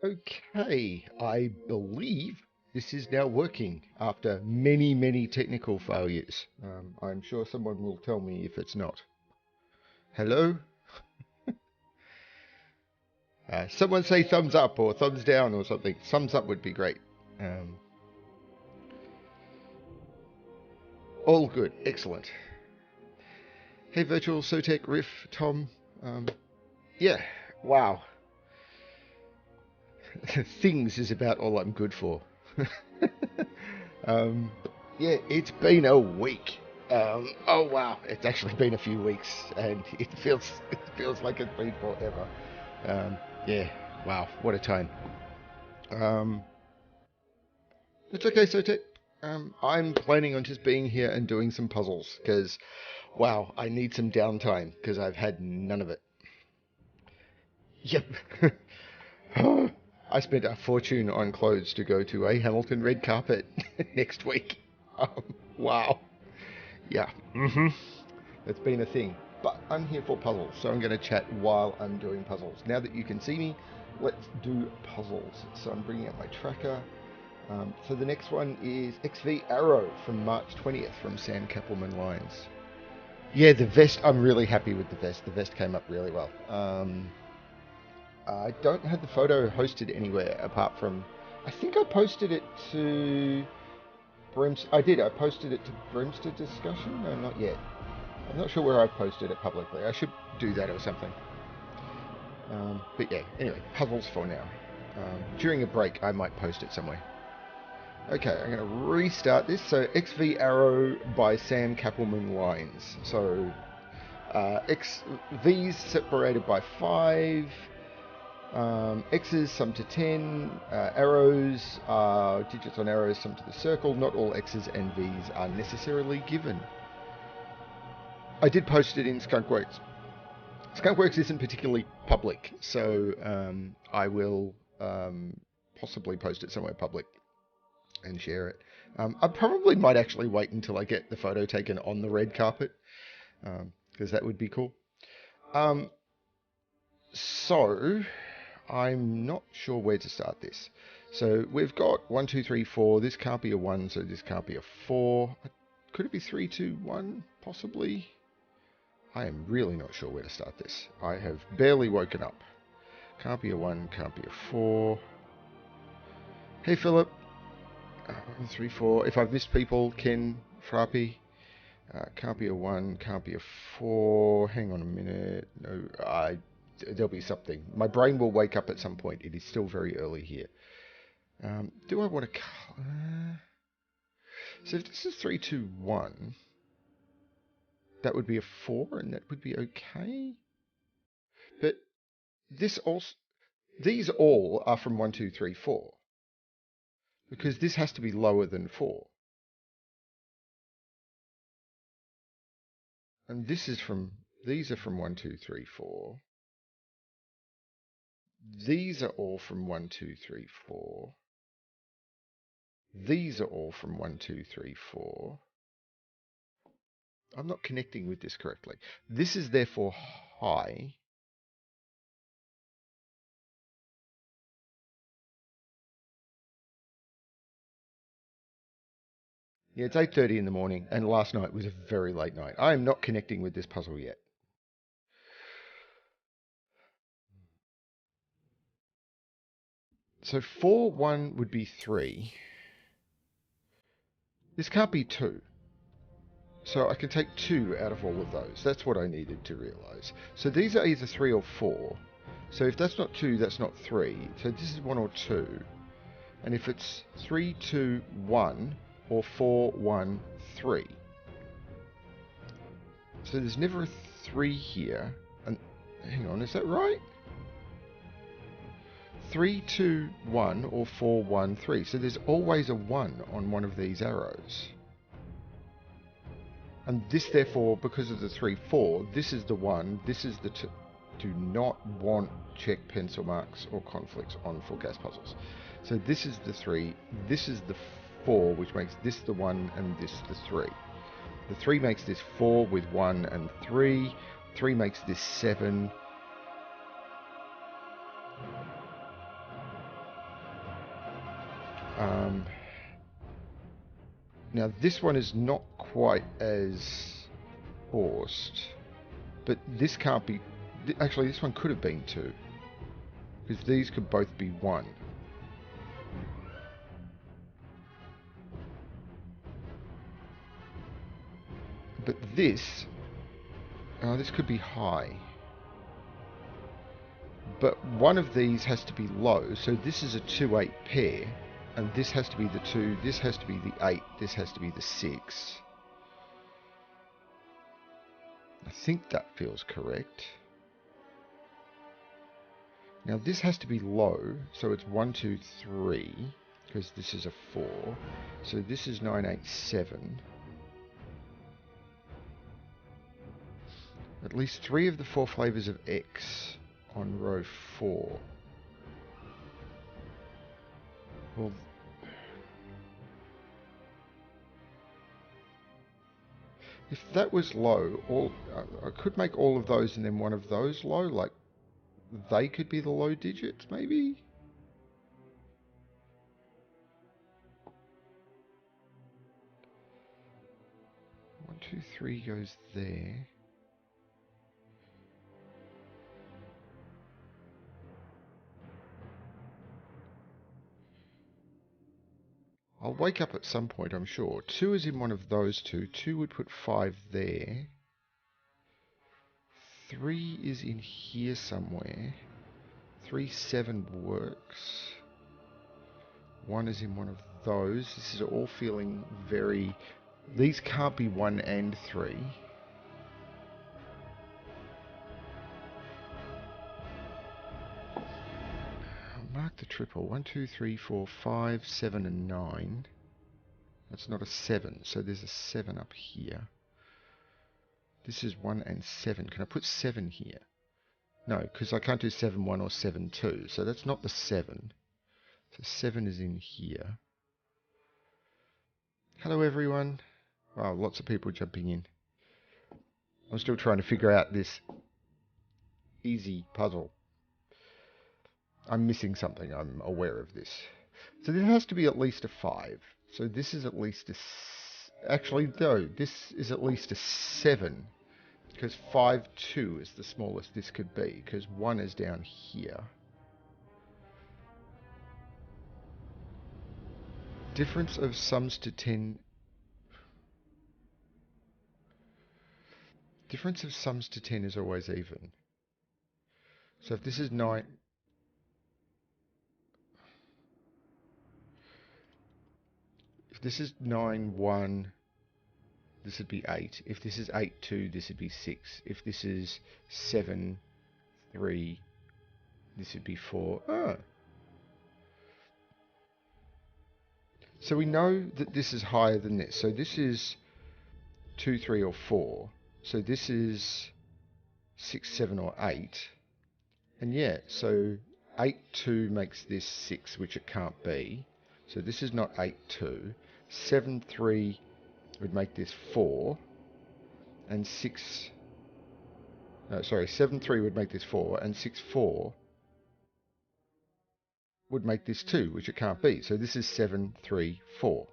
Okay, I believe this is now working after many, many technical failures. I'm sure someone will tell me if it's not. Hello? Someone say thumbs up or thumbs down or something. Thumbs up would be great. Um, all good. Excellent. Hey, Virtual, Sotec, Riff, Tom. Yeah, wow. Things is about all I'm good for. um, yeah, it's been a week. Oh wow, it's actually been a few weeks, and it feels like it's been forever. Yeah, wow, what a time. Um, it's okay, Sotek. I'm planning on just being here and doing some puzzles because, wow, I need some downtime because I've had none of it. Yep. I spent a fortune on clothes to go to a Hamilton red carpet next week. Wow. Yeah. It's been a thing. But I'm here for puzzles, so I'm going to chat while I'm doing puzzles. Now that you can see me, let's do puzzles. So I'm bringing up my tracker. So the next one is XV Arrow from March 20th from Sam Kappelman Lines. Yeah, the vest, I'm really happy with the vest. The vest came up really well. I don't have the photo hosted anywhere apart from, I think I posted it to I did. I posted it to BremSter's discussion. No, not yet. I'm not sure where I posted it publicly. I should do that or something. But yeah, anyway, puzzles for now. During a break, I might post it somewhere. Okay, I'm going to restart this. So XV Arrow by Sam Kappelman Lines. So V's separated by 5. X's sum to 10, arrows are digits on arrows sum to the circle. Not all X's and V's are necessarily given. I did post it in Skunkworks. Skunkworks isn't particularly public, so I will possibly post it somewhere public and share it. I probably might actually wait until I get the photo taken on the red carpet, because that would be cool. So I'm not sure where to start this. So we've got 1, 2, 3, 4. This can't be a 1, so this can't be a 4. Could it be 3, 2, 1? Possibly. I am really not sure where to start this. I have barely woken up. Can't be a 1, can't be a 4. Hey, Philip. 1, 3, 4. If I've missed people, Ken, Frappi. Can't be a 1, can't be a 4. Hang on a minute. No, there'll be something. My brain will wake up at some point. It is still very early here. Do I want to... So if this is 3, 2, 1, that would be a 4, and that would be okay. But this also... These all are from 1, 2, 3, 4. Because this has to be lower than 4. And this is from... These are from 1, 2, 3, 4. These are all from 1, 2, 3, 4. These are all from 1, 2, 3, 4. I'm not connecting with this correctly. This is therefore high. Yeah, it's 8:30 in the morning, and last night was a very late night. I am not connecting with this puzzle yet. So 4, 1 would be 3. This can't be 2. So I can take 2 out of all of those. That's what I needed to realise. So these are either 3 or 4. So if that's not 2, that's not 3. So this is 1 or 2. And if it's 3, 2, 1, or 4, 1, 3. So there's never a 3 here. And hang on, is that right? 3, 2, 1, or 4, 1, 3. So there's always a 1 on one of these arrows. And this, therefore, because of the 3, 4, this is the 1, this is the 2. Do not want check pencil marks or conflicts on full gas puzzles. So this is the 3, this is the 4, which makes this the 1 and this the 3. The 3 makes this 4 with 1 and 3. 3 makes this 7. Now this one is not quite as forced, but this can't be... Actually, this one could have been 2, because these could both be 1. But this... this could be high. But one of these has to be low, so this is a 2-8 pair, and this has to be the 2, this has to be the 8, this has to be the 6. I think that feels correct. Now this has to be low, so it's 1, 2, 3, because this is a 4. So this is 9, 8, 7. At least 3 of the 4 flavors of X on row 4. Well, if that was low, I could make all of those and then one of those low, like they could be the low digits, maybe? One, 2, 3 goes there. I'll wake up at some point, I'm sure. 2 is in one of those two. 2 would put 5 there. 3 is in here somewhere. 3, 7 works. 1 is in one of those. This is all feeling very... These can't be 1 and 3. Mark the triple. 1, 2, 3, 4, 5, 7 and 9. That's not a 7, so there's a 7 up here. This is 1 and 7. Can I put 7 here? No, because I can't do 7, 1 or 7, 2. So that's not the 7. So 7 is in here. Hello everyone. Wow, lots of people jumping in. I'm still trying to figure out this easy puzzle. I'm missing something, I'm aware of this. So this has to be at least a 5. So this is at least a... Actually, no, this is at least a 7. Because 5, 2 is the smallest this could be. Because 1 is down here. Difference of sums to 10... Difference of sums to 10 is always even. So if this is 9... If this is 9, 1, this would be 8. If this is 8, 2, this would be 6. If this is 7, 3, this would be 4. Ah. So we know that this is higher than this. So this is 2, 3 or 4. So this is 6, 7 or 8. And yeah, so 8, 2 makes this 6, which it can't be. So this is not 8, 2. 7, 3 would make this 4. And 6... No, sorry, 7, 3 would make this 4. And 6, 4 would make this 2, which it can't be. So this is 7, 3, 4.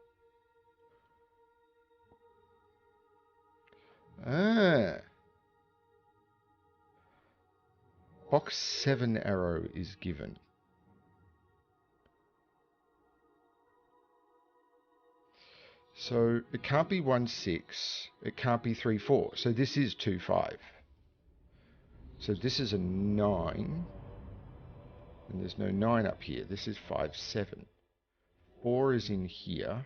Ah. Box 7 arrow is given. So it can't be 1, 6. It can't be 3, 4. So this is 2, 5. So this is a 9. And there's no 9 up here. This is 5, 7. 4 is in here.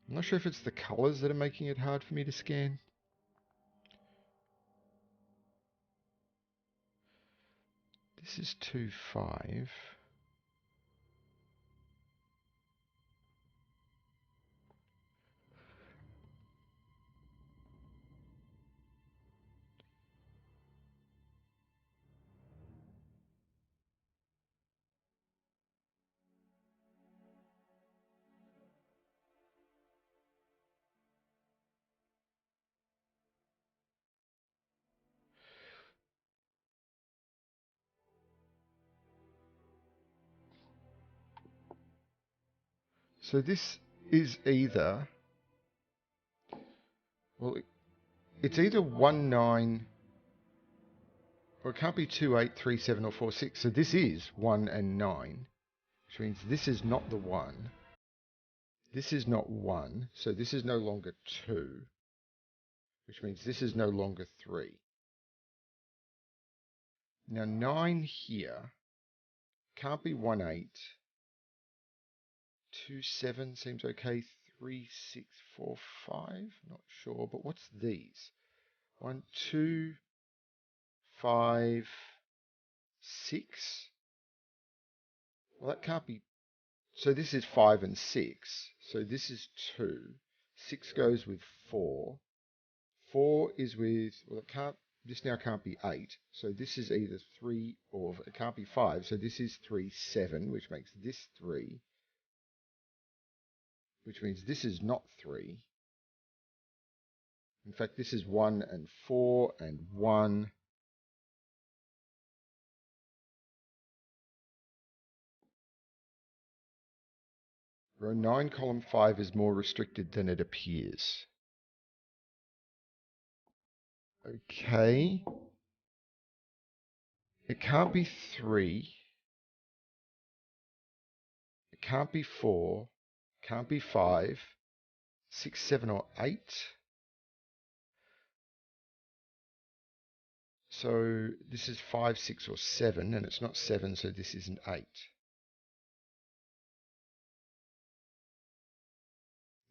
I'm not sure if it's the colours that are making it hard for me to scan. This is 2, 5. So this is either, well, it's either 1, 9, or it can't be 2, 8, 3, 7, or 4, 6. So this is 1 and 9, which means this is not the 1. This is not 1, so this is no longer 2, which means this is no longer 3. Now 9 here can't be 1, 8. 2, 7 seems okay. 3, 6, 4, 5. Not sure, but what's these? 1, 2, 5, 6. Well, that can't be. So this is 5 and 6. So this is 2. 6 goes with 4. 4 is with. Well, it can't. This now can't be 8. So this is either 3 or it can't be 5. So this is 3, 7, which makes this 3. Which means this is not 3. In fact, this is 1 and 4 and 1. Row 9, column 5 is more restricted than it appears. Okay. It can't be 3. It can't be 4. Can't be 5. 6, 7, or 8. So this is 5, 6, or 7, and it's not 7, so this isn't 8.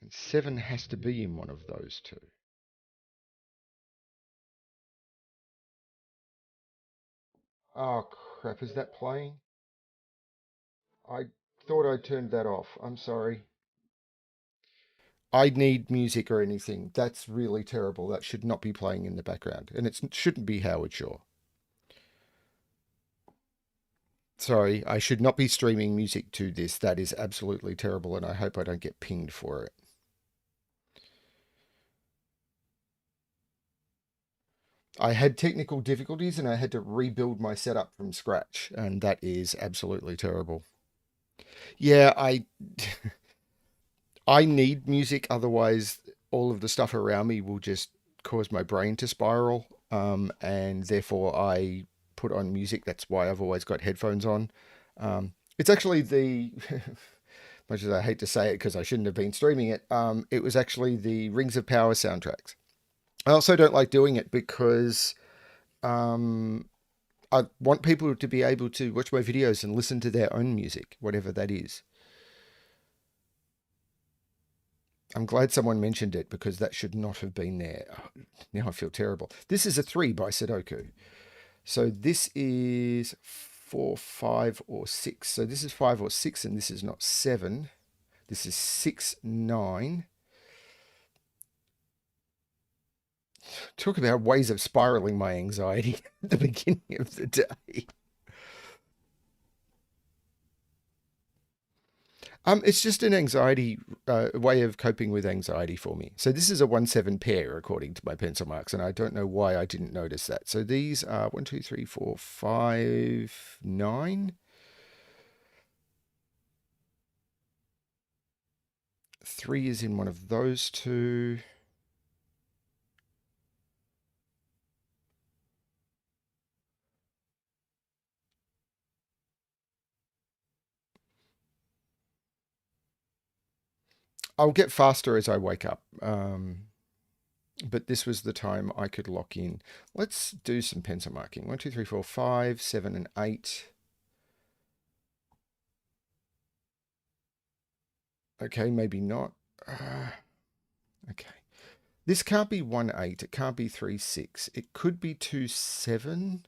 And 7 has to be in one of those two. Oh crap, is that playing? I thought I turned that off. I'm sorry. I need music or anything. That's really terrible. That should not be playing in the background. And it shouldn't be Howard Shaw. Sorry, I should not be streaming music to this. That is absolutely terrible, and I hope I don't get pinged for it. I had technical difficulties and I had to rebuild my setup from scratch, and that is absolutely terrible. Yeah, I need music, otherwise all of the stuff around me will just cause my brain to spiral, and therefore I put on music. That's why I've always got headphones on. It's actually the, much as I hate to say it because I shouldn't have been streaming it, it was actually the Rings of Power soundtracks. I also don't like doing it because I want people to be able to watch my videos and listen to their own music, whatever that is. I'm glad someone mentioned it because that should not have been there. Oh, now I feel terrible. This is a 3 by Sudoku. So this is 4, 5, or 6. So this is 5 or 6, and this is not 7. This is 6, 9. Talk about ways of spiraling my anxiety at the beginning of the day. It's just an anxiety way of coping with anxiety for me. So this is a 1-7 pair according to my pencil marks, and I don't know why I didn't notice that. So these are 1, 2, 3, 4, 5, 9. 3 is in one of those two. I'll get faster as I wake up. But this was the time I could lock in. Let's do some pencil marking. 1, 2, 3, 4, 5, 7, and 8. Okay, maybe not. Okay. This can't be 1, 8. It can't be 3, 6. It could be 2, 7.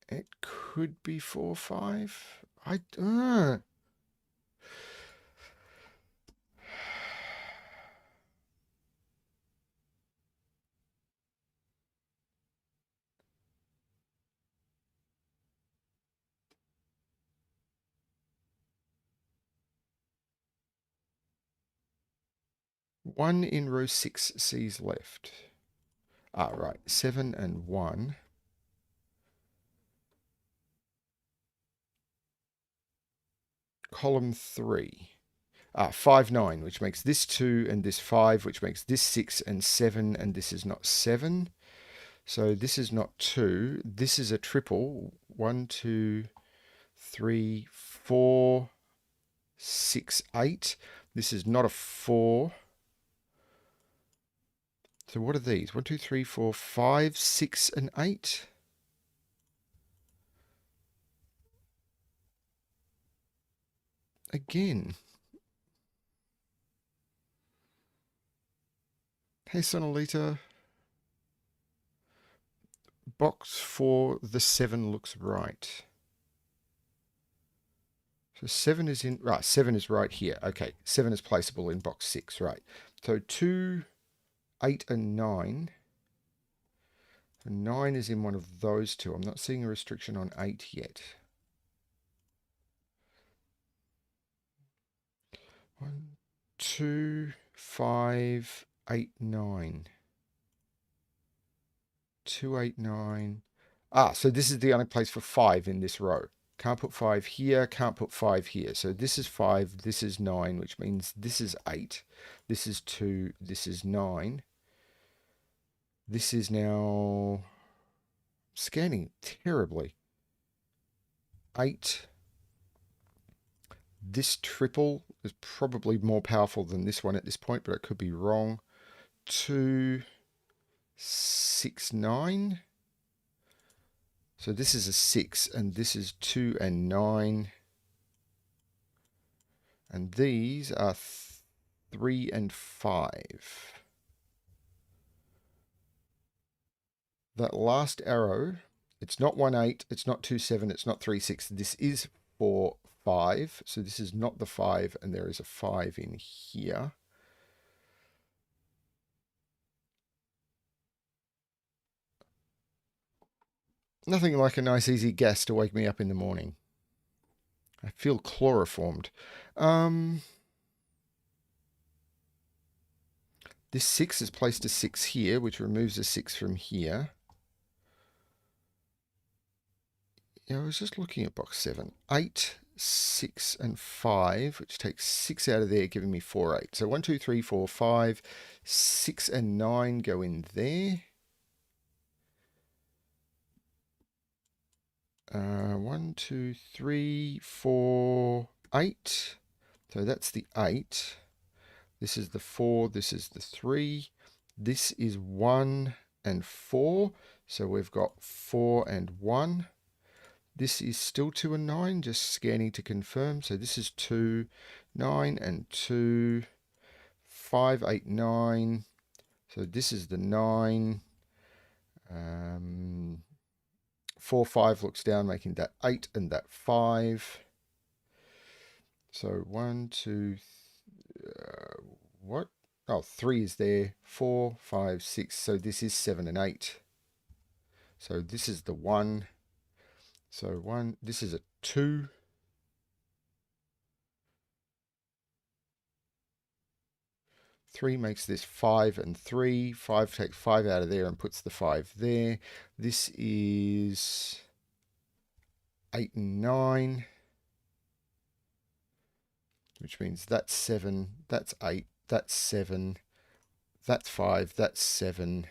It could be 4, 5. One in row 6 C's left. Ah, right. 7 and 1. column 3. 5, 9, which makes this 2 and this 5, which makes this 6 and 7, and this is not 7. So this is not 2. This is a triple. 1, 2, 3, 4, 6, 8. This is not a 4. So what are these? 1, 2, 3, 4, 5, 6, and 8. Again. Hey, Sonalita. Box 4, the 7 looks right. So 7 is in, right, 7 is right here. Okay, 7 is placeable in box 6, right. So 2, 8, and 9. And 9 is in one of those two. I'm not seeing a restriction on 8 yet. 1, 2, 5, 8, 9. 2, 8, 9. So this is the only place for 5 in this row. Can't put 5 here, can't put 5 here. So this is 5, this is 9, which means this is 8. This is 2, this is 9. This is now scanning terribly. 8. This triple is probably more powerful than this one at this point, but it could be wrong. 2, 6, 9. So this is a 6, and this is 2 and 9. And these are 3 and 5. That last arrow, it's not 1, 8, it's not 2, 7, it's not 3, 6. This is 4, 5. So this is not the 5, and there is a 5 in here. Nothing like a nice easy guess to wake me up in the morning. I feel chloroformed. This 6 is placed a 6 here, which removes a 6 from here. Yeah, I was just looking at box 7. 8, 6, and 5, which takes 6 out of there, giving me 4, 8. So 1, 2, 3, 4, 5, 6, and 9 go in there. 1, 2, 3, 4, 8. So that's the 8. This is the 4. This is the 3. This is 1 and 4. So we've got 4 and 1. This is still 2 and 9. Just scanning to confirm. So this is 2, 9 and 2, 5, 8, 9. So this is the 9. 4, 5 looks down, making that 8 and that 5. So 1, 2, what? Oh, 3 is there. 4, 5, 6. So this is 7 and 8. So this is the 1. So 1, this is a 2. Three makes this 5 and 3. 5 takes 5 out of there and puts the 5 there. This is 8 and 9. Which means that's 7, that's 8, that's 7, that's 5, that's 7.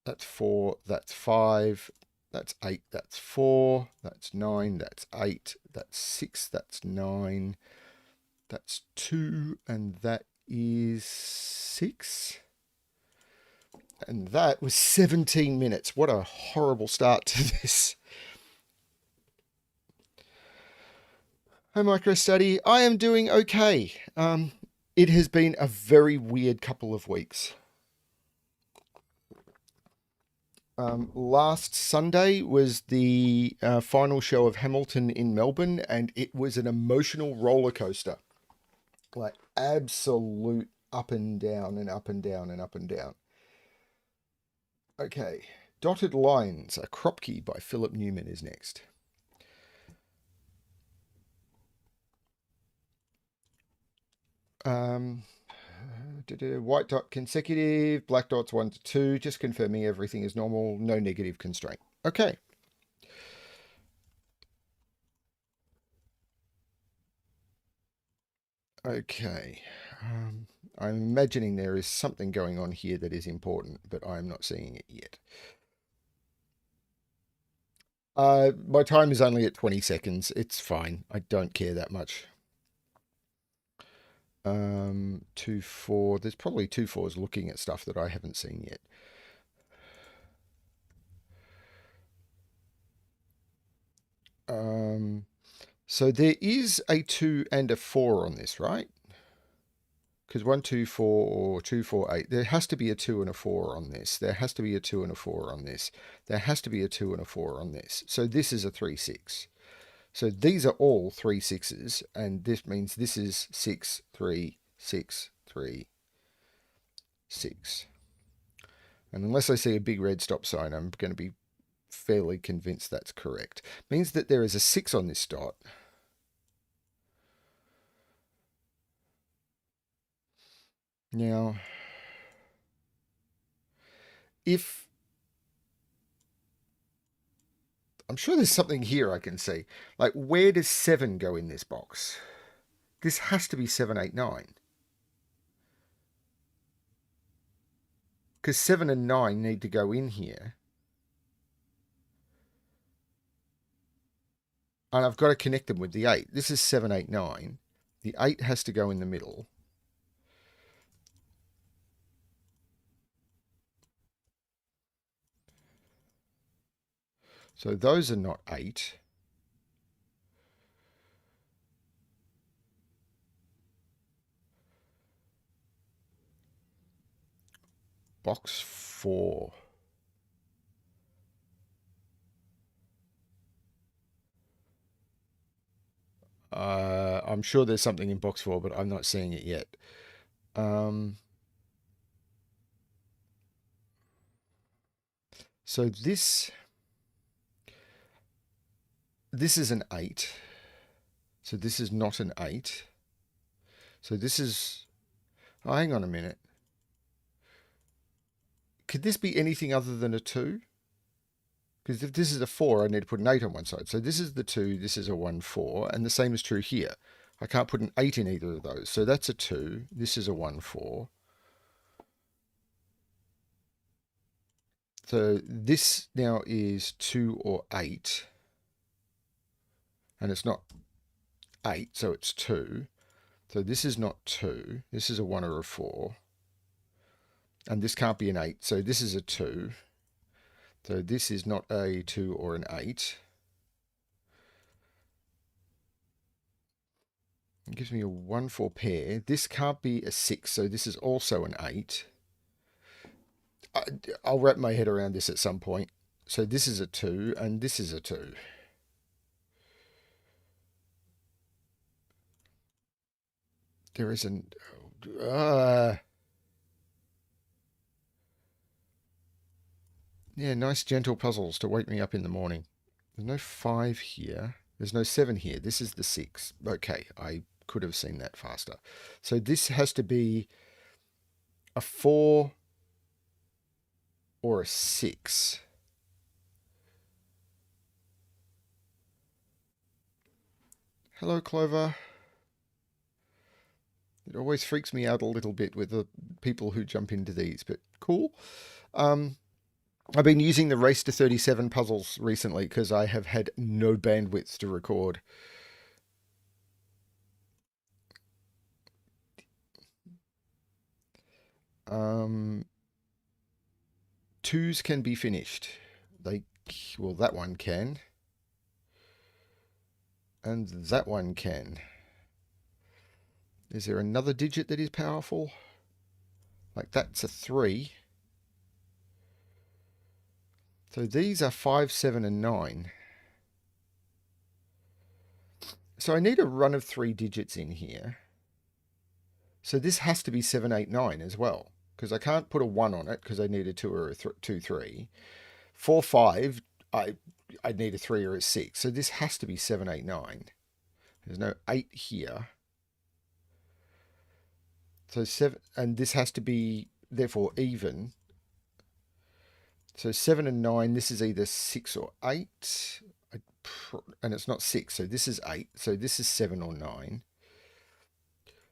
That's 4, that's 5, that's 8, that's 4, that's 9, that's 8, that's 6, that's 9, that's 2, and that is 6. And that was 17 minutes. What a horrible start to this. Hi, MicroStudy. I am doing okay. It has been a very weird couple of weeks. Last Sunday was the final show of Hamilton in Melbourne, and it was an emotional roller coaster. Like absolute up and down and up and down and up and down. Okay, Dotted Lines, a Kropke by Philip Newman is next. White dot consecutive, black dots 1 to 2, just confirming everything is normal, no negative constraint. Okay. Okay. I'm imagining there is something going on here that is important, but I'm not seeing it yet. My time is only at 20 seconds. It's fine. I don't care that much. 2, 4. There's probably 2 4s looking at stuff that I haven't seen yet. So there is a 2 and a 4 on this, right? Because 1, 2, 4, or 2, 4, 8. There has to be a 2 and a 4 on this. There has to be a 2 and a 4 on this. There has to be a 2 and a 4 on this. So this is a 3, 6. So these are all 3 6s, and this means this is 6, 3, 6, 3, 6. And unless I see a big red stop sign, I'm going to be fairly convinced that's correct. Means that there is a 6 on this dot. Now, if I'm sure there's something here I can see. Like, where does 7 go in this box? This has to be 7, 8, 9. Because 7 and 9 need to go in here. And I've got to connect them with the 8. This is 7, 8, 9. The 8 has to go in the middle. So those are not 8. Box 4. I'm sure there's something in box 4, but I'm not seeing it yet. So this is an 8. So this is not an 8. So this is... Oh, hang on a minute. Could this be anything other than a 2? Because if this is a 4, I need to put an 8 on one side. So this is the 2, this is a 1, 4, and the same is true here. I can't put an 8 in either of those. So that's a 2, this is a 1, 4. So this now is 2 or 8. And it's not 8, so it's 2. So this is not 2. This is a 1 or a 4. And this can't be an 8, so this is a 2. So this is not a 2 or an 8. It gives me a 1, 4 pair. This can't be a 6, so this is also an 8. I'll wrap my head around this at some point. So this is a 2, and this is a 2. There isn't... yeah, nice gentle puzzles to wake me up in the morning. There's no 5 here. There's no 7 here. This is the 6. Okay, I could have seen that faster. So this has to be a 4 or a 6. Hello, Clover. It always freaks me out a little bit with the people who jump into these, but cool. I've been using the Race to 37 puzzles recently because I have had no bandwidth to record. Twos can be finished. Well, that one can. And that one can. Is there another digit that is powerful? Like that's a 3. So these are 5, 7, and 9. So I need a run of 3 digits in here. So this has to be 7, 8, 9 as well. Because I can't put a 1 on it because I need a 2 or a 2, 3. 4, 5, I'd need a 3 or a 6. So this has to be 7, 8, 9. There's no 8 here. So 7, and this has to be, therefore, even. So 7 and 9, this is either 6 or 8. And it's not 6, so this is 8. So this is 7 or 9.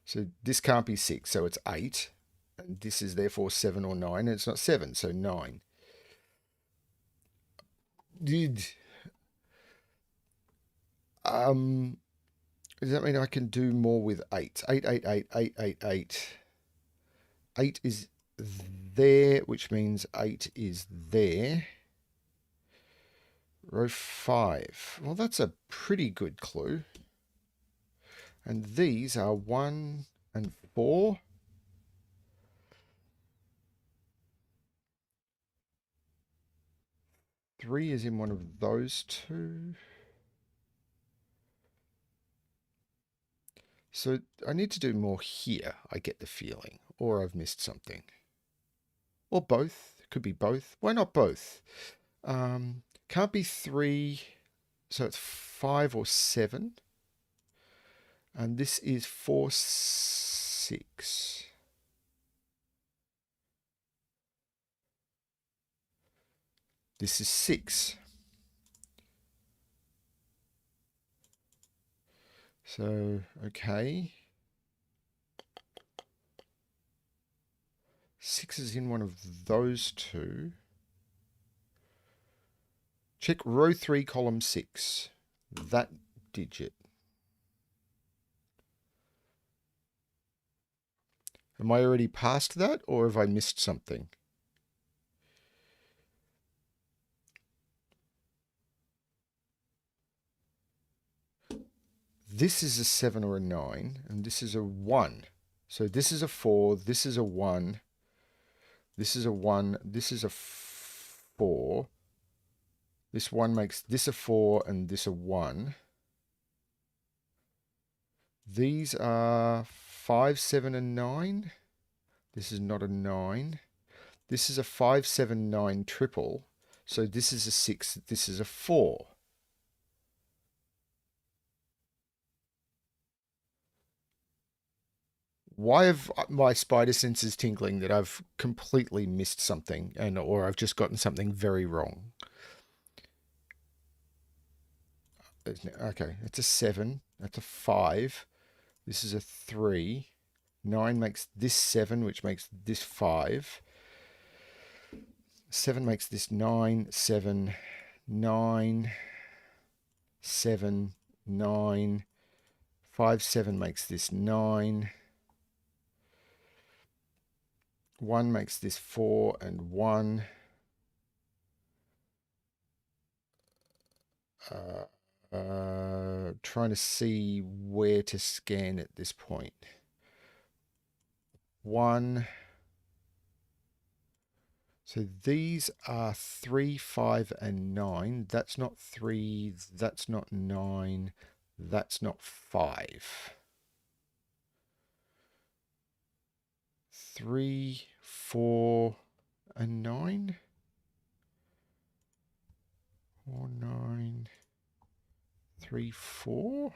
So this can't be 6, so it's 8. And this is therefore 7 or 9, and it's not 7, so 9. Does that mean I can do more with 8? 8, 8, 8, 8, 8, 8. 8 is there, which means 8 is there. Row 5. Well, that's a pretty good clue. And these are 1 and 4. Three is in one of those two. So I need to do more here, I get the feeling. Or I've missed something. Or both. It could be both. Why not both? Can't be 3. So it's 5 or 7. And this is 4, 6. This is 6. So, okay. 6 is in one of those two. Check row 3, column 6. That digit. Am I already past that, or have I missed something? This is a 7 or a 9, and this is a 1. So this is a 4, this is a 1, this is a 1, this is a 4. This 1 makes this a 4 and this a 1. These are 5, 7, and 9. This is not a 9. This is a 5, 7, 9 triple. So this is a 6, this is a 4. Why have my spider senses tingling that I've completely missed something, or I've just gotten something very wrong? Okay, it's a 7. That's a 5. This is a 3. 9 makes this 7, which makes this 5. 7 makes this 9, 7, 9, 7, 9. 5, 7 makes this 9. 1 makes this 4 and 1. Trying to see where to scan at this point. 1. So these are 3, 5, and 9. That's not 3. That's not 9. That's not 5. 3, 4, and 9. 4, 9, 3, 4.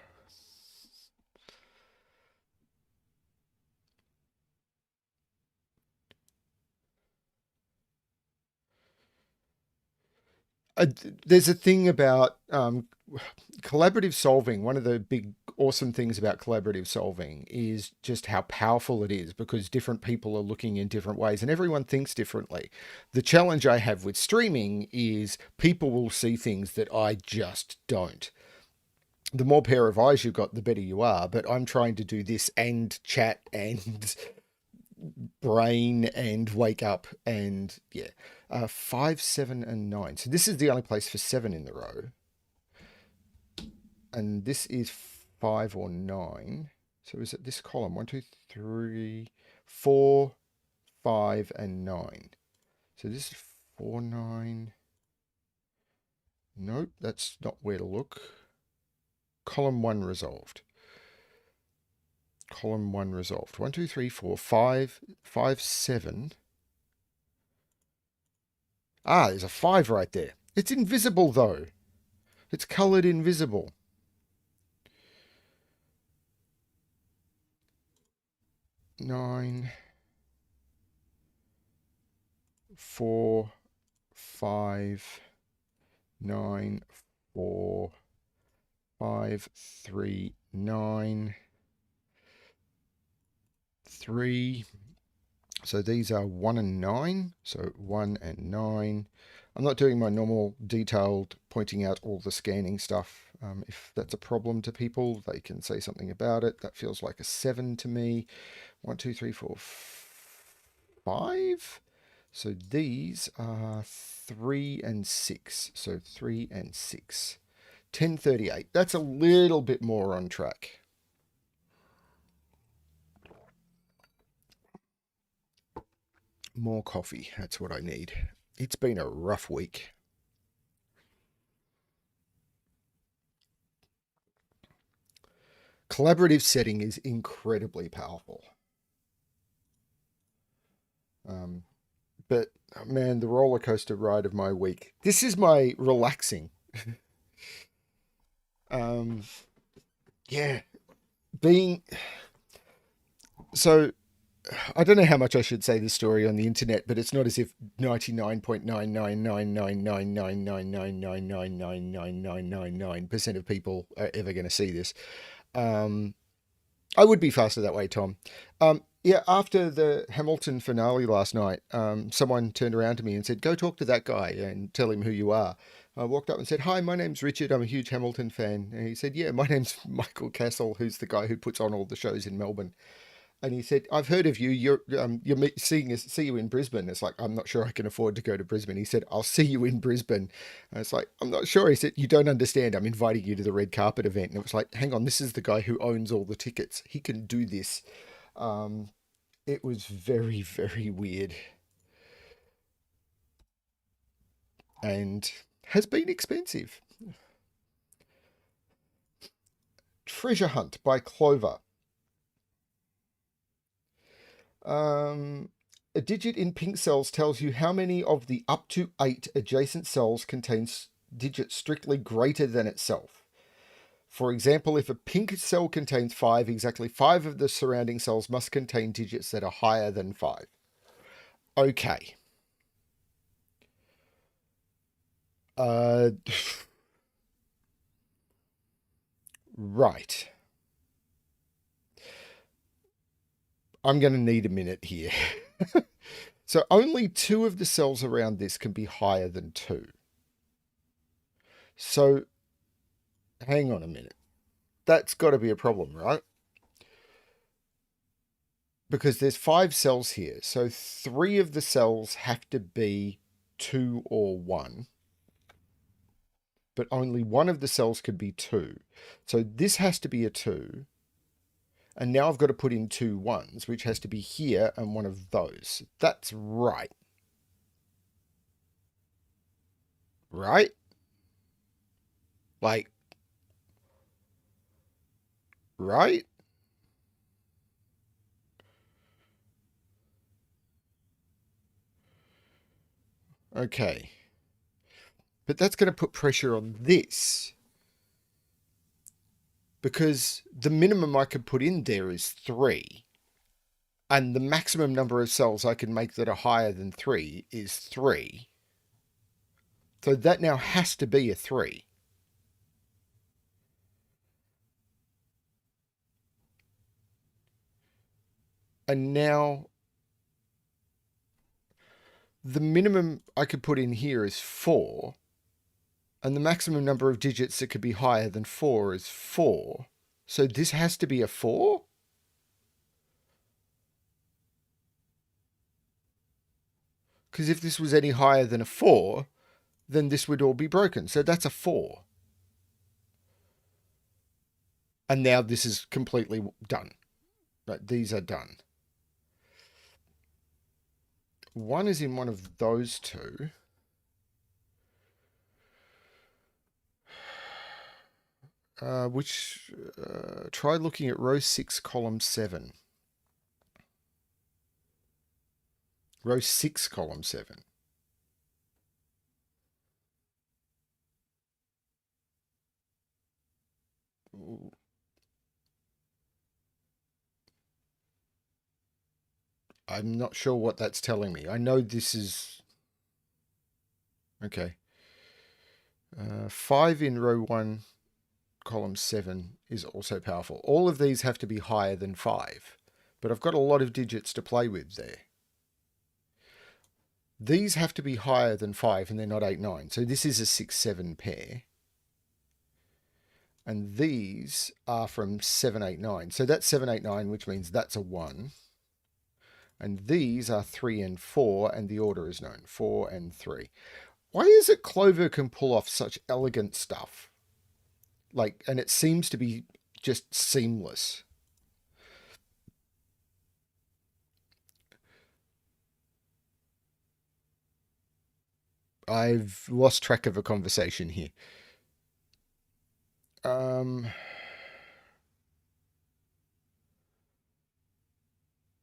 There's a thing about collaborative solving. One of the big awesome things about collaborative solving is just how powerful it is, because different people are looking in different ways and everyone thinks differently. The challenge I have with streaming is people will see things that I just don't. The more pair of eyes you've got, the better you are. But I'm trying to do this and chat and brain and wake up and yeah. 5, 7, and 9. So this is the only place for 7 in the row. And this is 5 or 9. So is it this column? 1, 2, 3, 4, 5, and 9. So this is 4, 9. Nope, that's not where to look. Column 1 resolved. Column 1 resolved. 1, 2, 3, 4, 5, 5, 7. Ah, there's a 5 right there. It's invisible though. It's coloured invisible. Nine, 4, 5, 9, 4, 5, 3, 9. 3. So these are 1 and 9. So 1 and 9. I'm not doing my normal detailed pointing out all the scanning stuff. If that's a problem to people, they can say something about it. That feels like a 7 to me. 1, 2, 3, 4, 5. So these are 3 and 6. So 3 and 6. 1038. That's a little bit more on track. More coffee. That's what I need. It's been a rough week. Collaborative setting is incredibly powerful. But man, the roller coaster ride of my week. This is my relaxing. Yeah, being so. I don't know how much I should say this story on the internet, but it's not as if 99.9999999999999% of people are ever going to see this. I would be faster that way, Tom. Yeah, after the Hamilton finale last night, someone turned around to me and said, "Go talk to that guy and tell him who you are." I walked up and said, "Hi, my name's Richard. I'm a huge Hamilton fan." And he said, "Yeah, my name's Michael Castle, who's the guy who puts on all the shows in Melbourne." And he said, "I've heard of you. You're see you in Brisbane." It's like, "I'm not sure I can afford to go to Brisbane." He said, "I'll see you in Brisbane." And it's like, "I'm not sure." He said, "You don't understand. I'm inviting you to the red carpet event." And it was like, "Hang on, this is the guy who owns all the tickets. He can do this." It was very, very weird, and has been expensive. Treasure Hunt by Clover. A digit in pink cells tells you how many of the up to 8 adjacent cells contains digits strictly greater than itself. For example, if a pink cell contains 5, exactly 5 of the surrounding cells must contain digits that are higher than 5. Okay. Right. I'm going to need a minute here. So only 2 of the cells around this can be higher than 2. So hang on a minute. That's got to be a problem, right? Because there's 5 cells here. So 3 of the cells have to be 2 or 1. But only 1 of the cells could be 2. So this has to be a 2. And now I've got to put in 2 1s, which has to be here and one of those. That's right. Right? Like, right? Okay. But that's going to put pressure on this. Because the minimum I could put in there is 3. And the maximum number of cells I can make that are higher than 3 is 3. So that now has to be a 3. And now the minimum I could put in here is 4. And the maximum number of digits that could be higher than 4 is 4. So this has to be a 4? Because if this was any higher than a 4, then this would all be broken. So that's a 4. And now this is completely done. Right, these are done. 1 is in one of those 2. Try looking at row 6, column 7. Row 6, column 7. I'm not sure what that's telling me. I know this is... Okay. 5 in row 1, column 7 is also powerful. All of these have to be higher than 5. but I've got a lot of digits to play with there. These have to be higher than 5 and they're not 8, 9. So this is a 6, 7 pair. And these are from 7, 8, 9. So that's 7, 8, 9, which means that's a 1. And these are 3 and 4, and the order is known, 4 and 3. Why is it Clover can pull off such elegant stuff? Like, and it seems to be just seamless. I've lost track of a conversation here.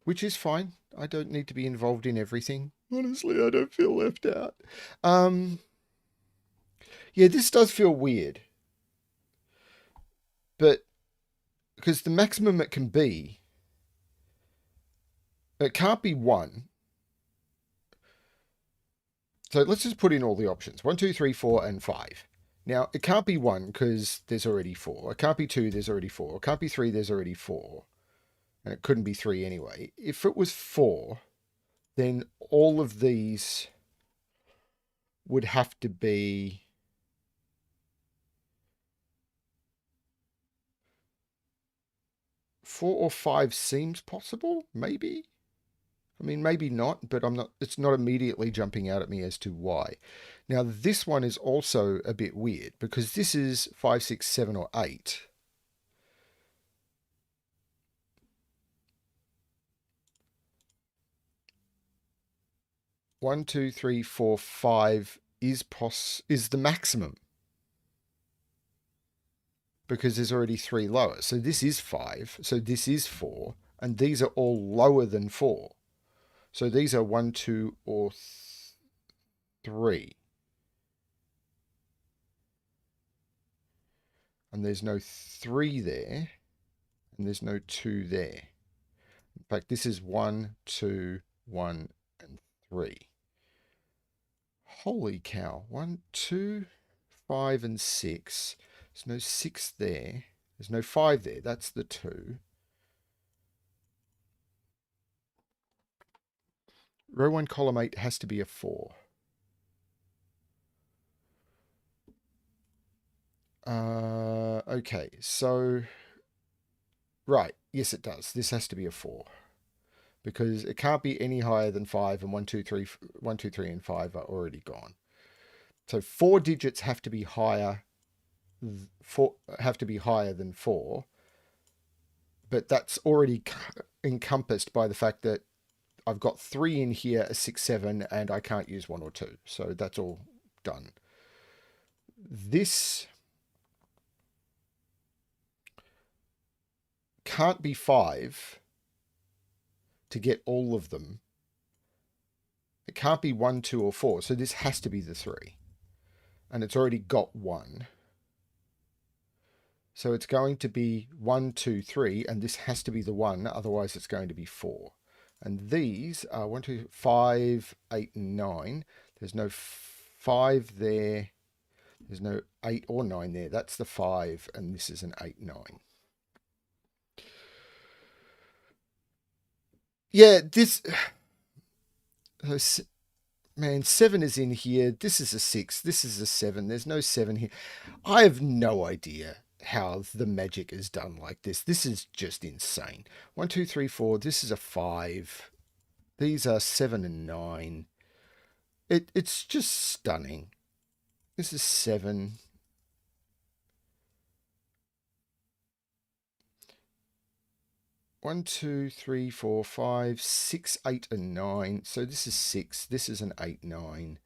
Which is fine. I don't need to be involved in everything. Honestly, I don't feel left out. Yeah, this does feel weird. But because the maximum it can be, it can't be 1. So let's just put in all the options. 1, 2, 3, 4, and 5. Now, it can't be 1 because there's already 4. It can't be 2, there's already 4. It can't be 3, there's already 4. And it couldn't be 3 anyway. If it was 4, then all of these would have to be... Four or 5 seems possible, maybe? I mean, maybe not, but it's not immediately jumping out at me as to why. Now, this one is also a bit weird because this is 5, 6, 7, or 8. One, 2, 3, 4, 5 is the maximum because there's already 3 lower. So this is 5. So this is 4, and these are all lower than 4. So these are 1, 2, or 3. And there's no 3 there. And there's no 2 there. In fact, this is 1, 2, 1, and 3. Holy cow. 1, 2, 5, and 6. There's no 6 there. There's no 5 there. That's the 2. Row 1, column 8 has to be a 4. Okay, so... Right, yes it does. This has to be a 4. Because it can't be any higher than 5, and 1, 2, 3, 1, 2, 3, and 5 are already gone. So 4 digits have to be higher, than 4, but that's already encompassed by the fact that I've got 3 in here, a 6, 7, and I can't use 1 or 2. So that's all done. This can't be 5 to get all of them. It can't be 1, 2, or 4. So this has to be the 3. And it's already got 1. So it's going to be 1, 2, 3, and this has to be the 1, otherwise it's going to be 4. And these are 1, 2, 5, 8, and 9. There's no 5 there. There's no 8 or 9 there. That's the 5, and this is an 8, 9. Yeah, this... Man, 7 is in here. This is a 6. This is a 7. There's no 7 here. I have no idea how the magic is done like this. This is just insane. 1, 2, 3, 4. This is a 5. These are 7 and 9. It's just stunning. This is 7. One, 2, 3, 4, 5, 6, 8, and 9. So this is 6. This is an 8, 9.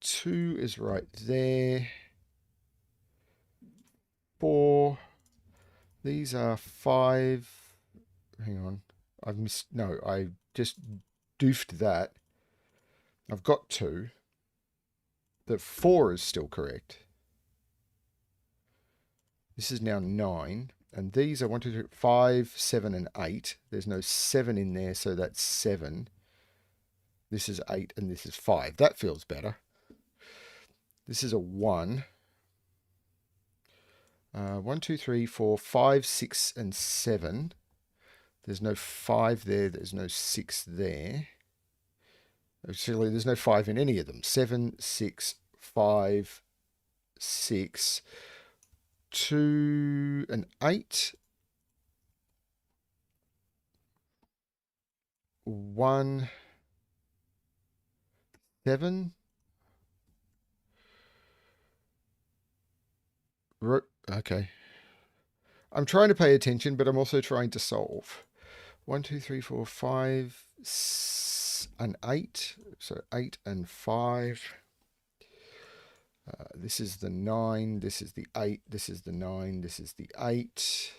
Two is right there. 4. These are 5. Hang on. I've missed. No, I just doofed that. I've got 2. The 4 is still correct. This is now 9. And these are 1, 2, 3, 5, 7, and 8. There's no 7 in there, so that's 7. This is 8, and this is 5. That feels better. This is a 1. 1, 2, 3, 4, 5, 6, and 7. There's no 5 there. There's no 6 there. Actually, there's no 5 in any of them. 7, 6, 5, 6, 2, and 8. 1, 7. Okay. I'm trying to pay attention, but I'm also trying to solve. 1, 2, 3, 4, 5, and 8. So 8 and 5. This is the 9. This is the 8. This is the 9. This is the 8.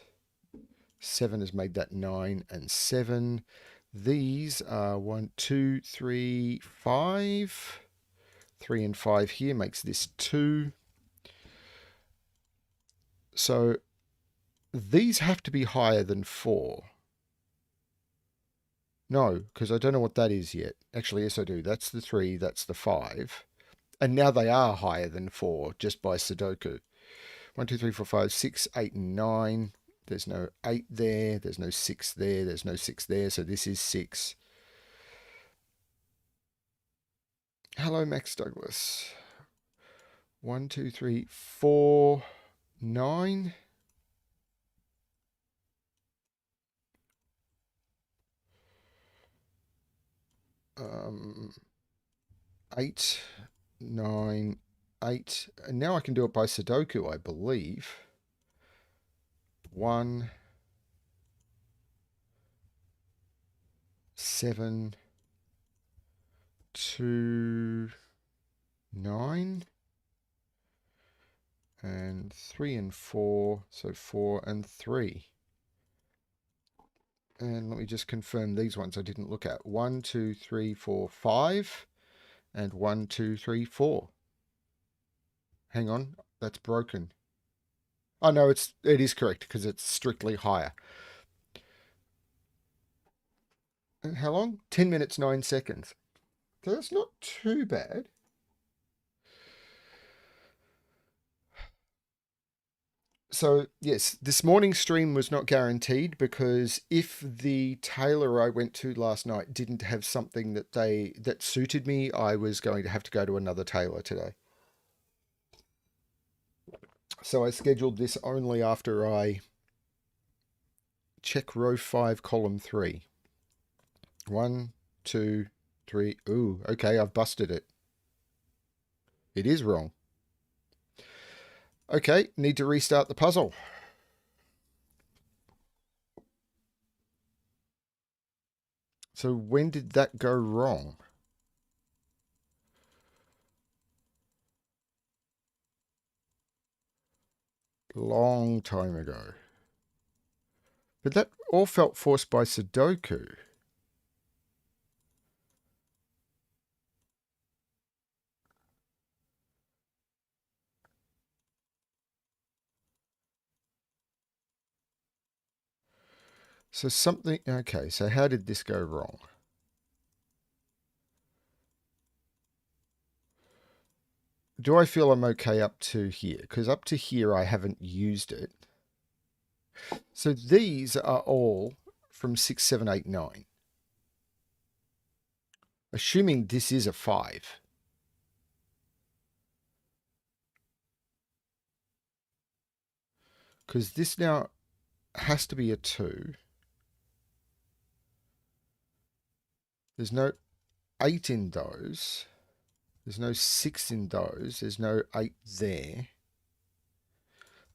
7 has made that 9 and 7. These are 1, 2, 3, 5. 3 and 5 here makes this 2. So these have to be higher than 4. No, because I don't know what that is yet. Actually, yes, I do. That's the 3. That's the 5. And now they are higher than 4 just by Sudoku. 1, 2, 3, 4, 5, 6, 8, and 9. There's no 8 there. There's no 6 there. There's no 6 there. So this is 6. Hello, Max Douglas. 1, 2, 3, 4, 9. 8, 9, 8. And now I can do it by Sudoku, I believe. 1, 7, 2, 9. And 3 and 4. So 4 and 3. And let me just confirm these ones I didn't look at. 1, 2, 3, 4, 5. And 1, 2, 3, 4. Hang on, that's broken. Oh no, it is correct because it's strictly higher. And how long? 10 minutes, 9 seconds. So that's not too bad. So yes, this morning's stream was not guaranteed because if the tailor I went to last night didn't have something that suited me, I was going to have to go to another tailor today. So I scheduled this only after I check row 5, column 3. 1, 2, 3. Ooh, okay, I've busted it. It is wrong. Okay, need to restart the puzzle. So when did that go wrong? Long time ago. But that all felt forced by Sudoku. So something... Okay, so how did this go wrong? Do I feel I'm okay up to here? Because up to here I haven't used it. So these are all from 6, 7, 8, 9. Assuming this is a 5. Because this now has to be a 2. There's no 8 in those. There's no 6 in those. There's no 8 there.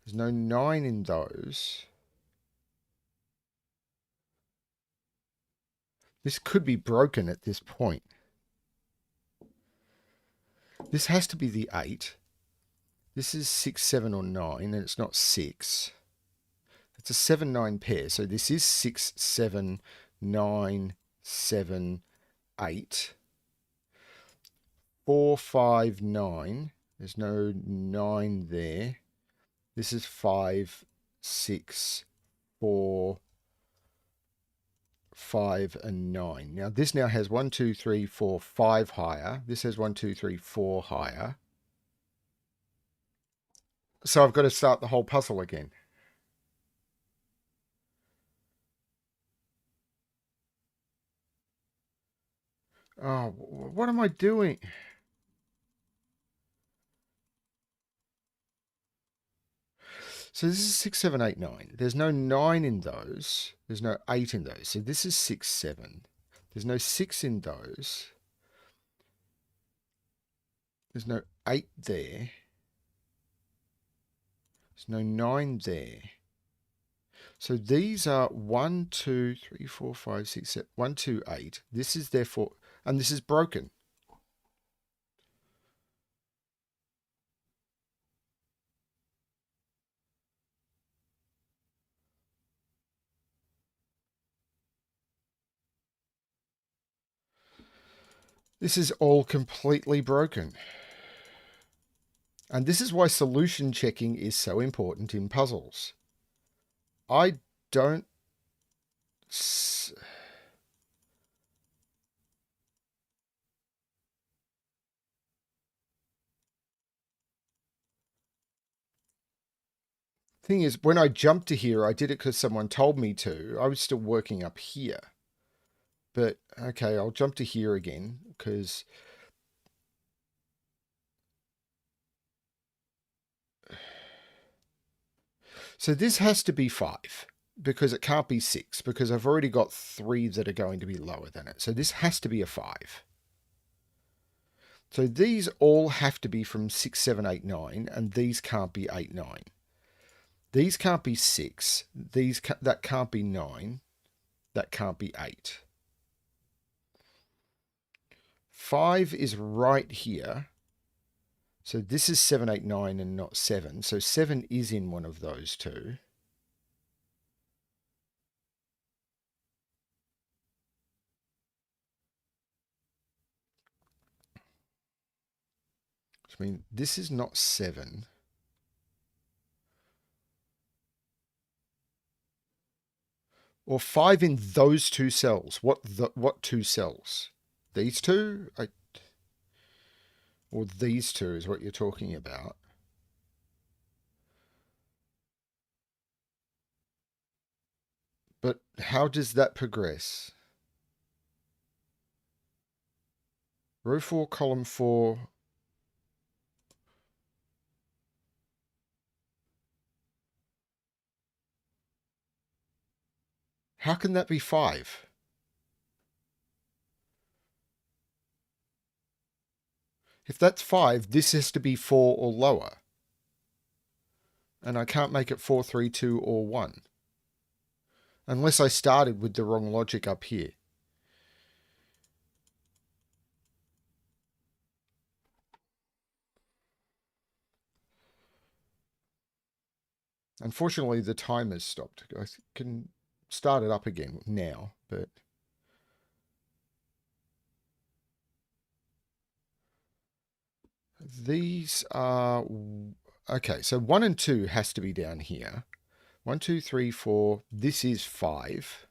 There's no 9 in those. This could be broken at this point. This has to be the 8. This is 6, 7, or 9, and it's not 6. It's a 7, 9 pair. So this is 6, 7, 9, 7, 8. 4, 5, 9. There's no 9 there. This is 5, 6, 4, 5, and 9. Now this now has 1, 2, 3, 4, 5 higher. This has 1, 2, 3, 4 higher. So I've got to start the whole puzzle again. Oh, what am I doing? So this is 6, 7, 8, 9. There's no 9 in those. There's no 8 in those. So this is 6, 7. There's no 6 in those. There's no 8 there. There's no 9 there. So these are 1, 2, 3, 4, 5, 6, 7, 1, 2, 8. This is therefore, and this is broken. This is all completely broken. And this is why solution checking is so important in puzzles. I don't... Thing is, when I jumped to here, I did it because someone told me to. I was still working up here. But, okay, I'll jump to here again, because... So this has to be 5, because it can't be 6, because I've already got 3 that are going to be lower than it. So this has to be a 5. So these all have to be from 6, 7, 8, 9, and these can't be 8, 9. These can't be 6. That can't be 9. That can't be 8. 5 is right here. So this is 7, 8, 9 and not 7. So 7 is in one of those two. I mean, this is not 7. Or 5 in those two cells. What two cells? These two? Or these two is what you're talking about. But how does that progress? Row 4, column 4. How can that be 5? If that's 5, this has to be 4 or lower. And I can't make it 4, 3, 2, or 1. Unless I started with the wrong logic up here. Unfortunately, the timer's stopped. I can start it up again now, but... These are... Okay, so 1 and 2 has to be down here. 1, 2, 3, 4. This is 5.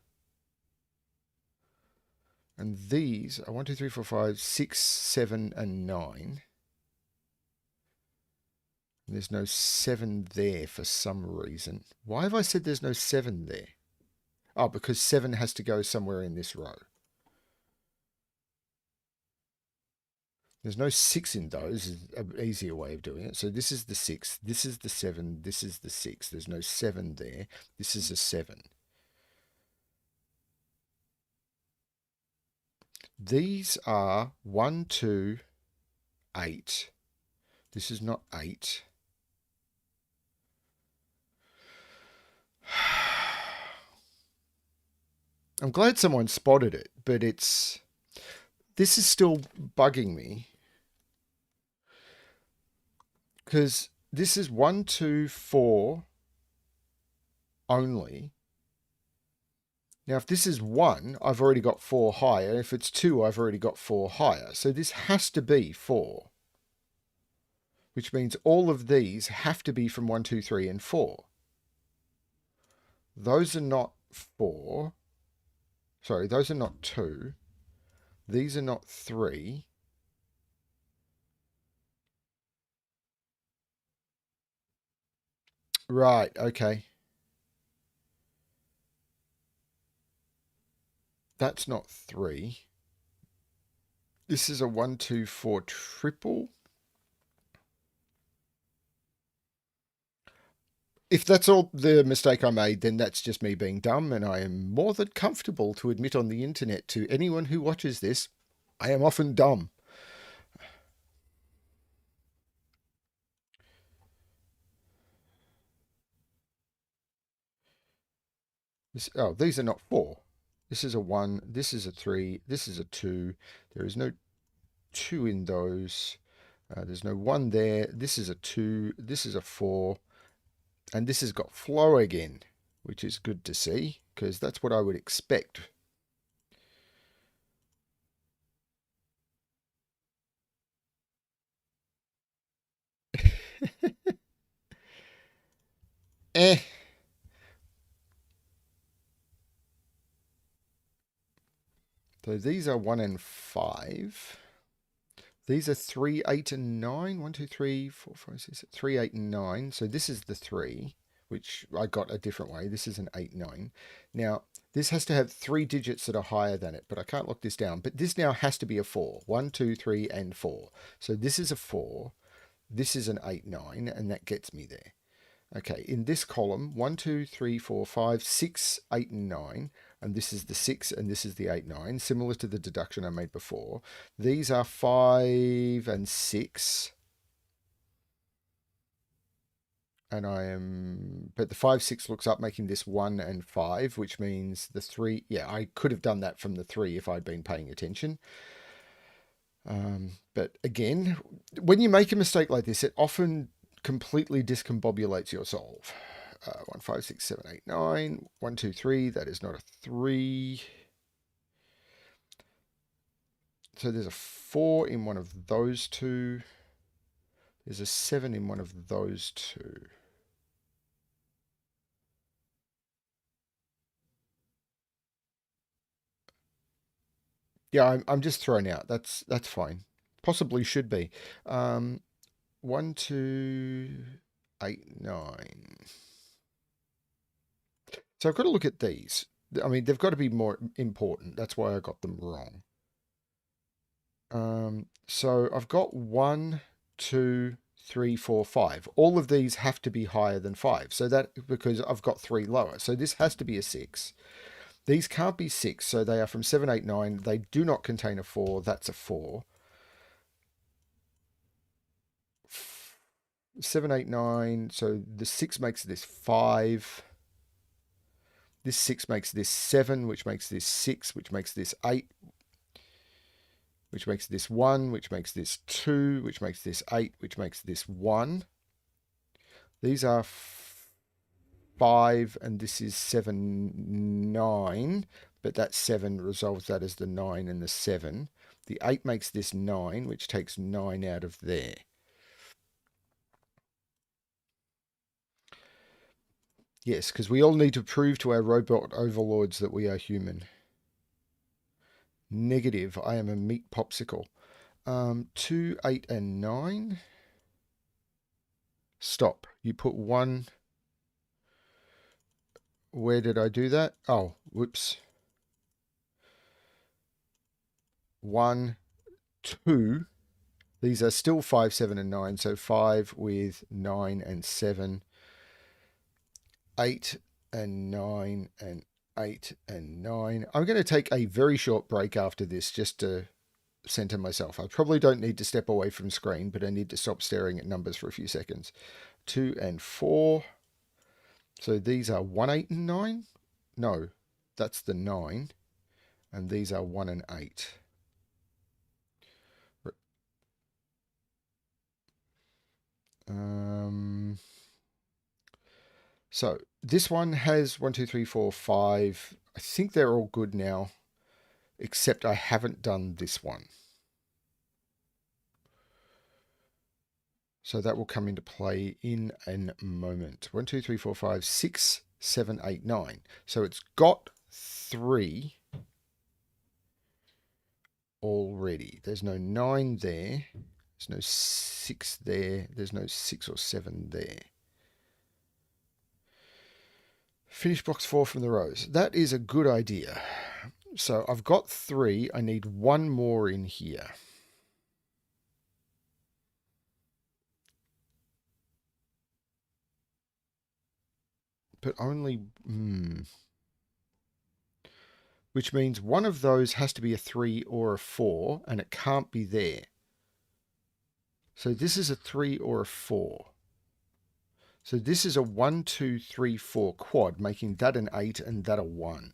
And these are 1, 2, 3, 4, 5, 6, 7, and 9. There's no 7 there for some reason. Why have I said there's no 7 there? Oh, because 7 has to go somewhere in this row. There's no 6 in those, is an easier way of doing it. So this is the 6, this is the 7, this is the 6. There's no 7 there. This is a 7. These are 1, 2, 8. This is not 8. I'm glad someone spotted it, but this is still bugging me. Because this is 1, 2, 4 only. Now, if this is 1, I've already got 4 higher. If it's 2, I've already got 4 higher. So this has to be 4. Which means all of these have to be from 1, 2, 3, and 4. Those are not 4. Sorry, those are not 2. These are not 3. Right, okay. That's not 3. This is a 1, 2, 4 triple. If that's all the mistake I made, then that's just me being dumb, and I am more than comfortable to admit on the internet to anyone who watches this, I am often dumb. These are not 4. This is a 1, this is a 3, this is a 2. There is no 2 in those. There's no 1 there. This is a 2, this is a 4, and this has got flow again, which is good to see, because that's what I would expect. Eh. So these are 1 and 5. These are 3, 8, and 9. 1, 2, 3, 4, 5, 6, 3, 8, and 9. So this is the 3, which I got a different way. This is an 8, 9. Now, this has to have 3 digits that are higher than it, but I can't lock this down. But this now has to be a 4. 1, 2, 3, and 4. So this is a 4. This is an 8, 9, and that gets me there. Okay, in this column, 1, 2, 3, 4, 5, 6, 8, and 9, and this is the 6 and this is the 8, 9, similar to the deduction I made before. These are 5 and 6, and but the 5, 6 looks up, making this 1 and 5, which means the 3, yeah, I could have done that from the 3 if I'd been paying attention. But again, when you make a mistake like this, it often completely discombobulates your solve. 1, 5, 6, 7, 8, 9. 1, 2, 3. That is not a 3. So there's a 4 in one of those two. There's a 7 in one of those two. Yeah, I'm just thrown out. That's fine. Possibly should be. 1, 2, 8, 9. So I've got to look at these. I mean, they've got to be more important. That's why I got them wrong. So I've got 1, 2, 3, 4, 5. All of these have to be higher than 5. So that because I've got 3 lower. So this has to be a 6. These can't be 6. So they are from 7, 8, 9. They do not contain a 4. That's a 4. 7, 8, 9. So the 6 makes this 5. This 6 makes this 7, which makes this 6, which makes this 8, which makes this 1, which makes this 2, which makes this 8, which makes this 1. These are 5, and this is 7, 9, but that 7 resolves that as the 9 and the 7. The 8 makes this 9, which takes 9 out of there. Yes, because we all need to prove to our robot overlords that we are human. Negative. I am a meat popsicle. 2, 8, and 9. Stop. You put 1. Where did I do that? Oh, whoops. 1, 2. These are still 5, 7, and 9. So 5 with 9 and 7. 8 and 9 and 8 and 9. I'm going to take a very short break after this just to center myself. I probably don't need to step away from screen, but I need to stop staring at numbers for a few seconds. 2 and 4. So these are 1, 8, and 9. No, that's the 9. And these are 1 and 8. So this one has 1, 2, 3, 4, 5. I think they're all good now, except I haven't done this one. So that will come into play in a moment. 1, 2, 3, 4, 5, 6, 7, 8, 9. So it's got 3 already. There's no 9 there. There's no 6 there. There's no 6 or 7 there. Finish box 4 from the rows. That is a good idea. So I've got 3. I need 1 more in here. But only... Which means one of those has to be a 3 or a 4, and it can't be there. So this is a 3 or a 4. So this is a 1, 2, 3, 4 quad, making that an 8 and that a 1.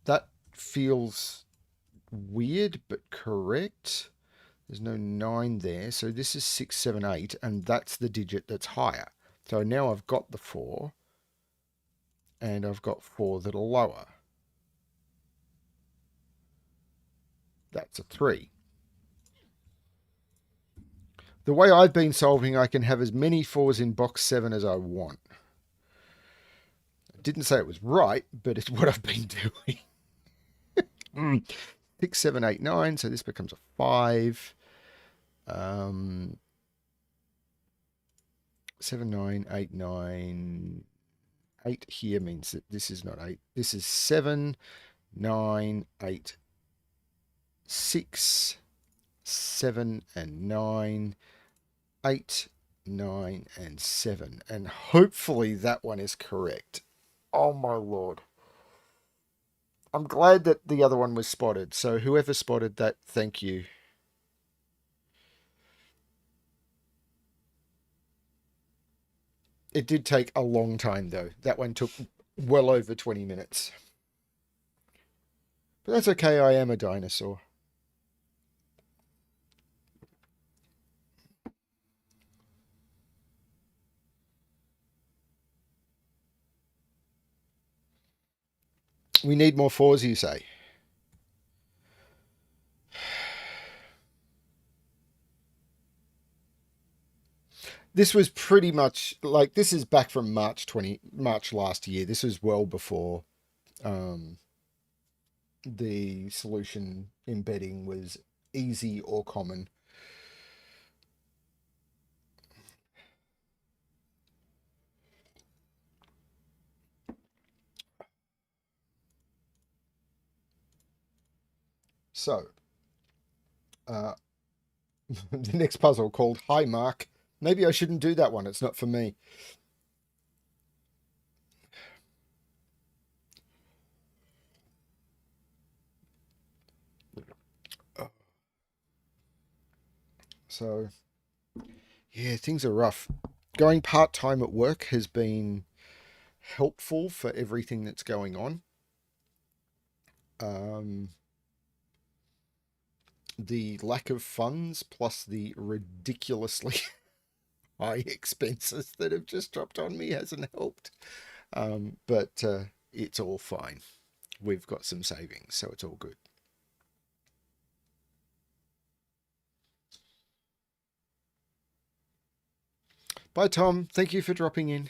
That feels weird, but correct. There's no 9 there. So this is 6, 7, 8, and that's the digit that's higher. So now I've got the 4, and I've got 4 that are lower. That's a 3. The way I've been solving, I can have as many 4s in box 7 as I want. I didn't say it was right, but it's what I've been doing. 6, 7, 8, 9. So this becomes a 5. 7, 9, 8, 9. 8 here means that this is not 8. This is 7, 9, 8, 6, 7, and 9. 8, 9, and 7. And hopefully that one is correct. Oh my lord. I'm glad that the other one was spotted. So whoever spotted that, thank you. It did take a long time though. That one took well over 20 minutes. But that's okay, I am a dinosaur. We need more 4s, you say? This was pretty much like, this is back from March last year. This is well before the solution embedding was easy or common. So, the next puzzle called Hi Mark. Maybe I shouldn't do that one. It's not for me. So, yeah, things are rough. Going part-time at work has been helpful for everything that's going on. The lack of funds plus the ridiculously high expenses that have just dropped on me hasn't helped. But it's all fine. We've got some savings, so it's all good. Bye, Tom. Thank you for dropping in.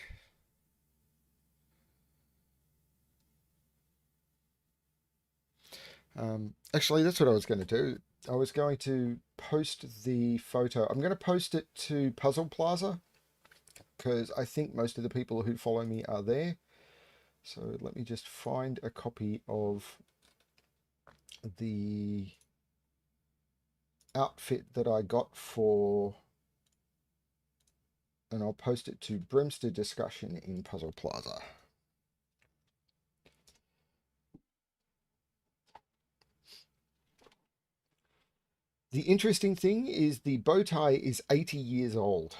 Actually, that's what I was going to do. I was going to post the photo. I'm going to post it to Puzzle Plaza because I think most of the people who follow me are there. So let me just find a copy of the outfit that I got for, and I'll post it to BremSter's discussion in Puzzle Plaza. The interesting thing is the bow tie is 80 years old.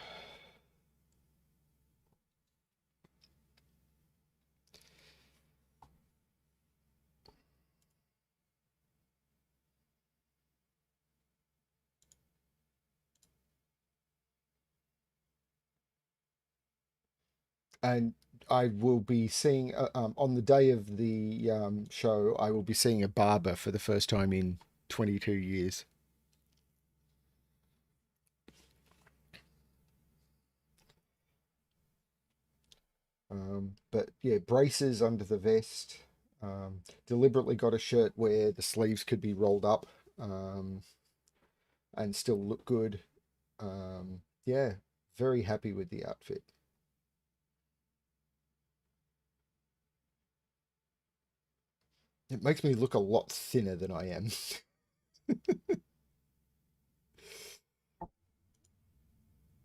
And I will be seeing, on the day of the show, I will be seeing a barber for the first time in 22 years. But yeah, braces under the vest. Deliberately got a shirt where the sleeves could be rolled up and still look good. Yeah, very happy with the outfit. It makes me look a lot thinner than I am.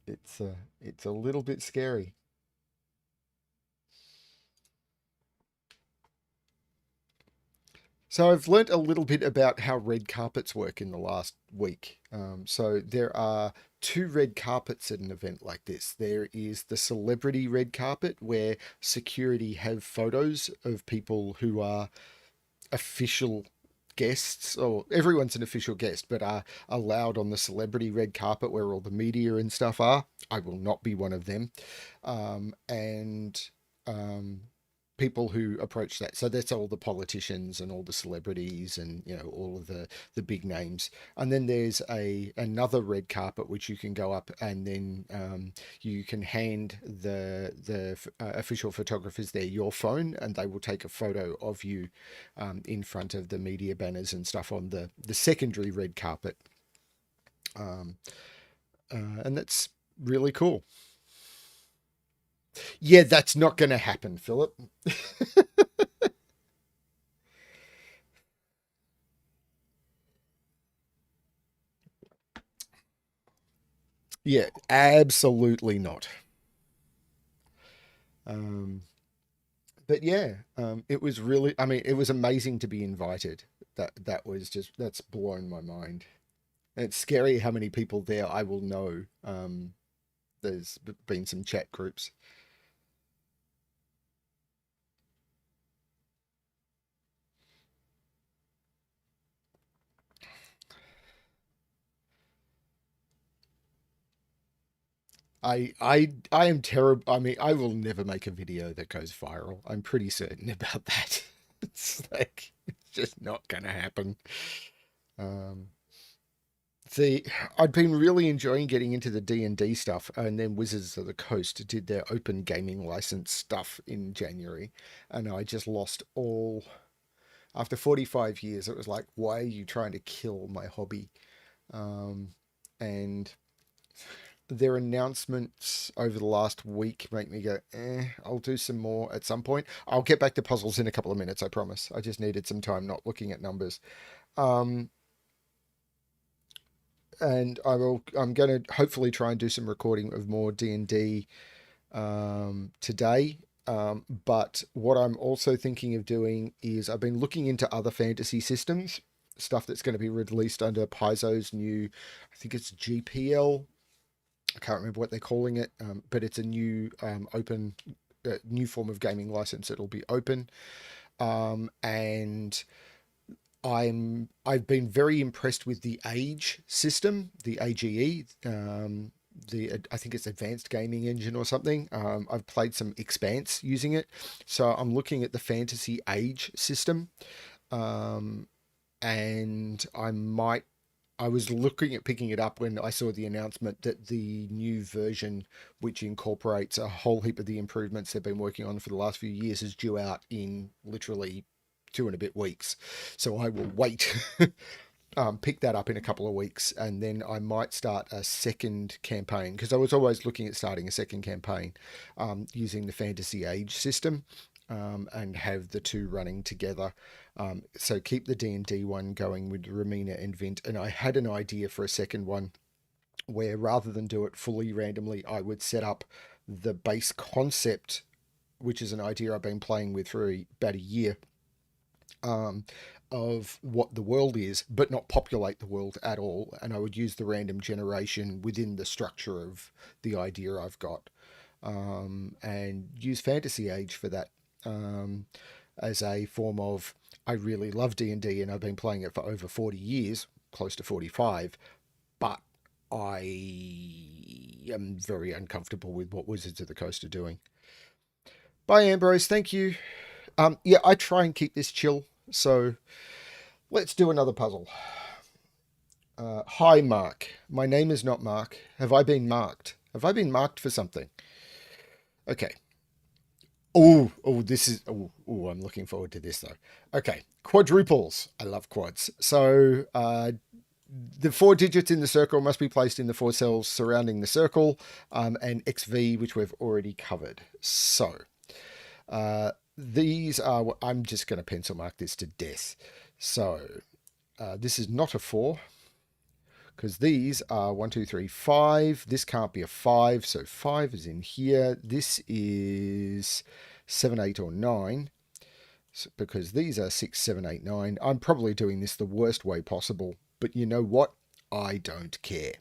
It's a little bit scary. So I've learnt a little bit about how red carpets work in the last week. So there are two red carpets at an event like this. There is the celebrity red carpet where security have photos of people who are official guests, or everyone's an official guest, but are allowed on the celebrity red carpet where all the media and stuff are. I will not be one of them. And people who approach that. So that's all the politicians and all the celebrities and all of the big names. And then there's another red carpet which you can go up and then you can hand the official photographers there your phone and they will take a photo of you in front of the media banners and stuff on the secondary red carpet. Um, and that's really cool. Yeah, that's not going to happen, Philip. Yeah, absolutely not. Um, but yeah, it was really, I mean, it was amazing to be invited. That's blown my mind. And it's scary how many people there I will know. There's been some chat groups. I am terrible. I mean, I will never make a video that goes viral. I'm pretty certain about that. It's like it's just not gonna happen. Um, the I'd been really enjoying getting into the D&D stuff, and then Wizards of the Coast did their open gaming license stuff in January, and I just lost all. After 45 years, it was like, why are you trying to kill my hobby? Um, and their announcements over the last week make me go, I'll do some more at some point. I'll get back to puzzles in a couple of minutes, I promise. I just needed some time not looking at numbers. Um, and I'm going to hopefully try and do some recording of more D&D today. But what I'm also thinking of doing is I've been looking into other fantasy systems, stuff that's going to be released under Paizo's new, I think it's GPL. I can't remember what they're calling it, but it's a new open, new form of gaming license. It'll be open, and I've been very impressed with the age system, the AGE. I think it's Advanced Gaming Engine or something. I've played some Expanse using it, so I'm looking at the Fantasy Age system, um, and I was looking at picking it up when I saw the announcement that the new version, which incorporates a whole heap of the improvements they've been working on for the last few years, is due out in literally 2 and a bit weeks. So I will wait, pick that up in a couple of weeks, and then I might start a second campaign because I was always looking at starting a second campaign using the Fantasy Age system. And have the two running together. So keep the D&D one going with Ramina and Vint. And I had an idea for a second one where rather than do it fully randomly, I would set up the base concept, which is an idea I've been playing with for about a year, um, of what the world is, but not populate the world at all. And I would use the random generation within the structure of the idea I've got, and use Fantasy Age for that, um, as a form of, I really love D&D and I've been playing it for over 40 years, close to 45, but I am very uncomfortable with what Wizards of the Coast are doing. Bye, Ambrose. Thank you. Yeah, I try and keep this chill. So let's do another puzzle. Hi, Mark. My name is not Mark. Have I been marked? Have I been marked for something? Okay. This is, I'm looking forward to this though. Okay. Quadruples. I love quads. So, the four digits in the circle must be placed in the four cells surrounding the circle, and XV, which we've already covered. So, These are, I'm just going to pencil mark this to death. So this is not a 4, because these are 1, 2, 3, 5. This can't be a 5, so 5 is in here. This is 7, 8, or 9, because these are 6, 7, 8, 9. I'm probably doing this the worst way possible, but you know what? I don't care.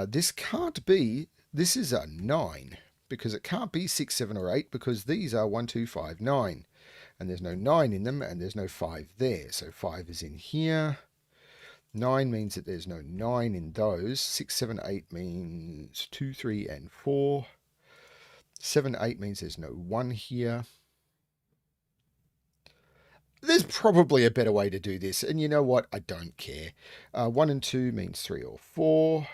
This can't be, this is a 9, because it can't be 6, 7, or 8, because these are 1, 2, 5, 9. And there's no 9 in them, and there's no 5 there. So 5 is in here. 9 means that there's no 9 in those. 6, 7, 8 means 2, 3, and 4. 7, 8 means there's no 1 here. There's probably a better way to do this, and you know what? I don't care. 1 and 2 means 3 or 4.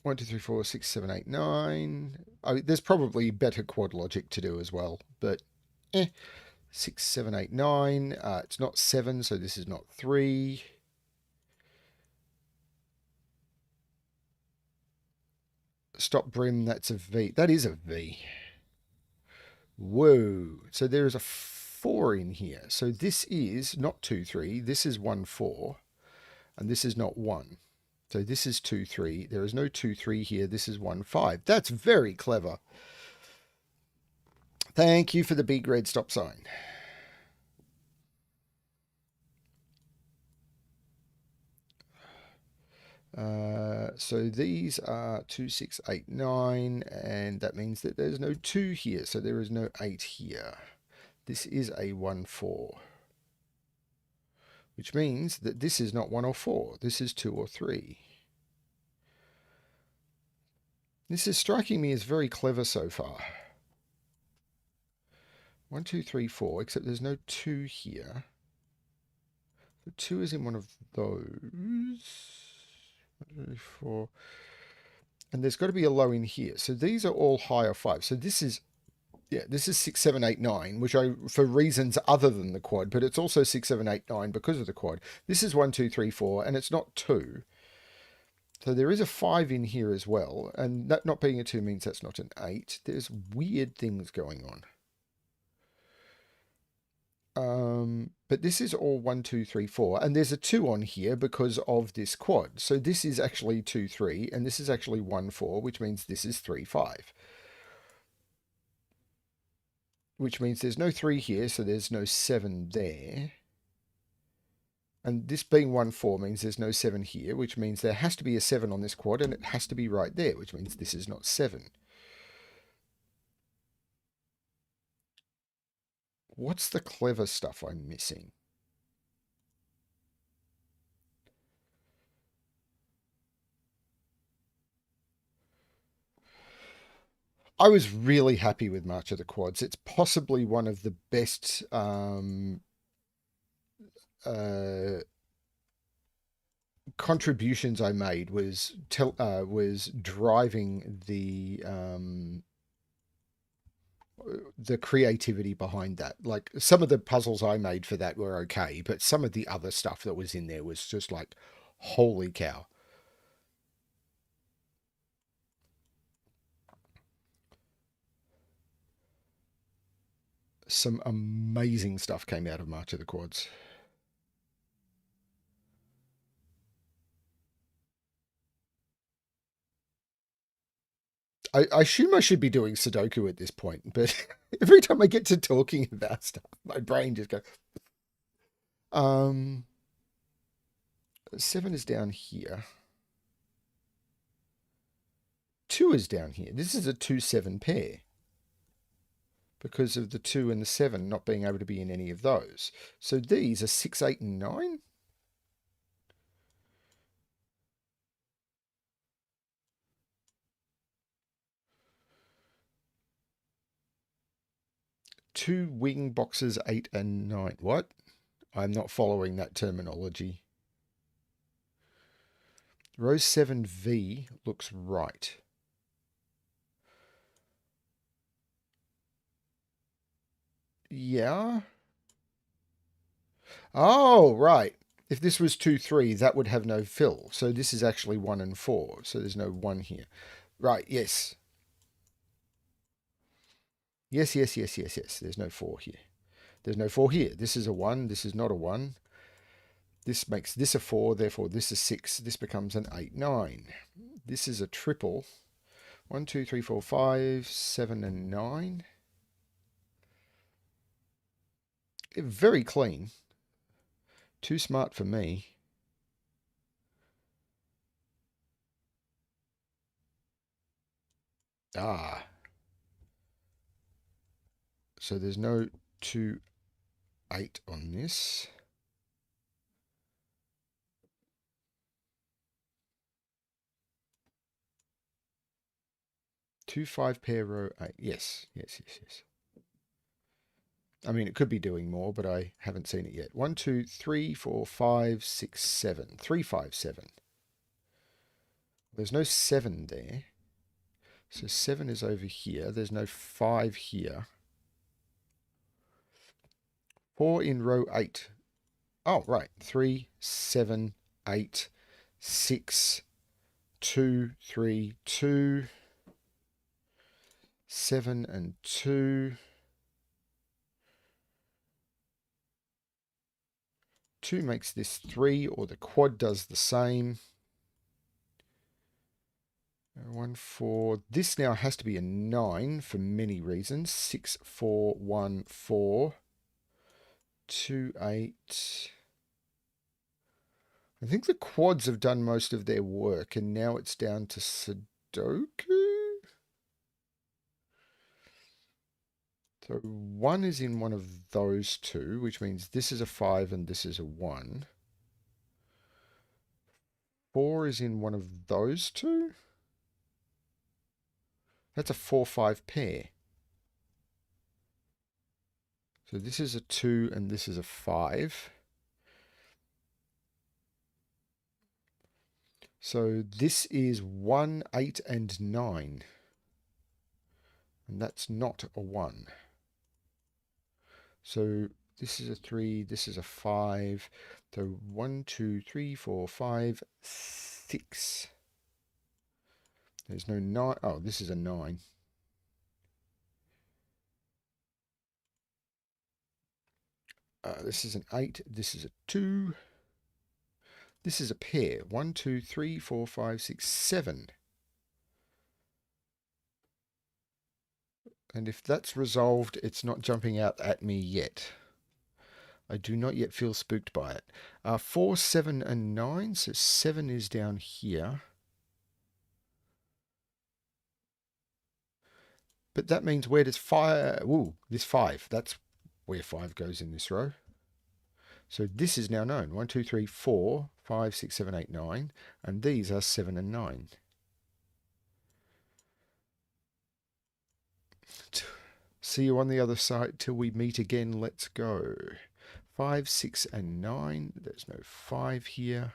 1, 2, 3, 4, 6, 7, 8, 9. Oh, there's probably better quad logic to do as well, but 6, 7, 8, 9. It's not 7, so this is not 3. Stop Brem, that's a V. That is a V. Whoa. So there is a 4 in here. So this is not 2, 3. This is 1, 4. And this is not 1. So this is 2, 3. There is no 2, 3 here. This is 1, 5. That's very clever. Thank you for the big red stop sign. So these are 2, 6, 8, 9, and that means that there's no 2 here, so there is no 8 here. This is a 1, 4, which means that this is not 1 or 4. This is 2 or 3. This is striking me as very clever so far. 1, 2, 3, 4, except there's no 2 here. The 2 is in one of those. 1, 2, 3, 4. And there's got to be a low in here. So these are all higher 5. So this is, yeah, this is 6, 7, 8, 9, which I, for reasons other than the quad, but it's also 6, 7, 8, 9 because of the quad. This is 1, 2, 3, 4, and it's not 2. So there is a 5 in here as well. And that not being a 2 means that's not an 8. There's weird things going on. But this is all 1, 2, 3, 4, and there's a 2 on here because of this quad. So this is actually 2, 3, and this is actually 1, 4, which means this is 3, 5. Which means there's no 3 here, so there's no 7 there. And this being 1, 4 means there's no 7 here, which means there has to be a 7 on this quad, and it has to be right there, which means this is not 7. What's the clever stuff I'm missing? I was really happy with March of the Quads. It's possibly one of the best contributions I made was driving the creativity behind that. Like some of the puzzles I made for that were okay, but some of the other stuff that was in there was just like, holy cow. Some amazing stuff came out of March of the Quads. I assume I should be doing Sudoku at this point, but every time I get to talking about stuff, my brain just goes. 7 is down here. 2 is down here. This is a 2-7 pair because of the 2 and the 7 not being able to be in any of those. So these are 6, 8, and 9. Two wing boxes, 8 and 9. What? I'm not following that terminology. Row 7V looks right. Yeah. Oh, right. If this was 2, 3, that would have no fill. So this is actually 1 and 4. So there's no 1 here. Right, yes. Yes, yes, yes, yes, yes. There's no 4 here. There's no 4 here. This is a 1. This is not a 1. This makes this a 4. Therefore, this is 6. This becomes an 8, 9. This is a triple. 1, 2, 3, 4, 5, 7, and 9. Very clean. Too smart for me. Ah. So there's no 2, 8 on this. Two 5 pair row 8. Yes, yes, yes, yes. I mean, it could be doing more, but I haven't seen it yet. 1, 2, 3, 4, 5, 6, 7. 3, 5, 7. There's no 7 there. So 7 is over here. There's no 5 here. 4 in row 8. Oh, right. 3, 7, 8, 6, 2, 3, 2, 7 and 2. 2 makes this 3, or the quad does the same. 1, 4. This now has to be a 9 for many reasons. 6, 4, 1, 4. 2, 8. I think the quads have done most of their work, and now it's down to Sudoku. So 1 is in one of those two, which means this is a 5 and this is a 1. 4 is in one of those two. That's a 4, 5 pair. So this is a 2 and this is a 5. So this is 1, 8, and 9. And that's not a 1. So this is a 3, this is a 5. So 1, 2, 3, 4, 5, 6. There's no 9. Oh, this is a 9. This is an 8. This is a 2. This is a pair. 1, 2, 3, 4, 5, 6, 7. And if that's resolved, it's not jumping out at me yet. I do not yet feel spooked by it. 4, 7, and 9. So 7 is down here. But that means where does 5... Ooh, this 5. That's where 5 goes in this row. So this is now known. 1, 2, 3, 4, 5, 6, 7, 8, 9. And these are 7 and 9. See you on the other side till we meet again. Let's go. 5, 6, and 9. There's no 5 here.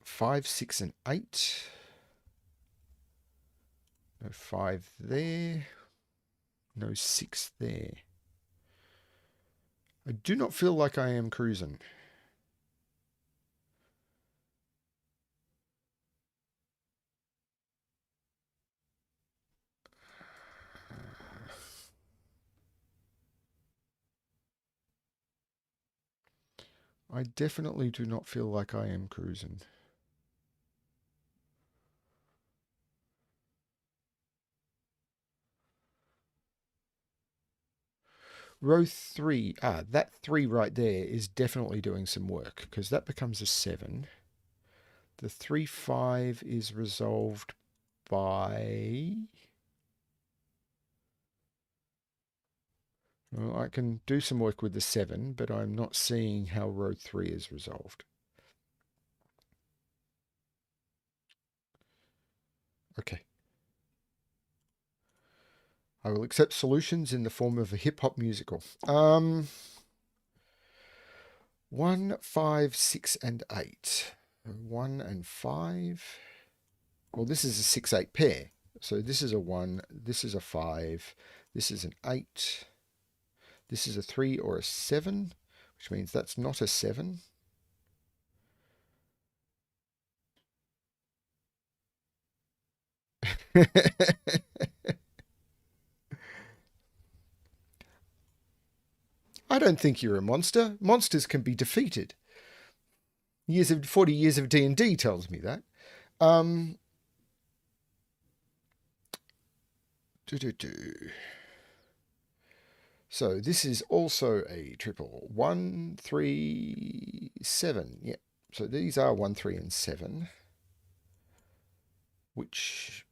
Five, 6, and 8. No 5 there. No 6 there. I do not feel like I am cruising. I definitely do not feel like I am cruising. Row 3. That 3 right there is definitely doing some work because that becomes a 7. The 3, 5 is resolved by... Well, I can do some work with the 7, but I'm not seeing how row 3 is resolved. Okay. I will accept solutions in the form of a hip-hop musical. 1, 5, 6, and 8. 1 and 5. Well, this is a 6, 8 pair. So this is a 1, this is a 5, this is an 8, this is a 3 or a 7, which means that's not a 7. I don't think you're a monster. Monsters can be defeated. 40 years of D&D tells me that. So this is also a triple. 1, 3, 7. Yeah. So these are 1, 3, and 7. Which...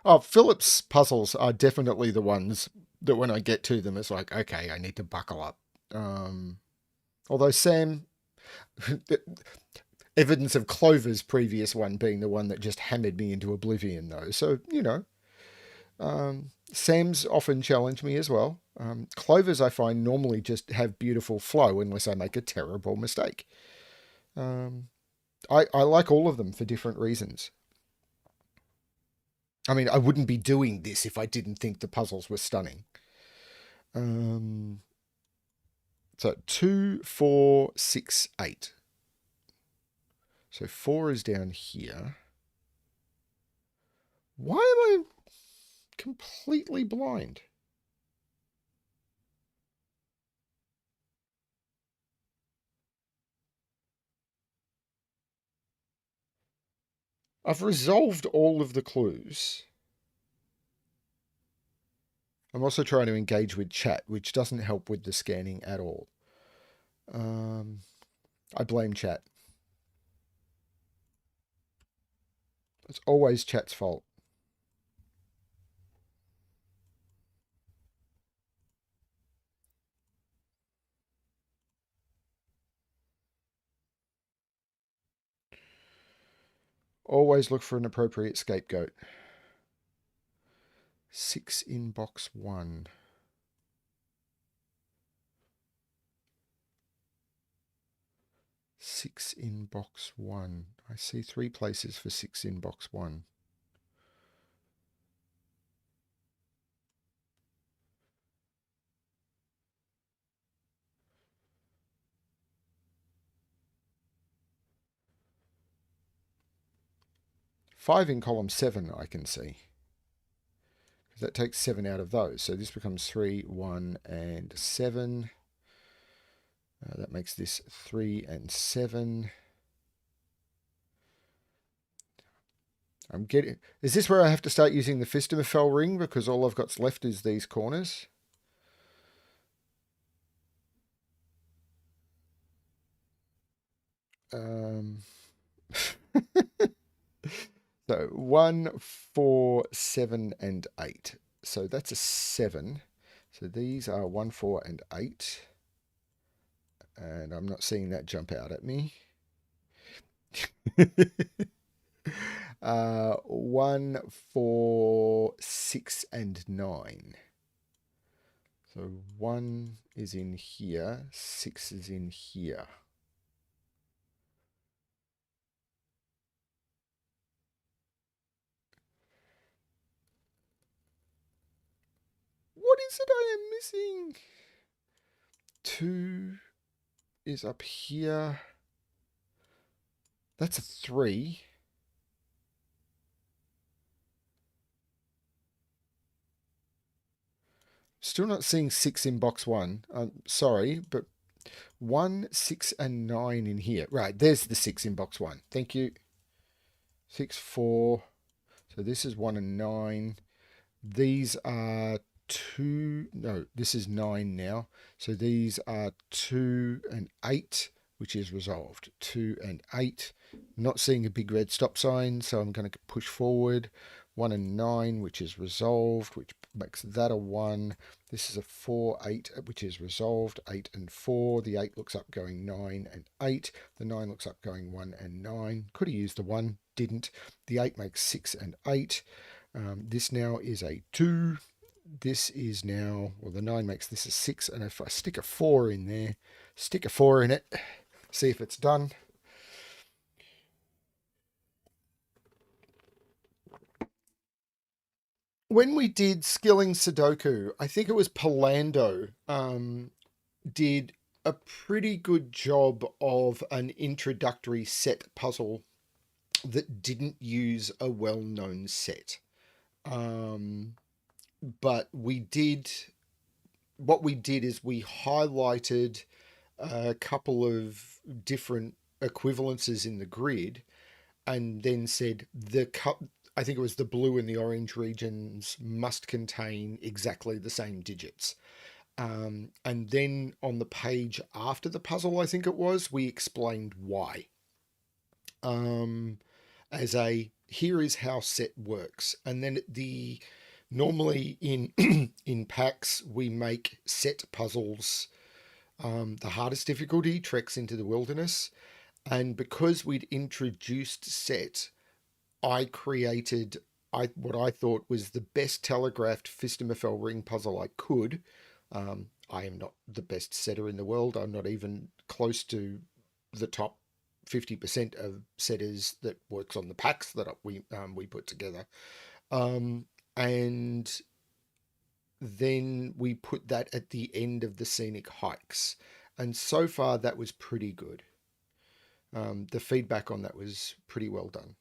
Oh, Philip's puzzles are definitely the ones that when I get to them, it's like, okay, I need to buckle up. Although Sam, evidence of Clover's previous one being the one that just hammered me into oblivion, though. So, you know, Sam's often challenged me as well. Clover's, I find, normally just have beautiful flow unless I make a terrible mistake. I like all of them for different reasons. I mean, I wouldn't be doing this if I didn't think the puzzles were stunning. So 2, 4, 6, 8. So 4 is down here. Why am I completely blind? I've resolved all of the clues. I'm also trying to engage with chat, which doesn't help with the scanning at all. I blame chat. It's always chat's fault. Always look for an appropriate scapegoat. 6 in box 1. Six in box 1. I see 3 places for 6 in box 1. Five in column 7 I can see. Because that takes 7 out of those. So this becomes 3, 1, and 7. That makes this 3 and 7. I'm getting... Is this where I have to start using the Fistemafel ring? Because all I've got left is these corners. So 1, 4, 7, and 8. So that's a 7. So these are 1, 4, and 8. And I'm not seeing that jump out at me. 1, 4, 6, and 9. So 1 is in here, 6 is in here. What is it I am missing? 2 is up here. That's a 3. Still not seeing 6 in box 1. I'm sorry, but 1, 6, and 9 in here. Right, there's the 6 in box 1. Thank you. 6, 4. So this is 1 and 9. These are 2. No, this is 9 now. So these are 2 and 8, which is resolved. 2 and 8. Not seeing a big red stop sign, so I'm going to push forward. 1 and 9, which is resolved, which makes that a 1. This is a 4, 8, which is resolved. 8 and 4. The 8 looks up going 9 and 8. The 9 looks up going 1 and 9. Could have used the 1, didn't. The 8 makes 6 and 8. This now is a 2. this is now, well, the 9 makes this a 6, and if I stick a 4 in there, stick a 4 in it, see if it's done. When we did Skilling Sudoku, I think it was Palando, did a pretty good job of an introductory set puzzle that didn't use a well-known set. But what we did is we highlighted a couple of different equivalences in the grid and then said I think it was the blue and the orange regions must contain exactly the same digits. And then on the page after the puzzle, I think it was, we explained why. As here is how set works. And then normally in in packs, we make set puzzles the hardest difficulty, Treks into the Wilderness. And because we'd introduced set, I created what I thought was the best telegraphed Fistamafel ring puzzle I could. I am not the best setter in the world. I'm not even close to the top 50% of setters that works on the packs that we put together. And then we put that at the end of the scenic hikes. And so far that was pretty good. The feedback on that was pretty well done.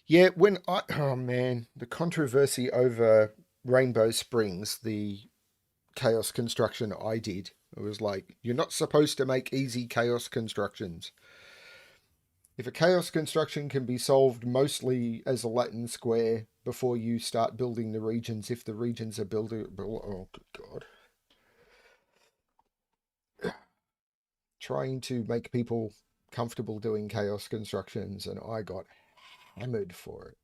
Yeah, oh man, the controversy over Rainbow Springs, the chaos construction I did, it was like, you're not supposed to make easy chaos constructions. If a chaos construction can be solved mostly as a Latin square before you start building the regions, if the regions are buildable, oh good God. Trying to make people comfortable doing chaos constructions, and I got hammered for it.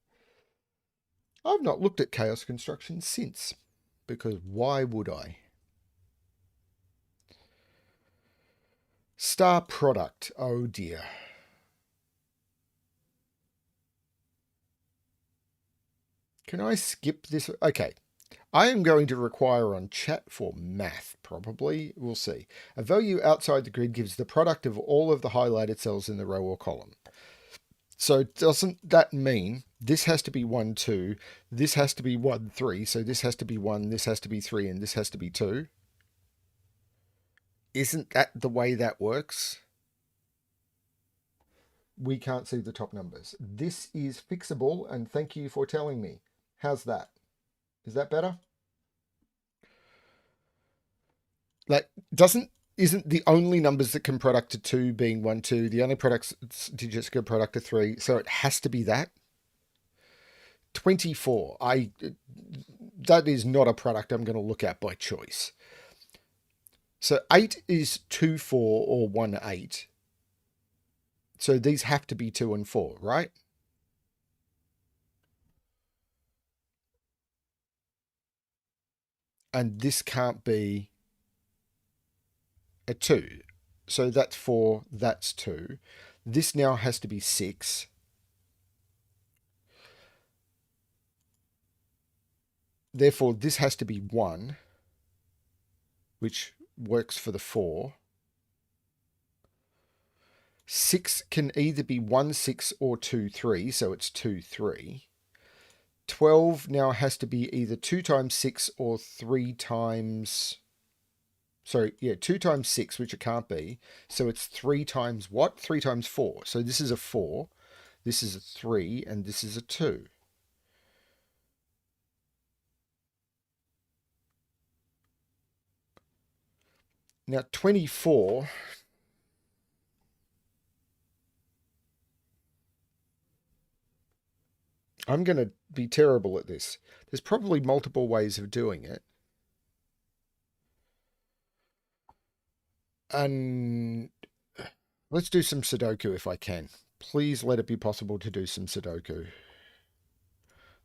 I've not looked at chaos construction since, because why would I? Star product, oh dear. Can I skip this? Okay. I am going to require on chat for math, probably. We'll see. A value outside the grid gives the product of all of the highlighted cells in the row or column. So doesn't that mean this has to be 1, 2, this has to be 1, 3, so this has to be 1, this has to be 3, and this has to be 2? Isn't that the way that works? We can't see the top numbers. This is fixable, and thank you for telling me. How's that? Is that better? Like, isn't the only numbers that can product to 2 being 1, 2, the only products digits can product to 3, so it has to be that? 24. That is not a product I'm going to look at by choice. So 8 is 2, 4 or 1, 8. So these have to be 2 and 4, right? And this can't be a 2. So that's 4, that's 2. This now has to be 6. Therefore, this has to be 1, which works for the 4. 6 can either be 1, 6 or 2, 3, so it's 2, 3. 12 now has to be either 2 times 6 or 3 times... Sorry, yeah, 2 times 6, which it can't be. So it's 3 times what? 3 times 4. So this is a 4, this is a 3, and this is a 2. Now, 24... I'm going to be terrible at this. There's probably multiple ways of doing it. And let's do some Sudoku if I can. Please let it be possible to do some Sudoku.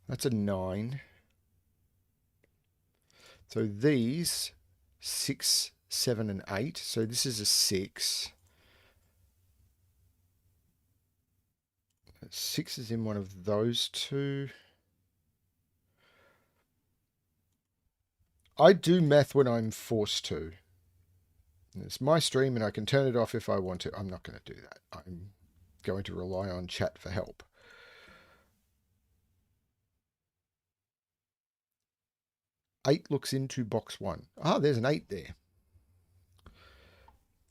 That's a 9. So these, 6, 7, and 8. So this is a 6. 6 is in one of those two. I do math when I'm forced to. It's my stream and I can turn it off if I want to. I'm not going to do that. I'm going to rely on chat for help. Eight looks into box 1. Ah, there's an 8 there.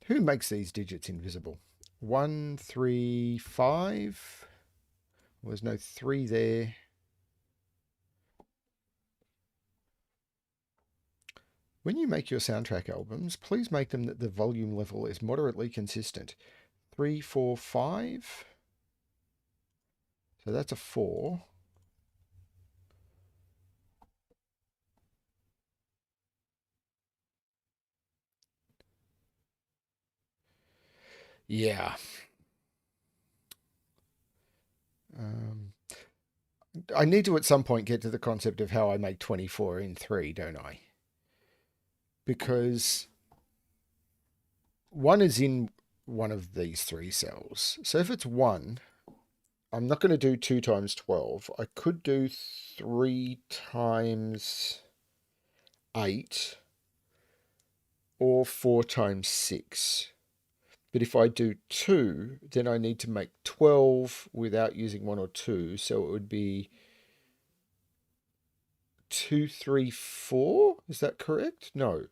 Who makes these digits invisible? 1, 3, 5. Well, there's no 3 there. When you make your soundtrack albums, please make them that the volume level is moderately consistent. 3, 4, 5. So that's a 4. Yeah. I need to at some point get to the concept of how I make 24 in 3, don't I? Because 1 is in one of these 3 cells. So if it's 1, I'm not going to do 2 times 12. I could do 3 times 8 or 4 times 6. But if I do 2, then I need to make 12 without using 1 or 2. So it would be 2, 3, 4. Is that correct? No.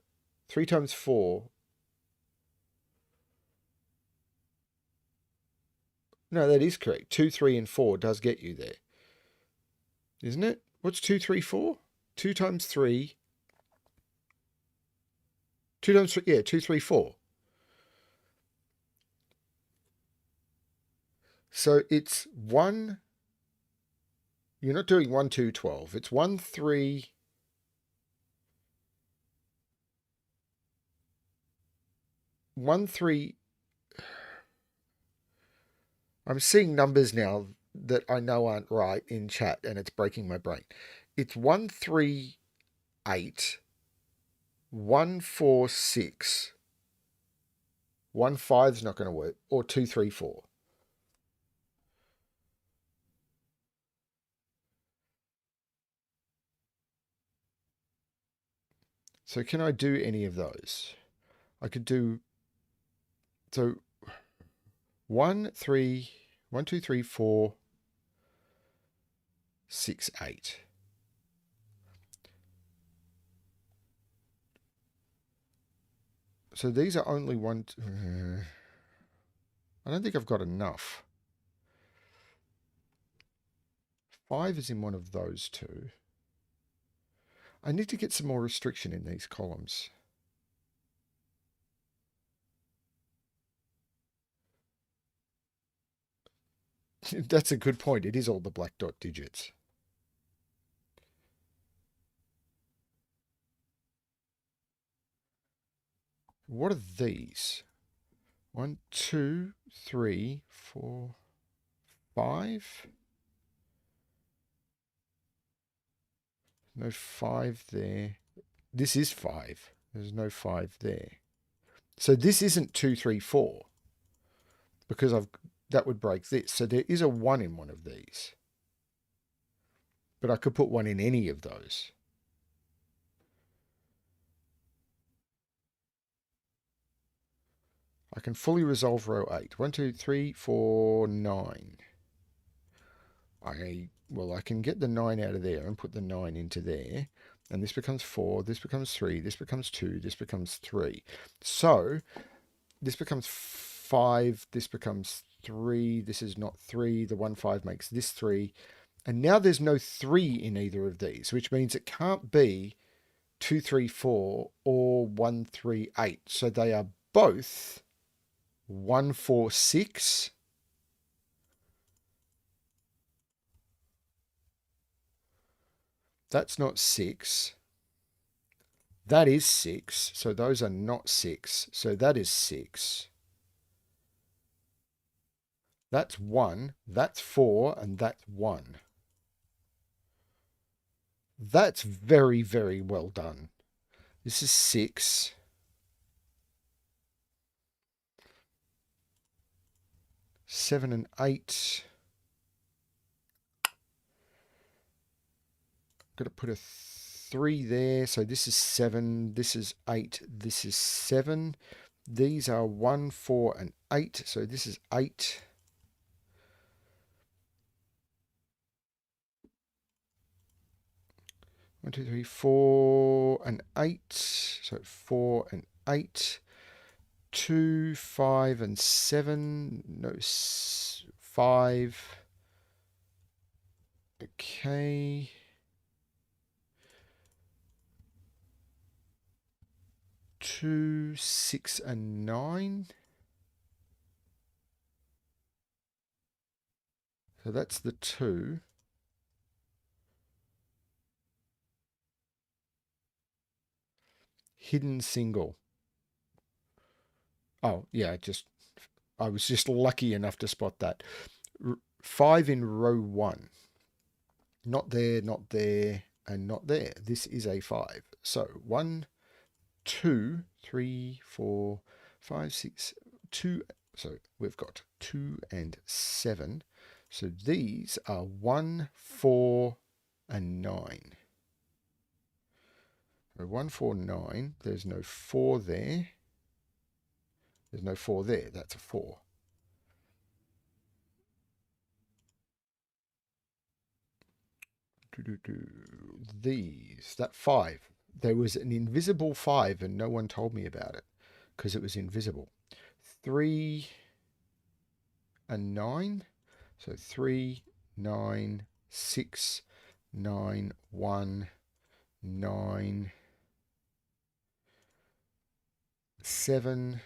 3 times 4. No, that is correct. 2, 3, and 4 does get you there. Isn't it? What's 2, 3, 4? 2 times 3. 2 times 3. Yeah, 2, 3, 4. So it's 1. You're not doing 1, 2, 12. It's 1, 3. 1, 3. I'm seeing numbers now that I know aren't right in chat and it's breaking my brain. It's 1, 3, 8. 1, 4, 6. 1, 5 is not going to work. Or 2, 3, 4. So can I do any of those? I could do, so 1, 3, 1, 2, 3, 4, 6, 8. So these are only one. I don't think I've got enough. 5 is in one of those two. I need to get some more restriction in these columns. That's a good point. It is all the black dot digits. What are these? 1, 2, 3, 4, 5. No 5 there. This is 5. There's no 5 there. So this isn't 2, 3, 4. Because that would break this. So there is a 1 in one of these. But I could put 1 in any of those. I can fully resolve row 8. 1, 2, 3, 4, 9. I can get the 9 out of there and put the 9 into there. And this becomes 4, this becomes 3, this becomes 2, this becomes 3. So this becomes 5, this becomes 3, this is not 3, the 1, 5 makes this 3. And now there's no 3 in either of these, which means it can't be 2, 3, 4 or 1, 3, 8. So they are both 1, 4, 6. That's not 6. That is 6. So those are not 6. So that is 6. That's 1. That's 4. And that's 1. That's very, very well done. This is 6. 7 and 8. Got to put a 3 there. So this is 7. This is 8. This is 7. These are 1, 4, and 8. So this is 8. One, two, three, 4, and 8. So 4 and 8. 2, 5, and 7. No, 5. Okay. 2, 6, and 9. So that's the 2. Hidden single. Oh, yeah, I was just lucky enough to spot that. 5 in row 1. Not there, not there, and not there. This is a 5. So 1, 2, 3, 4, 5, 6, 2. So we've got 2 and 7. So these are 1, 4, and 9. So 1, 4, 9. There's no 4 there. There's no 4 there. That's a 4. These, that 5. There was an invisible 5 and no one told me about it because it was invisible. 3 and 9. So 3, 9, 6, 9, 1, 9, 7,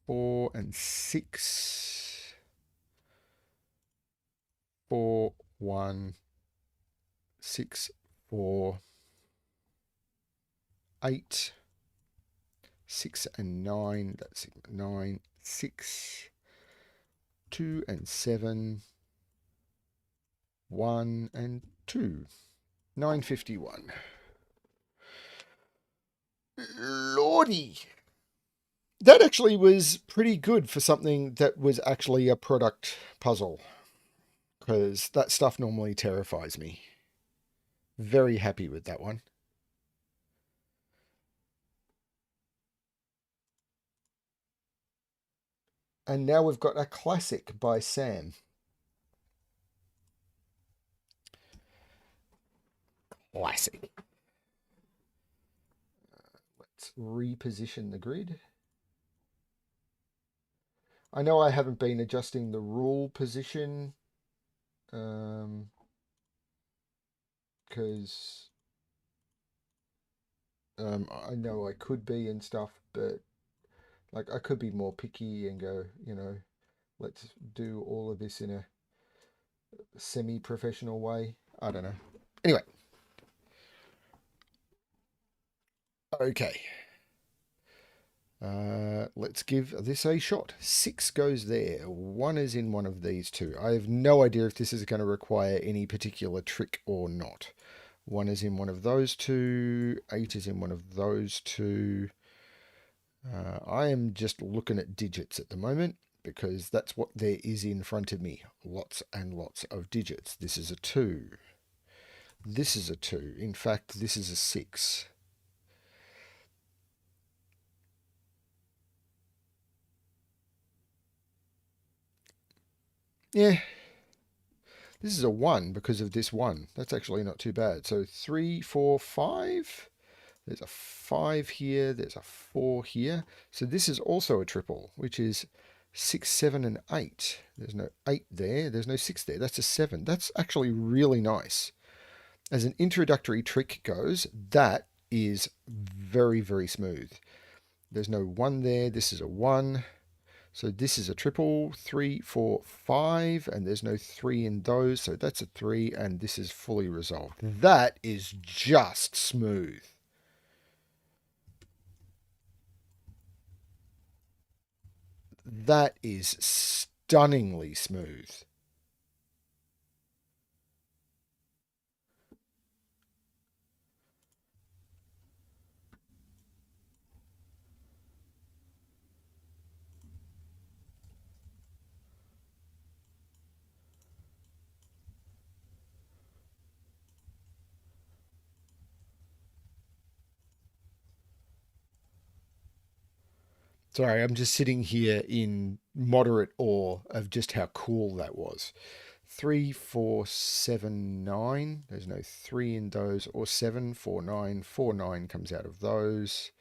4, and 6, 4, 1, 6, 4, 8, 6 and 9, that's 9, 6, 2 and 7, 1 and 2. 951. Lordy. That actually was pretty good for something that was actually a product puzzle, because that stuff normally terrifies me. Very happy with that one. And now we've got a classic by Sam. Classic. Let's reposition the grid. I know I haven't been adjusting the rule position because I know I could be and stuff, but like I could be more picky and go, let's do all of this in a semi-professional way. I don't know. Anyway. Okay. Let's give this a shot. 6 goes there. 1 is in one of these two. I have no idea if this is going to require any particular trick or not. 1 is in one of those two. 8 is in one of those two. I am just looking at digits at the moment because that's what there is in front of me. Lots and lots of digits. This is a 2. This is a 2. In fact, this is a 6. Yeah. This is a 1 because of this 1. That's actually not too bad. So 3, 4, 5. There's a 5 here. There's a 4 here. So this is also a triple, which is 6, 7, and 8. There's no 8 there. There's no 6 there. That's a 7. That's actually really nice. As an introductory trick goes, that is very, very smooth. There's no 1 there. This is a 1. So this is a triple, 3, 4, 5, and there's no 3 in those, so that's a 3, and this is fully resolved. That is just smooth. That is stunningly smooth. Sorry, I'm just sitting here in moderate awe of just how cool that was. 3, 4, 7, 9. There's no 3 in those, or 7, 4, 9. 4, 9 comes out of those.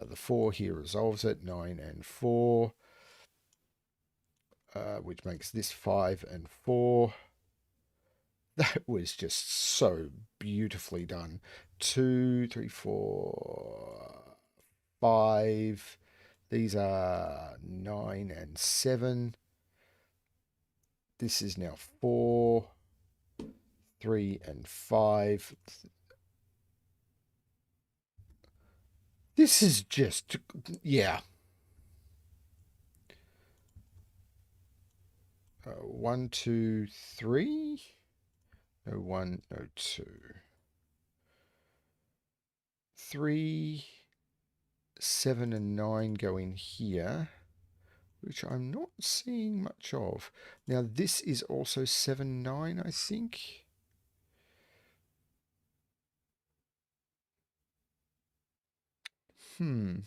The 4 here resolves it. 9 and 4, which makes this 5 and 4. That was just so beautifully done. 2, 3, 4, 5. These are 9 and 7. This is now 4, 3 and 5. This is just, yeah. 1, 2, 3. No 1, no 2. 3, 7 and 9 go in here, which I'm not seeing much of. Now this is also 7, 9, I think. Hmm.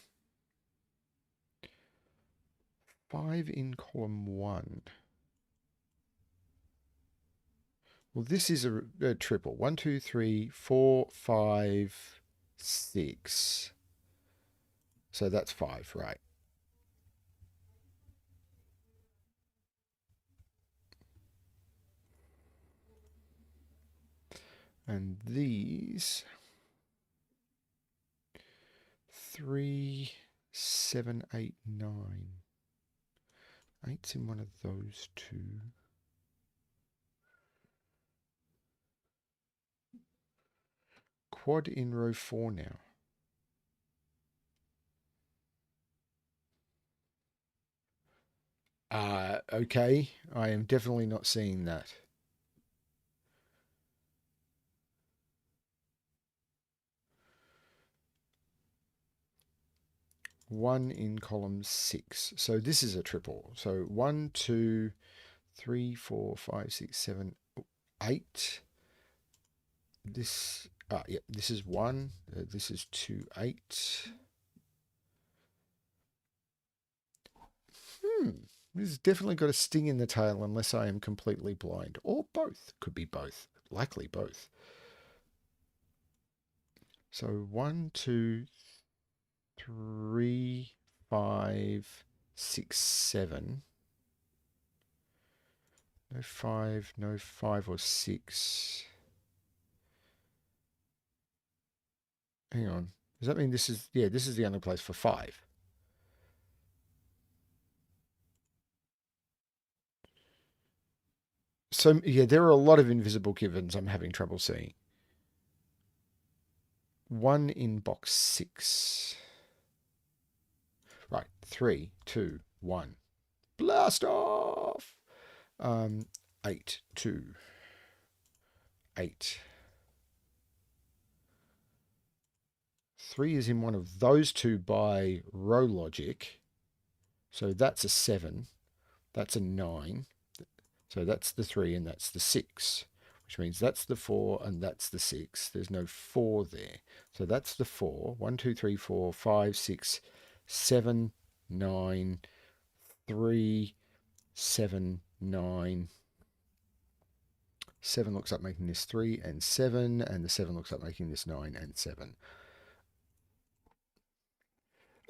5 in column 1. Well, this is a triple. 1, 2, 3, 4, 5, 6. So that's 5, right? And these 3, 7, 8, 9. 8's in one of those two. Quad in row 4 now. Okay. I am definitely not seeing that. One in column 6. So this is a triple. So 1, 2, 3, 4, 5, 6, 7, 8. This, yeah, this is 1. This is 2, 8. This has definitely got a sting in the tail unless I am completely blind. Or both. Could be both. Likely both. So 1, 2, 3, 5, 6, 7. No 5, no 5 or 6. Hang on. Does that mean this is, yeah, this is the only place for 5? So, yeah, there are a lot of invisible givens I'm having trouble seeing. 1 in box 6. Right, 3, 2, 1. Blast off! 8, 2, 8. 3 is in one of those two by row logic. So that's a 7. That's a 9. So that's the 3 and that's the 6, which means that's the 4 and that's the 6. There's no 4 there. So that's the 4. 1, 2, 3, 4, 5, 6, 7, 9, 3, 7, 9. 7 looks like making this 3 and 7, and the 7 looks like making this 9 and 7.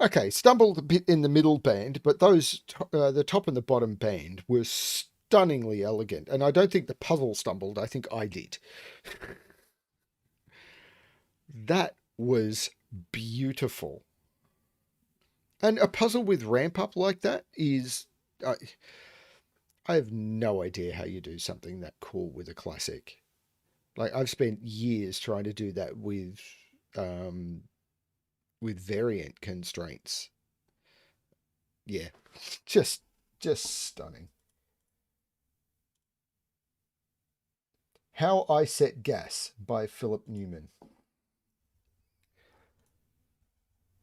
Okay, stumbled a bit in the middle band, but those, the top and the bottom band were stunningly elegant. And I don't think the puzzle stumbled, I think I did. That was beautiful. And a puzzle with ramp up like that is... I have no idea how you do something that cool with a classic. Like, I've spent years trying to do that with variant constraints. Yeah, just stunning. How I Set Gas by Philip Newman.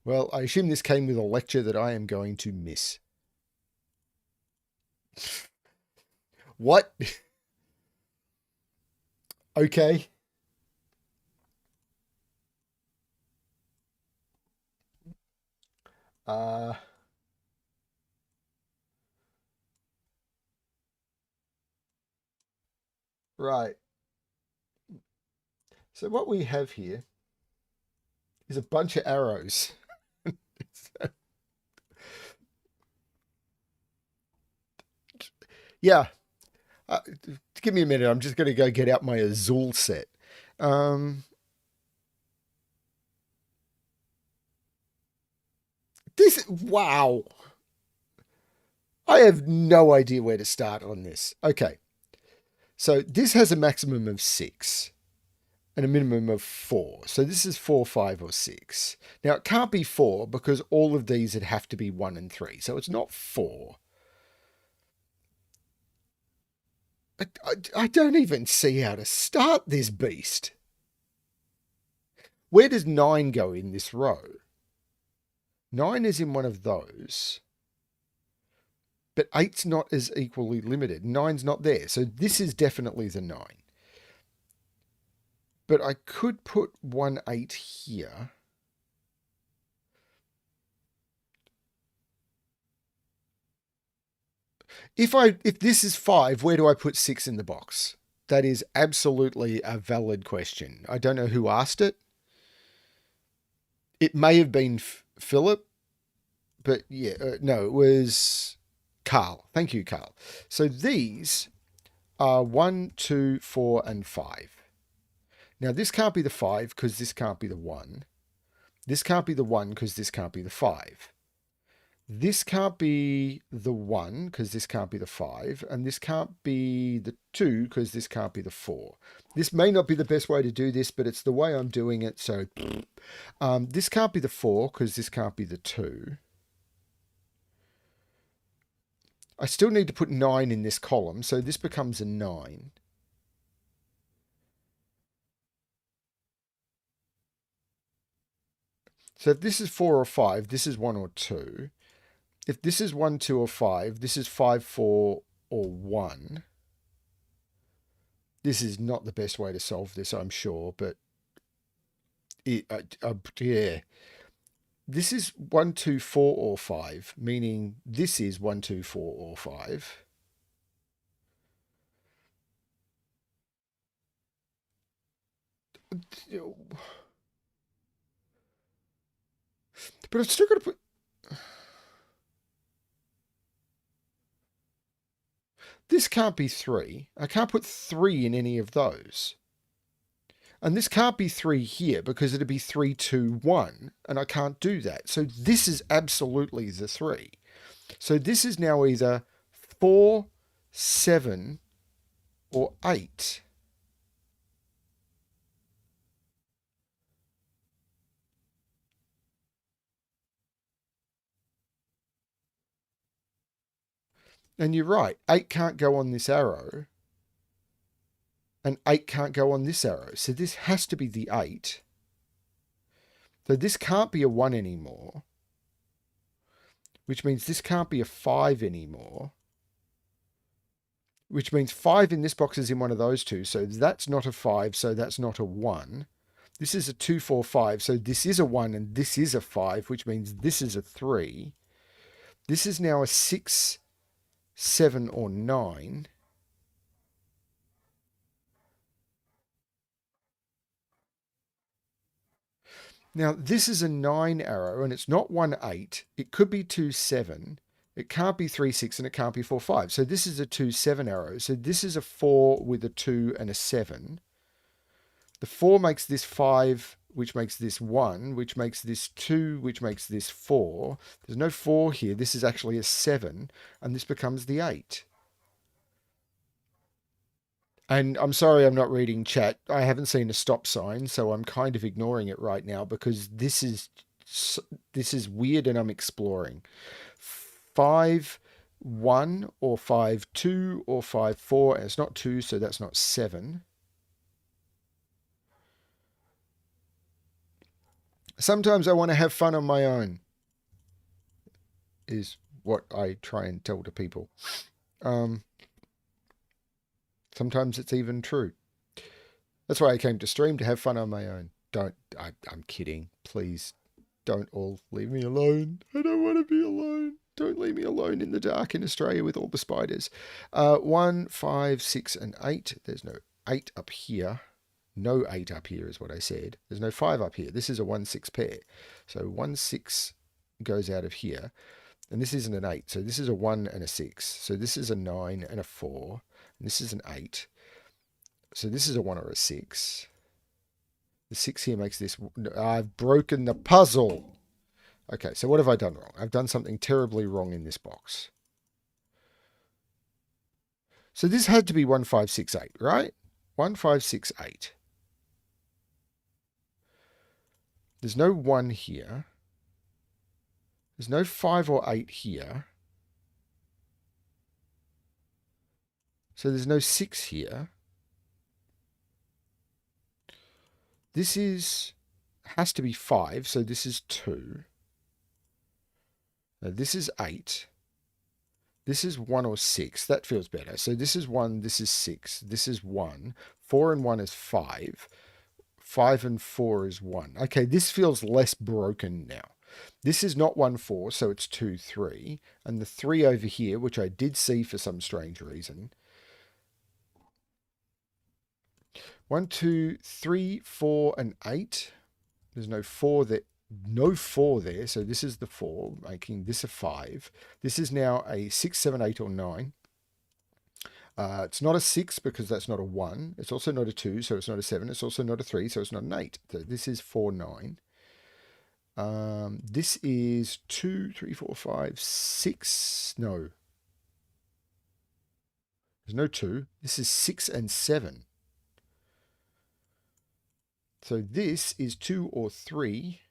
Well, I assume this came with a lecture that I am going to miss. What? Okay. Uh, Right. So what we have here is a bunch of arrows. Yeah. Give me a minute. I'm just going to go get out my Azul set. Wow. I have no idea where to start on this. Okay. So this has a maximum of 6 and a minimum of 4. So this is 4, 5, or 6. Now it can't be 4 because all of these would have to be 1 and 3. So it's not 4. I don't even see how to start this beast. Where does 9 go in this row? 9 is in one of those. But 8's not as equally limited. 9's not there. So this is definitely the 9. But I could put 1, 8 here. If this is 5, where do I put 6 in the box? That is absolutely a valid question. I don't know who asked it. It may have been Philip, but yeah, no, it was Carl. Thank you, Carl. So these are 1, 2, 4, and 5. Now this can't be the 5 because this can't be the 1. This can't be the 1 because this can't be the 5. This can't be the 1 because this can't be the 5. And this can't be the 2 because this can't be the 4. This may not be the best way to do this, but it's the way I'm doing it. So this can't be the 4 because this can't be the 2. I still need to put 9 in this column. So this becomes a 9. So if this is 4 or 5, this is 1 or 2. If this is 1, 2, or 5, this is 5, 4, or 1. This is not the best way to solve this, I'm sure, but yeah. This is 1, 2, 4, or 5, meaning this is 1, 2, 4, or 5. But I'm still going to put... This can't be 3. I can't put 3 in any of those. And this can't be 3 here because it'd be 3, 2, 1. And I can't do that. So this is absolutely the 3. So this is now either 4, 7, or 8. And you're right, 8 can't go on this arrow. And 8 can't go on this arrow. So this has to be the 8. So this can't be a 1 anymore. Which means this can't be a 5 anymore. Which means 5 in this box is in one of those two. So that's not a 5, so that's not a 1. This is a 2, 4, 5. So this is a 1 and this is a 5, which means this is a 3. This is now a 6, 7, or 9. Now, this is a 9 arrow, and it's not 1, 8. It could be 2, 7. It can't be 3, 6, and it can't be 4, 5. So this is a 2, 7 arrow. So this is a 4 with a 2 and a 7. The 4 makes this 5, which makes this 1, which makes this 2, which makes this 4. There's no 4 here. This is actually a 7, and this becomes the 8. And I'm sorry I'm not reading chat. I haven't seen a stop sign, so I'm kind of ignoring it right now because this is weird and I'm exploring. 5, 1, or 5, 2, or 5, 4. And it's not 2, so that's not 7. Sometimes I want to have fun on my own, is what I try and tell to people. Sometimes it's even true. That's why I came to stream, to have fun on my own. I'm kidding. Please don't all leave me alone. I don't want to be alone. Don't leave me alone in the dark in Australia with all the spiders. 1, 5, 6, and 8. There's no 8 up here. No 8 up here is what I said. There's no 5 up here. This is a 1-6 pair. So 1-6 goes out of here. And this isn't an 8. So this is a 1 and a 6. So this is a 9 and a 4. And this is an 8. So this is a 1 or a 6. The 6 here makes this... I've broken the puzzle. Okay, so what have I done wrong? I've done something terribly wrong in this box. So this had to be 1568, right? 1568. There's no 1 here. There's no 5 or 8 here. So there's no 6 here. This has to be 5, so this is 2. Now this is 8. This is 1 or 6. That feels better. So this is 1, this is 6, this is 1. 4 and 1 is 5. 5 and 4 is 1. Okay, this feels less broken now. This is not 1, 4, so it's 2, 3. And the 3 over here, which I did see for some strange reason. 1, 2, 3, 4, and 8. There's no 4 there. No 4 there, so this is the 4, making this a 5. This is now a 6, 7, 8, or 9. It's not a 6 because that's not a 1. It's also not a 2, so it's not a 7. It's also not a 3, so it's not an 8. So this is 4, 9. This is 2, 3, 4, 5, 6. No. There's no 2. This is 6 and 7. So this is 2 or 3.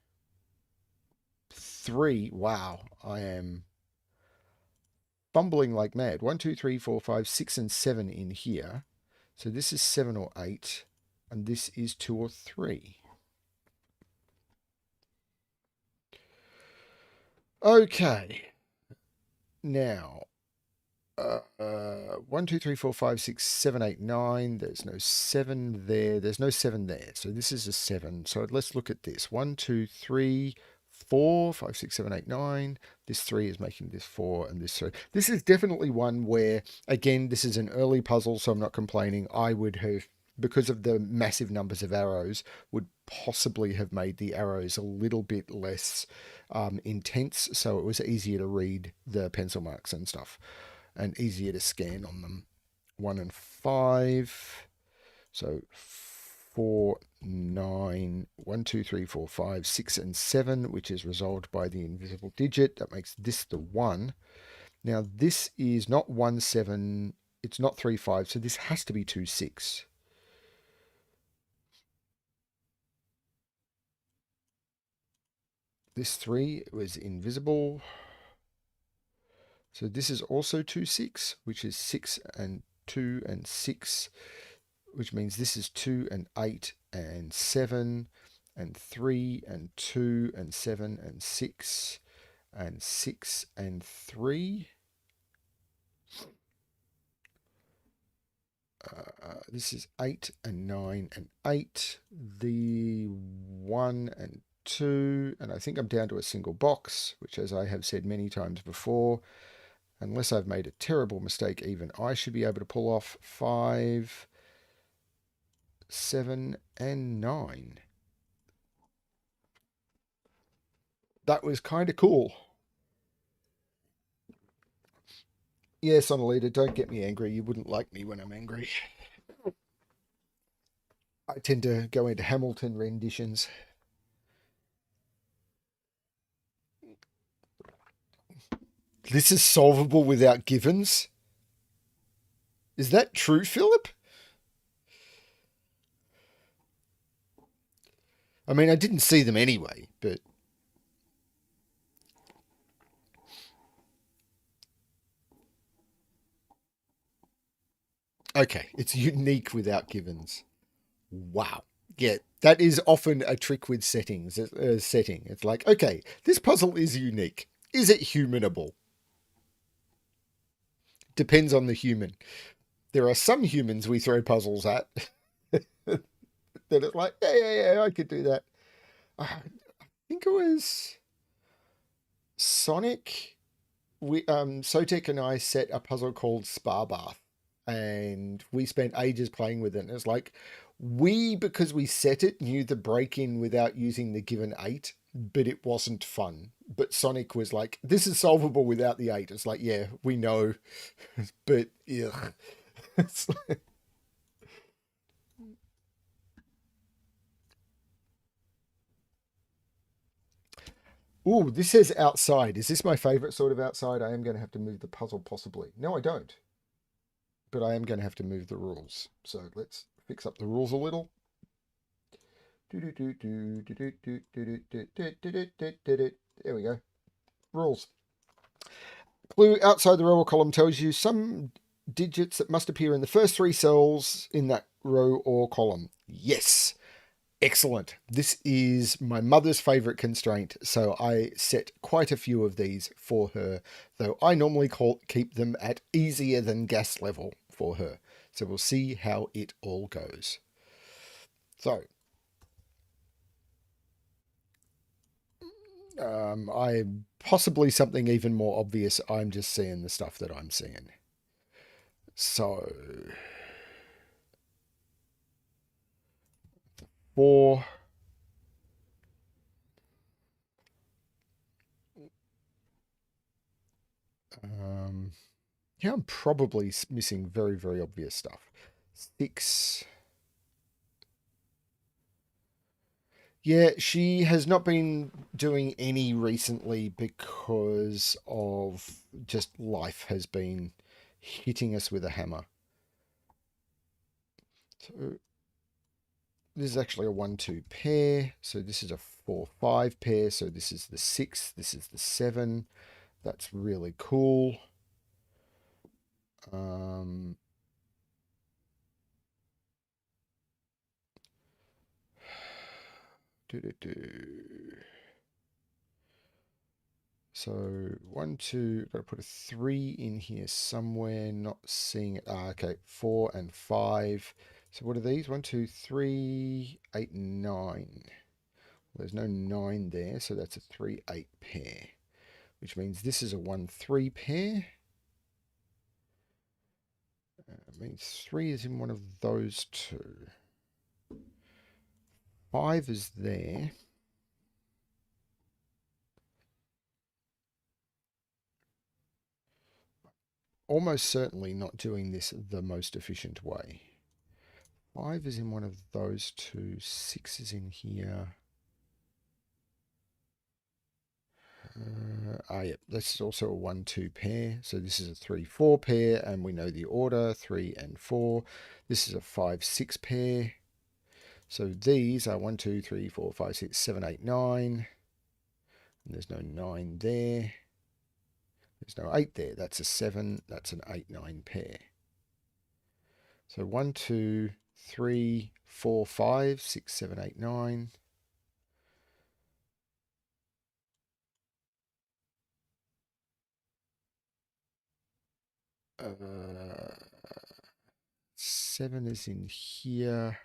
3. Wow, I am fumbling like mad. 1, 2, 3, 4, 5, 6, and 7 in here. So this is 7 or 8, and this is 2 or 3. Okay. Now, 1, 2, 3, 4, 5, 6, 7, 8, 9. There's no 7 there. There's no 7 there. So this is a 7. So let's look at this. 1, 2, 3, 4, 5, 6, 7, 8, 9. This 3 is making this 4 and this 3. This is definitely one where, again, this is an early puzzle, so I'm not complaining. I would have, because of the massive numbers of arrows, would possibly have made the arrows a little bit less intense, so it was easier to read the pencil marks and stuff, and easier to scan on them. 1 and 5. So 4, 9, 1, 2, 3, 4, 5, 6, and 7, which is resolved by the invisible digit. That makes this the 1. Now this is not 1, 7. It's not 3, 5. So this has to be 2, 6. This 3 was invisible. So this is also 2, 6, which is 6 and 2 and 6, which means this is 2 and 8 and 7 and 3 and 2 and 7 and 6 and 6 and 3. This is 8 and 9 and 8. The 1 and 2, and I think I'm down to a single box, which, as I have said many times before, unless I've made a terrible mistake, even I should be able to pull off 5, 7, and 9. That was kind of cool. Yes, Sonalita, don't get me angry. You wouldn't like me when I'm angry. I tend to go into Hamilton renditions. This is solvable without givens? Is that true, Philip? I mean, I didn't see them anyway, but... Okay, it's unique without givens. Wow. Yeah, that is often a trick with settings. Setting. It's like, okay, this puzzle is unique. Is it humanable? Depends on the human. There are some humans we throw puzzles at that it's like, yeah, I could do that. I think it was Sonic. Sotek and I set a puzzle called Spa Bath, and we spent ages playing with it. And it's like because we set it, knew the break in without using the given 8, but it wasn't fun. But Sonic was like, this is solvable without the 8. It's like, yeah, we know, but ugh. It's like, ooh, this says outside. Is this my favorite sort of outside? I am going to have to move the puzzle possibly. No, I don't. But I am going to have to move the rules. So let's fix up the rules a little. There we go. Rules. Clue outside the row or column tells you some digits that must appear in the first 3 cells in that row or column. Yes. Excellent. This is my mother's favorite constraint, so I set quite a few of these for her, though I normally keep them at easier than gas level for her. So we'll see how it all goes. So, I possibly something even more obvious. I'm just seeing the stuff that I'm seeing. So, 4. Yeah, I'm probably missing very, very obvious stuff. 6. Yeah, she has not been doing any recently because of just life has been hitting us with a hammer. So this is actually a 1-2 pair. So this is a 4-5 pair. So this is the 6. This is the 7. That's really cool. Um, So 1, 2, got to put a 3 in here somewhere, not seeing it. Okay, 4 and 5. So what are these? 1, 2, 3, 8, 9. There's no 9 there, so that's a 3, 8 pair, which means this is a 1, 3 pair. It means 3 is in one of those two. 5 is there. Almost certainly not doing this the most efficient way. 5 is in one of those two. 6 is in here. Yeah, this is also a 1-2 pair. So this is a 3-4 pair, and we know the order 3 and 4. This is a 5-6 pair. So these are 1, 2, 3, 4, 5, 6, 7, 8, 9. And there's no 9 there. There's no 8 there. That's a 7. That's an 8, 9 pair. So 1, 2, 3, 4, 5, 6, 7, 8, 9. Uh, 7 is in here.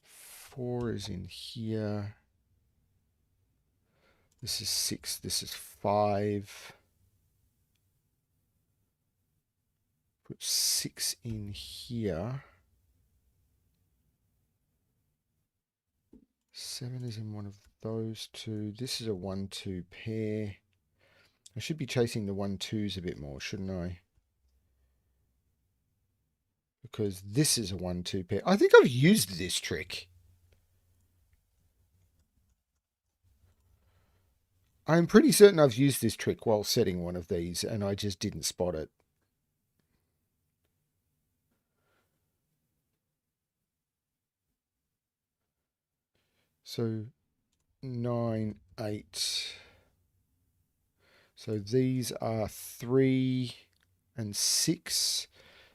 4 is in here. This is 6. This is 5. Put 6 in here. 7 is in one of those two. This is a 1-2 pair. I should be chasing the 1-2s a bit more, shouldn't I? Because this is a 1-2 pair. I think I've used this trick. I'm pretty certain I've used this trick while setting one of these, and I just didn't spot it. So 9, 8. So these are 3 and 6.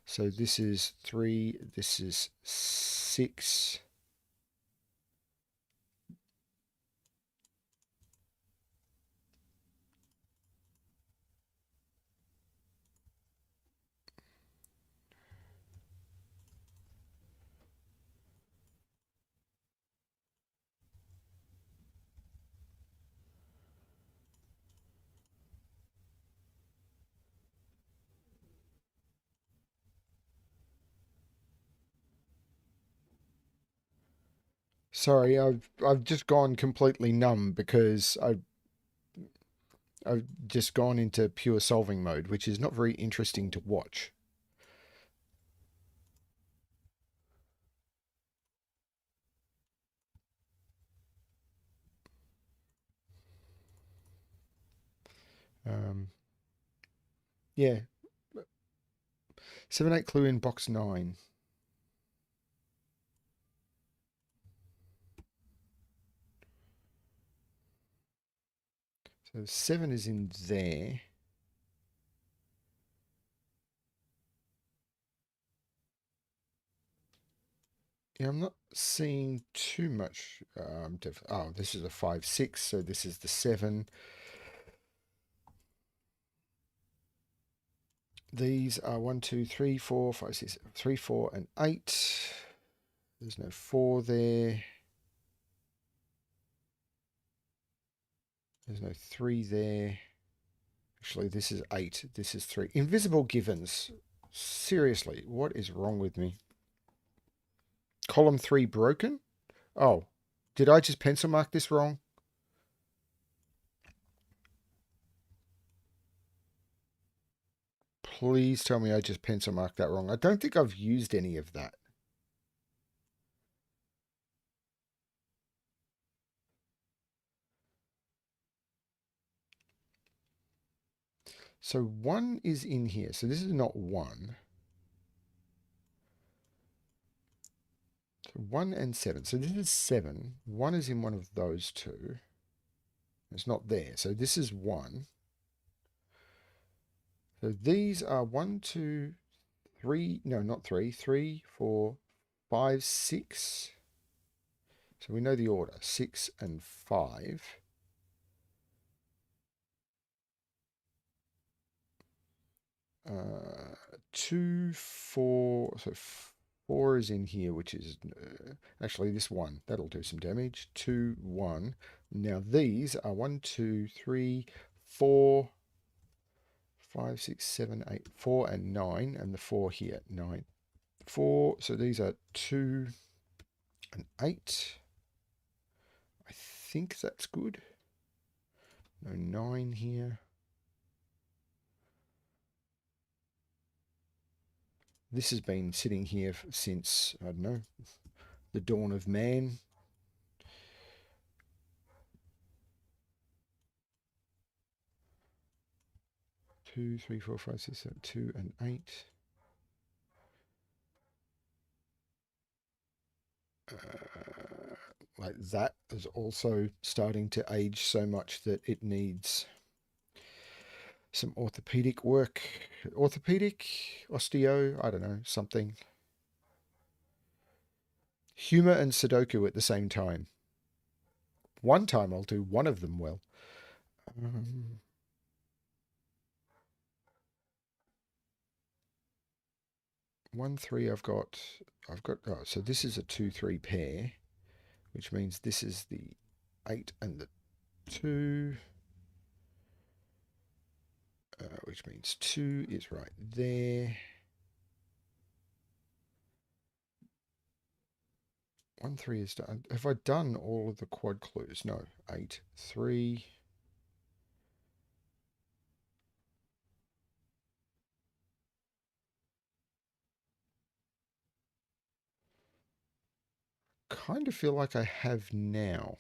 So this is 3, this is 6. Sorry, I've just gone completely numb because I've just gone into pure solving mode, which is not very interesting to watch. Um, yeah, 7-8 clue in box 9. So 7 is in there. Yeah, I'm not seeing too much. Oh, this is a 5-6, so this is the 7. These are 1, 2, 3, 4, 5, 6, 3, 4, and 8. There's no 4 there. There's no 3 there. Actually, this is 8. This is 3. Invisible givens. Seriously, what is wrong with me? Column 3 broken? Oh, did I just pencil mark this wrong? Please tell me I just pencil marked that wrong. I don't think I've used any of that. So 1 is in here. So this is not 1. So 1 and 7. So this is 7. 1 is in one of those two. It's not there. So this is 1. So these are 1, 2, 3. No, not 3. 3, 4, 5, 6. So we know the order. 6 and 5. 2, 4. So 4 is in here, which is actually this 1. That'll do some damage. 2, 1. Now these are 1, 2, 3, 4, 5, 6, 7, 8, 4, and 9. And the 4 here, 9. 4. So these are 2 and 8. I think that's good. No 9 here. This has been sitting here since, I don't know, the dawn of man. Two, 3, 4, 5, 6, 7, 2, and 8. Like that is also starting to age so much that it needs some orthopedic work. Orthopedic, osteo, I don't know, something. Humor and Sudoku at the same time. One time I'll do one of them well. 1, 3, I've got, oh, so this is a 2, 3 pair, which means this is the 8 and the 2, which means 2 is right there. 1, 3 is done. Have I done all of the quad clues? No. 8, 3. Kind of feel like I have now.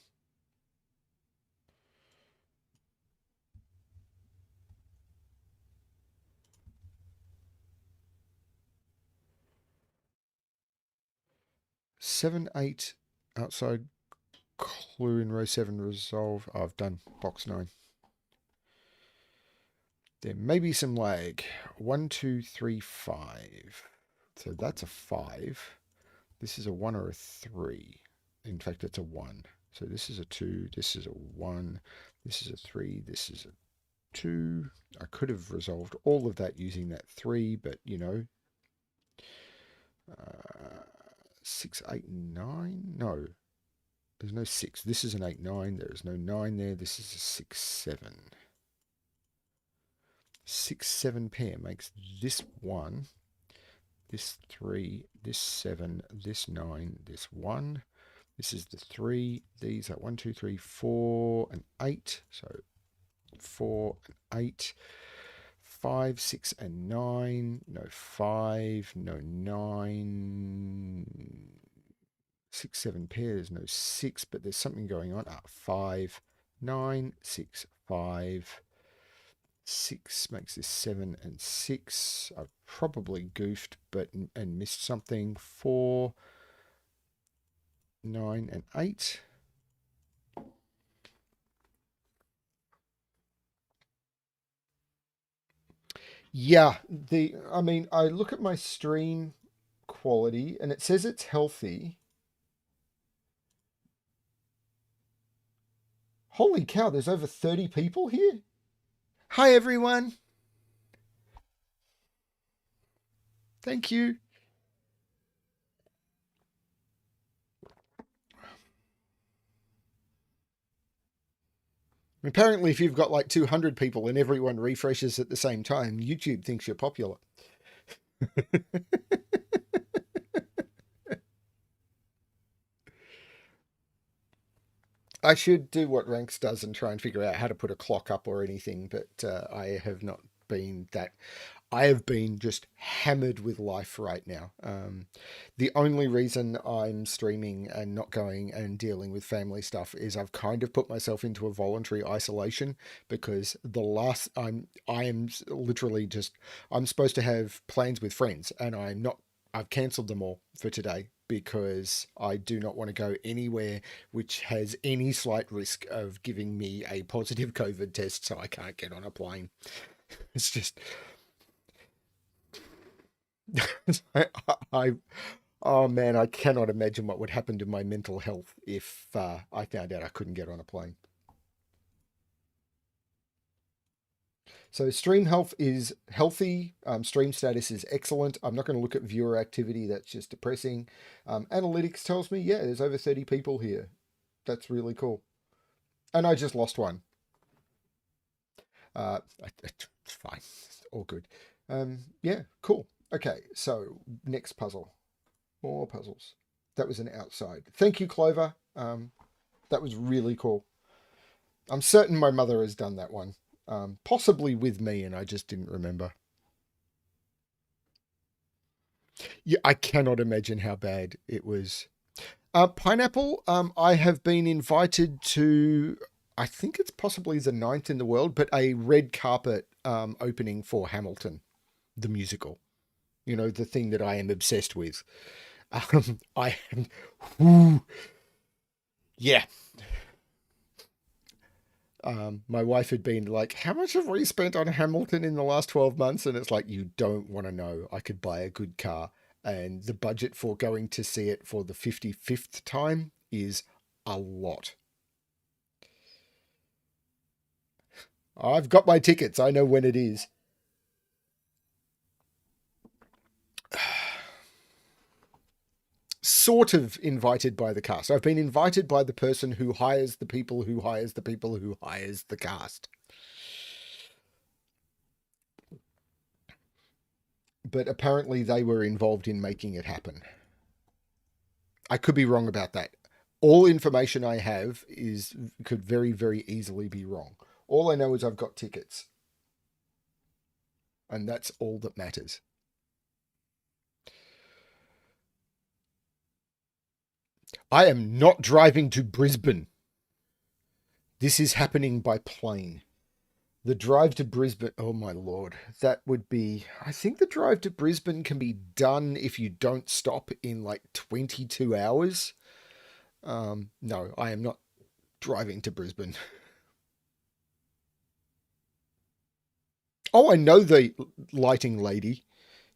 Seven, 8 outside clue in row 7 resolve. Oh, I've done box 9. There may be some lag. 1, 2, 3, 5. So that's a 5. This is a 1 or a 3. In fact, it's a 1. So this is a 2. This is a 1. This is a 3. This is a 2. I could have resolved all of that using that 3, but you know. 6, 8, 9. No, there's no 6. This is an 8, 9. There is no 9 there. This is a 6, 7. 6, 7 pair makes this 1, this 3, this 7, this 9, this 1. This is the 3. These are 1, 2, 3, 4, and 8. So 4 and 8. 5, 6, and 9. No 5, no 9. 6, 7 pairs, no 6, but there's something going on. 5, 9, 6, 5. 6 makes this 7 and 6. I've probably goofed and missed something. 4, 9, and 8. Yeah, I look at my stream quality and it says it's healthy. Holy cow, there's over 30 people here. Hi, everyone. Thank you. Apparently, if you've got like 200 people and everyone refreshes at the same time, YouTube thinks you're popular. I should do what Ranks does and try and figure out how to put a clock up or anything, but I have not been that. I have been just hammered with life right now. The only reason I'm streaming and not going and dealing with family stuff is I've kind of put myself into a voluntary isolation because I am literally just I'm supposed to have plans with friends and I'm not. I've cancelled them all for today because I do not want to go anywhere which has any slight risk of giving me a positive COVID test, so I can't get on a plane. It's just I, I oh man, I cannot imagine what would happen to my mental health if I found out I couldn't get on a plane. So stream health is healthy. Stream status is excellent. I'm not going to look at viewer activity. That's just depressing. Analytics tells me, yeah, there's over 30 people here. That's really cool. And I just lost one. It's fine. It's all good. Yeah, cool. Okay, so next puzzle. More puzzles. That was an outside. Thank you, Clover. That was really cool. I'm certain my mother has done that one. Possibly with me, and I just didn't remember. Yeah, I cannot imagine how bad it was. Pineapple, I have been invited to, I think it's possibly the ninth in the world, but a red carpet opening for Hamilton, the musical. You know, the thing that I am obsessed with. I am, whoo, yeah. My wife had been like, "How much have we spent on Hamilton in the last 12 months?" And it's like, you don't want to know. I could buy a good car. And the budget for going to see it for the 55th time is a lot. I've got my tickets. I know when it is. Sort of invited by the cast. I've been invited by the person who hires the people who hires the people who hires the cast. But apparently they were involved in making it happen. I could be wrong about that. All information I have is could very, very easily be wrong. All I know is I've got tickets, and that's all that matters. I am not driving to Brisbane. This is happening by plane. The drive to Brisbane, oh my lord, that would be. I think the drive to Brisbane can be done if you don't stop in like 22 hours. No, I am not driving to Brisbane. Oh, I know the lighting lady.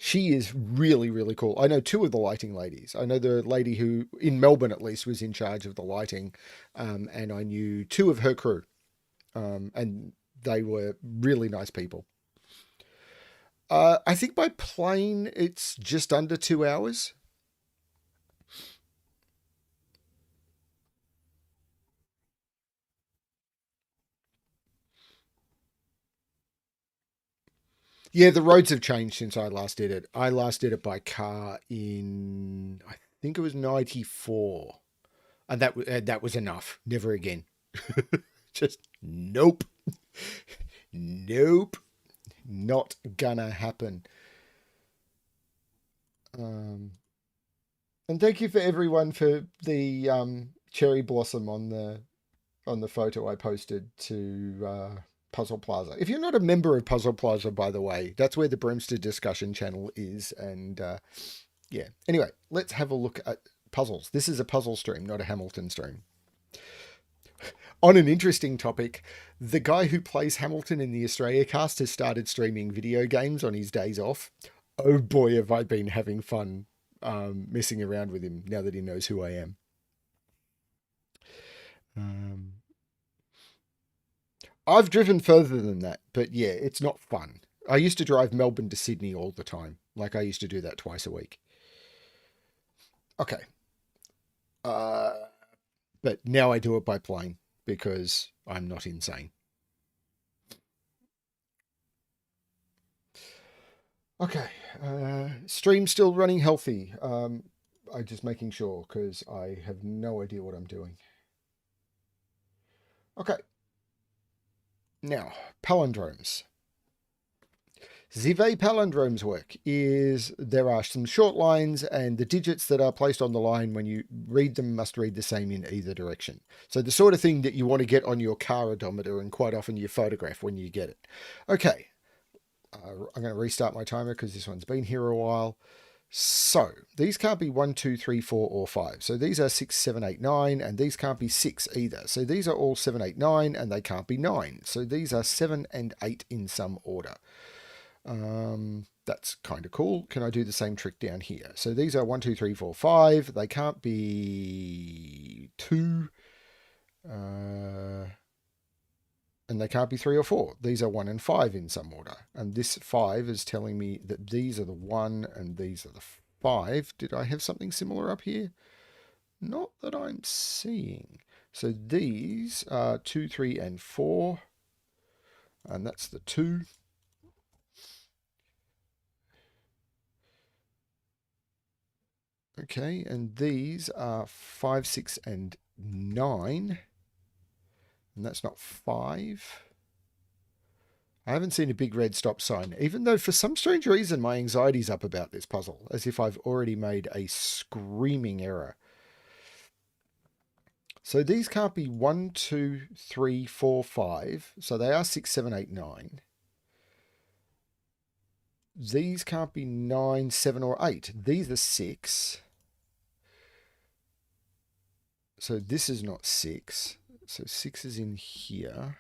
She is really, really cool. I know two of the lighting ladies. I know the lady who, in Melbourne at least, was in charge of the lighting, and I knew two of her crew, and they were really nice people. I think by plane it's just under 2 hours. Yeah, the roads have changed since I last did it. I last did it by car in, I think it was 94. And that was enough. Never again. Just nope. Nope. Not gonna happen. And thank you for everyone for the cherry blossom on the photo I posted to Puzzle Plaza. If you're not a member of Puzzle Plaza, by the way, that's where the BremSter's discussion channel is. And yeah. Anyway, let's have a look at puzzles. This is a puzzle stream, not a Hamilton stream. On an interesting topic, the guy who plays Hamilton in the Australia cast has started streaming video games on his days off. Oh boy, have I been having fun messing around with him now that he knows who I am. I've driven further than that, but yeah, it's not fun. I used to drive Melbourne to Sydney all the time. Like I used to do that twice a week. Okay. But now I do it by plane because I'm not insane. Okay. Stream still running healthy. I'm just making sure because I have no idea what I'm doing. Okay. Now, palindromes. The way palindromes work is there are some short lines and the digits that are placed on the line when you read them must read the same in either direction. So the sort of thing that you want to get on your car odometer and quite often you photograph when you get it. Okay, I'm going to restart my timer because this one's been here a while. So these can't be 1, 2, 3, 4, or 5. So these are 6, 7, 8, 9, and these can't be 6 either. So these are all 7, 8, 9, and they can't be 9. So these are 7 and 8 in some order. That's kind of cool. Can I do the same trick down here? So these are 1, 2, 3, 4, 5. They can't be 2. And they can't be 3 or 4. These are 1 and 5 in some order. And this 5 is telling me that these are the 1 and these are the 5. Did I have something similar up here? Not that I'm seeing. So these are 2, 3, and 4. And that's the 2. Okay, and these are 5, 6, and 9. And that's not 5. I haven't seen a big red stop sign, even though for some strange reason my anxiety's up about this puzzle, as if I've already made a screaming error. So these can't be 1, 2, 3, 4, 5. So they are 6, 7, 8, 9. These can't be 9, 7, or 8. These are 6. So this is not 6. So 6 is in here.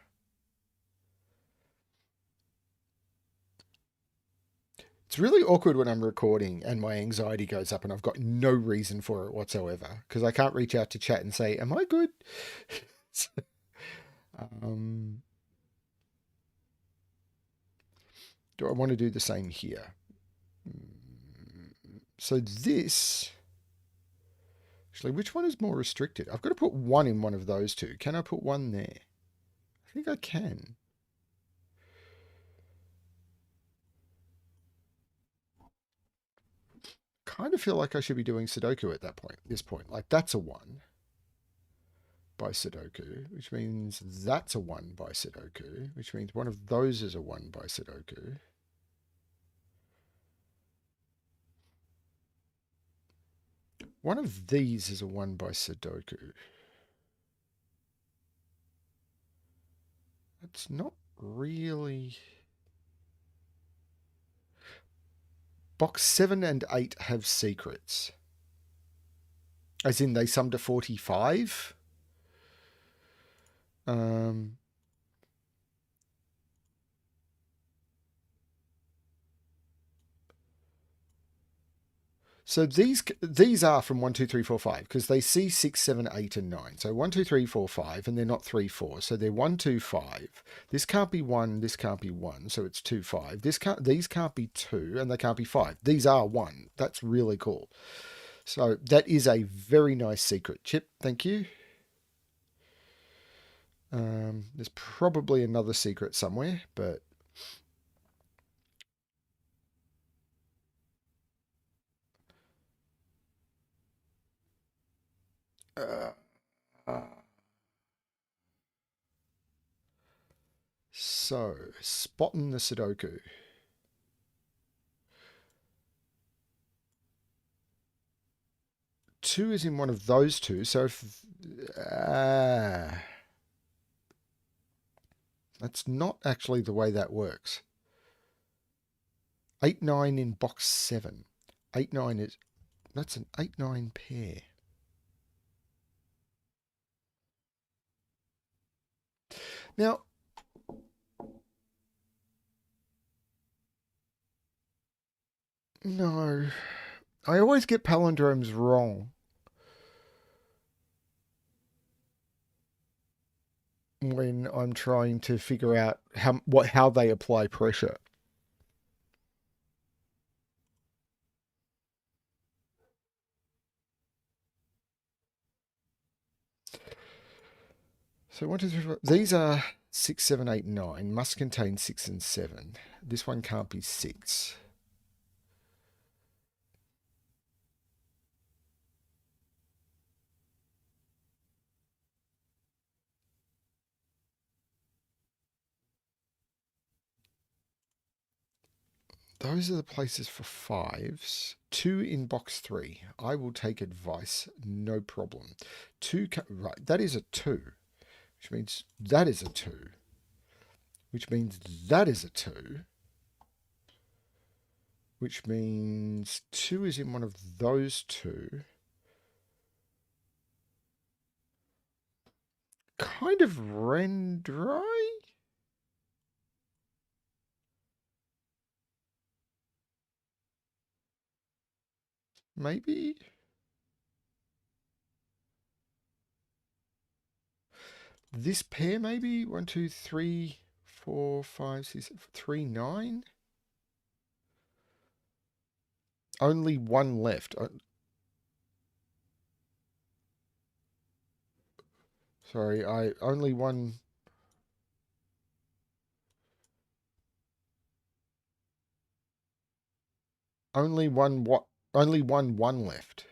It's really awkward when I'm recording and my anxiety goes up and I've got no reason for it whatsoever because I can't reach out to chat and say, am I good? Do I want to do the same here? So this... Actually, which one is more restricted? I've got to put 1 in one of those two. Can I put 1 there? I think I can. Kind of feel like I should be doing Sudoku at this point. Like, that's a 1 by Sudoku, which means that's a 1 by Sudoku, which means one of those is a 1 by Sudoku. One of these is a 1 by Sudoku. That's not really... Box 7 and 8 have secrets. As in they sum to 45. So these are from 1, 2, 3, 4, 5 because they see 6, 7, 8, and 9. So 1, 2, 3, 4, 5, and they're not 3, 4. So they're 1, 2, 5. This can't be 1. This can't be 1. So it's 2, 5. These can't be 2, and they can't be 5. These are 1. That's really cool. So that is a very nice secret. Chip, thank you. There's probably another secret somewhere, but... So, spotting the Sudoku. Two is in one of those two, so if... that's not actually the way that works. 8, 9 in box 7. 8, 9 is... that's an 8, 9 pair. Now, no, I always get palindromes wrong when I'm trying to figure out how they apply pressure. So 1, 2, 3, 4. These are 6, 7, 8, 9. Must contain 6 and 7. This one can't be 6. Those are the places for 5s. 2 in box 3. I will take advice, no problem. 2, right, that is a 2, which means that is a 2, which means that is a 2, which means 2 is in one of those two. Kind of Rendry? Maybe? This pair, maybe? 1, 2, 3, 4, 5, 6, 3, 9? Only one left. Sorry, only one. Only one what? Only one left.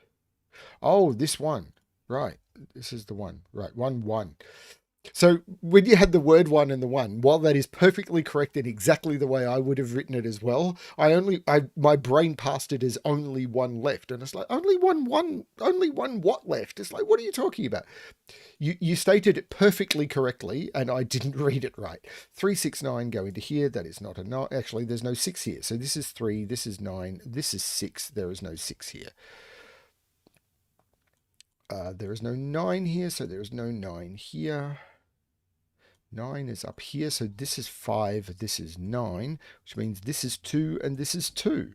Oh, this one. Right. This is the one. Right. 1, 1. So when you had the word 1 and the 1, while that is perfectly correct in exactly the way I would have written it as well, my brain passed it as only one left. And it's like, only one what left? It's like, what are you talking about? You stated it perfectly correctly, and I didn't read it right. 3, 6, 9 go into here. That is not a 9. Actually, there's no 6 here. So this is 3, this is 9, this is 6. There is no 6 here. There is no 9 here, so there is no 9 here. 9 is up here, so this is 5, this is 9, which means this is 2 and this is 2,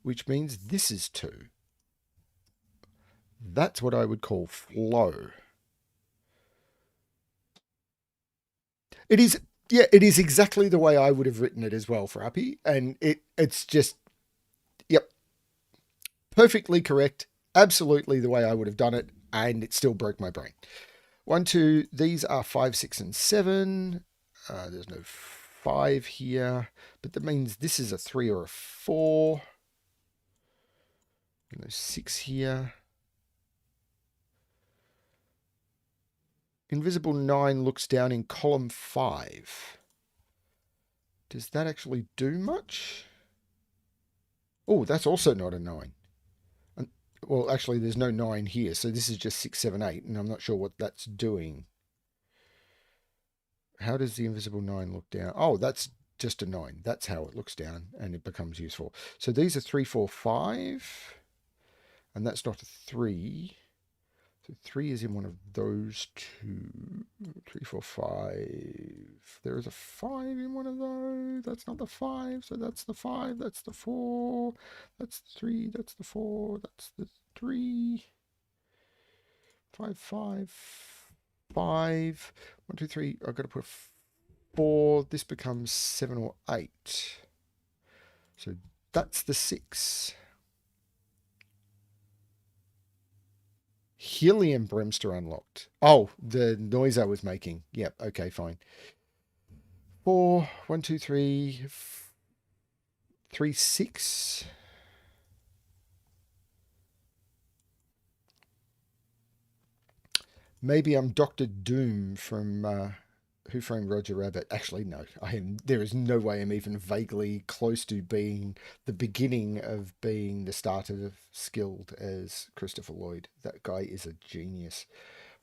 which means this is 2. That's what I would call flow. It is, yeah, it is exactly the way I would have written it as well, Frappy, and it's just, yep, perfectly correct, absolutely the way I would have done it, and it still broke my brain. 1, 2, these are 5, 6, and 7. There's no 5 here, but that means this is a 3 or a 4. No 6 here. Invisible 9 looks down in column 5. Does that actually do much? Oh, that's also not a 9. Well, actually, there's no 9 here, so this is just 6, 7, 8, and I'm not sure what that's doing. How does the invisible 9 look down? Oh, that's just a 9. That's how it looks down, and it becomes useful. So these are 3, 4, 5, and that's not a 3. So 3 is in one of those two. 3, 4, 5. There is a 5 in one of those. That's not the 5, so that's the 5. That's the 4. That's the 3. That's the 4. That's the 3. 5, 5, 5. 1, 2, 3. I've got to put 4. This becomes 7 or 8. So that's the 6. Helium BremSter unlocked. Oh, the noise I was making. Yep, okay, fine. 4, 1, 2, 3, 3, 6. Maybe I'm Dr. Doom from Who Framed Roger Rabbit? Actually, no. There is no way I'm even vaguely close to being the beginning of being the start of skilled as Christopher Lloyd. That guy is a genius.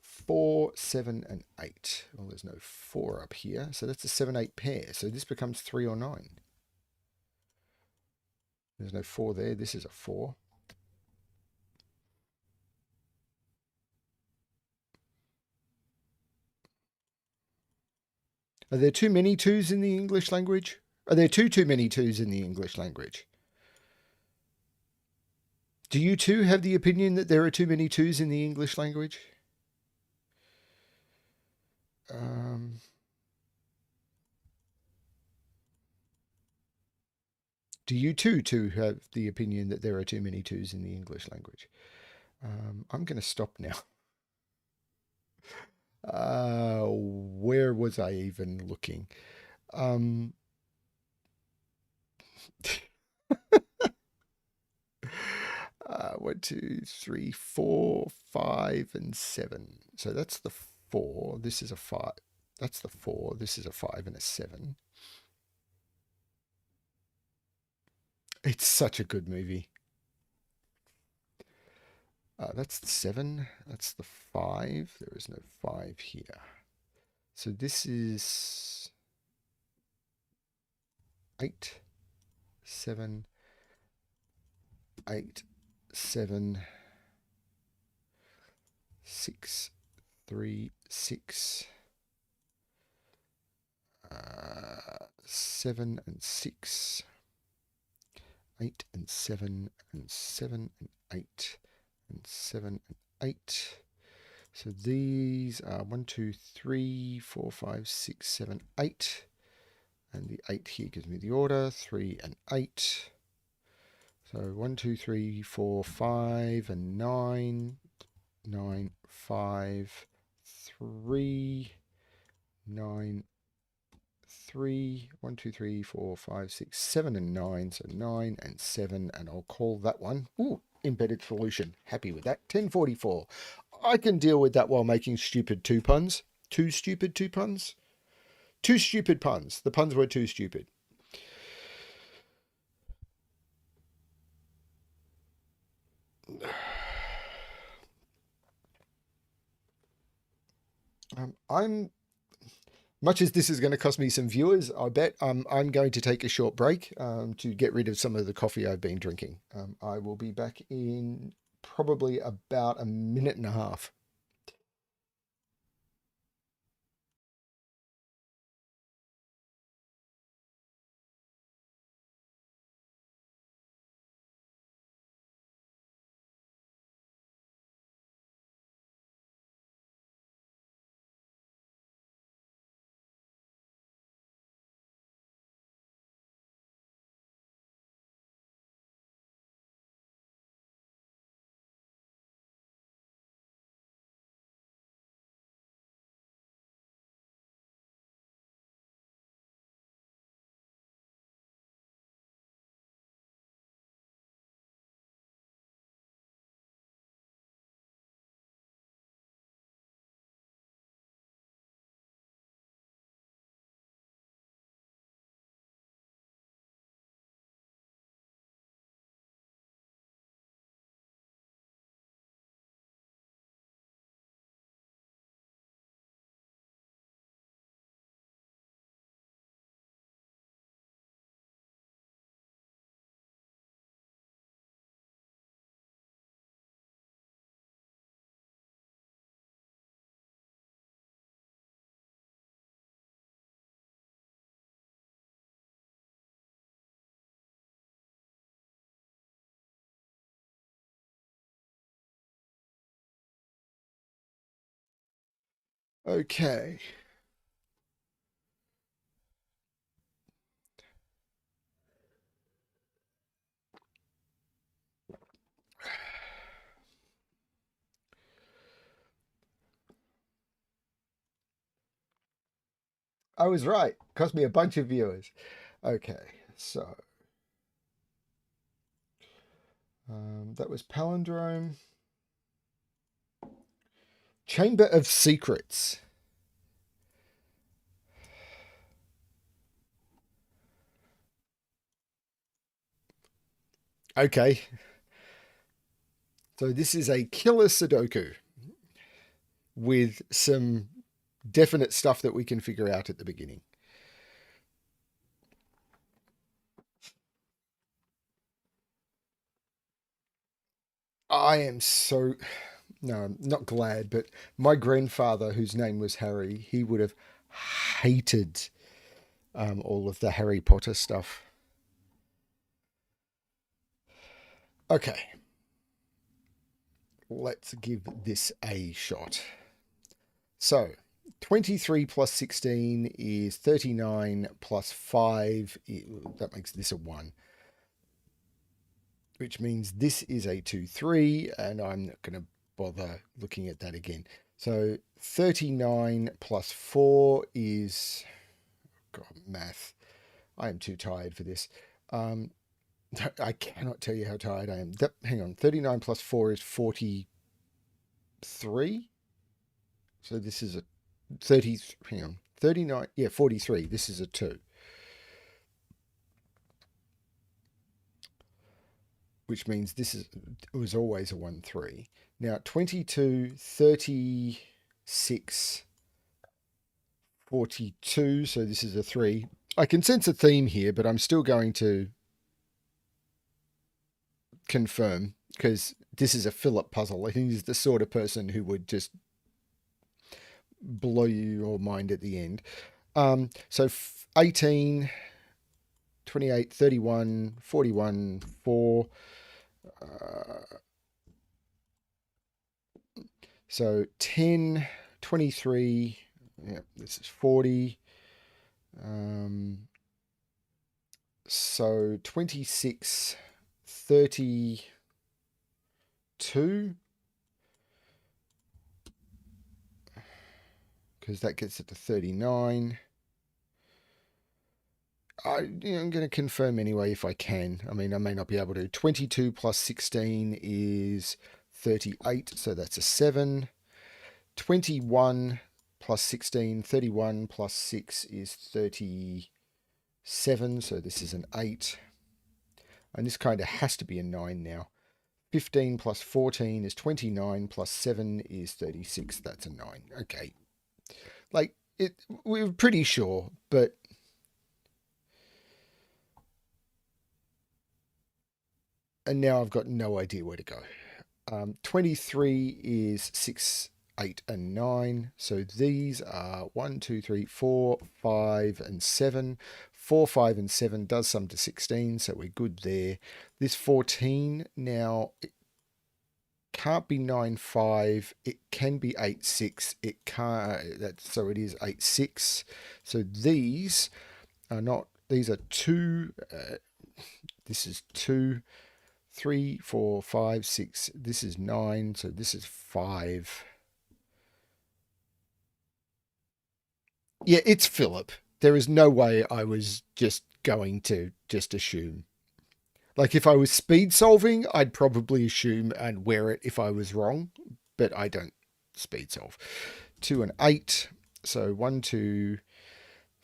4, 7, and 8. Well, there's no 4 up here, so that's a 7-8 pair. So this becomes 3 or 9. There's no 4 there. This is a 4. Are there too many 2s in the English language? Are there too many 2s in the English language? Do you too have the opinion that there are too many 2s in the English language? Do you too have the opinion that there are too many 2s in the English language? I'm going to stop now. Where was I even looking? 1, 2, 3, 4, 5, and 7. So that's the 4. This is a 5. That's the 4. This is a 5 and a 7. It's such a good movie. That's the 7. That's the 5. There is no 5 here. So this is 8, 7, 8, 7, 6, 3, 6, 7 and 6, 8 and 7 and 7 and 8 and 7 and 8. So these are 1, 2, 3, 4, 5, 6, 7, 8. And the 8 here gives me the order, 3 and 8. So 1, 2, 3, 4, 5 and 9. 9, 5, 3, 9, 3, 1, 2, 3, 4, 5, 6, 7 and 9. So 9 and 7, and I'll call that one, embedded solution. Happy with that. 1044. I can deal with that while making stupid 2 puns. 2 stupid 2 puns? 2 stupid puns. The puns were too stupid. I'm much as this is going to cost me some viewers, I bet I'm going to take a short break to get rid of some of the coffee I've been drinking. I will be back in probably about a minute and a half. Okay. I was right. Cost me a bunch of viewers. Okay, so that was Palindrome. Chamber of Secrets. Okay. So this is a killer Sudoku with some definite stuff that we can figure out at the beginning. I am so, no, I'm not glad, but my grandfather, whose name was Harry, he would have hated all of the Harry Potter stuff. Okay, let's give this a shot. So, 23 plus 16 is 39 plus 5. That makes this a 1. Which means this is a 2, 3, and I'm not going to bother looking at that again. So 39 plus 4 is, God, math. I am too tired for this. I cannot tell you how tired I am. Hang on, 39 plus 4 is 43. So this is a 30, hang on, 39, yeah, 43. This is a 2. Which means it was always a 1, 3. Now, 22, 36, 42. So this is a 3. I can sense a theme here, but I'm still going to confirm because this is a Philip puzzle. He's the sort of person who would just blow your mind at the end. So 18, 28, 31, 41, 4. So 10, 23, yeah, this is 40. So 26, 32, because that gets it to 39. I'm going to confirm anyway if I can. I mean, I may not be able to. 22 plus 16 is 38, so that's a 7. 21 plus 16, 31 plus 6 is 37, so this is an 8. And this kind of has to be a 9 now. 15 plus 14 is 29, plus 7 is 36, that's a 9. Okay. Like, we're pretty sure, but and now I've got no idea where to go. 23 is 6, 8, and 9. So these are 1, 2, 3, 4, 5, and 7. 4, 5, and 7 does sum to 16, so we're good there. This 14, now, it can't be 9, 5. It can be 8, 6. It can't, so it is 8, 6. So these are not, these are 2. This is 2. 3, 4, 5, 6. This is 9, so this is 5. Yeah, it's Philip. There is no way I was just going to just assume. Like if I was speed solving, I'd probably assume and wear it if I was wrong, but I don't speed solve. 2 and 8. So 1, 2,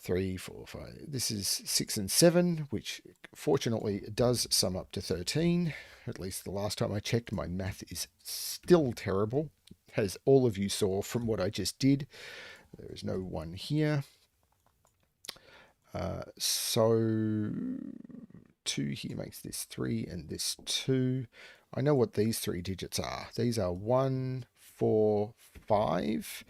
3, 4, 5. This is 6 and 7, which fortunately does sum up to 13. At least the last time I checked, my math is still terrible, as all of you saw from what I just did. There is no 1 here. So 2 here makes this 3 and this 2. I know what these 3 digits are. These are 1, 4, 5.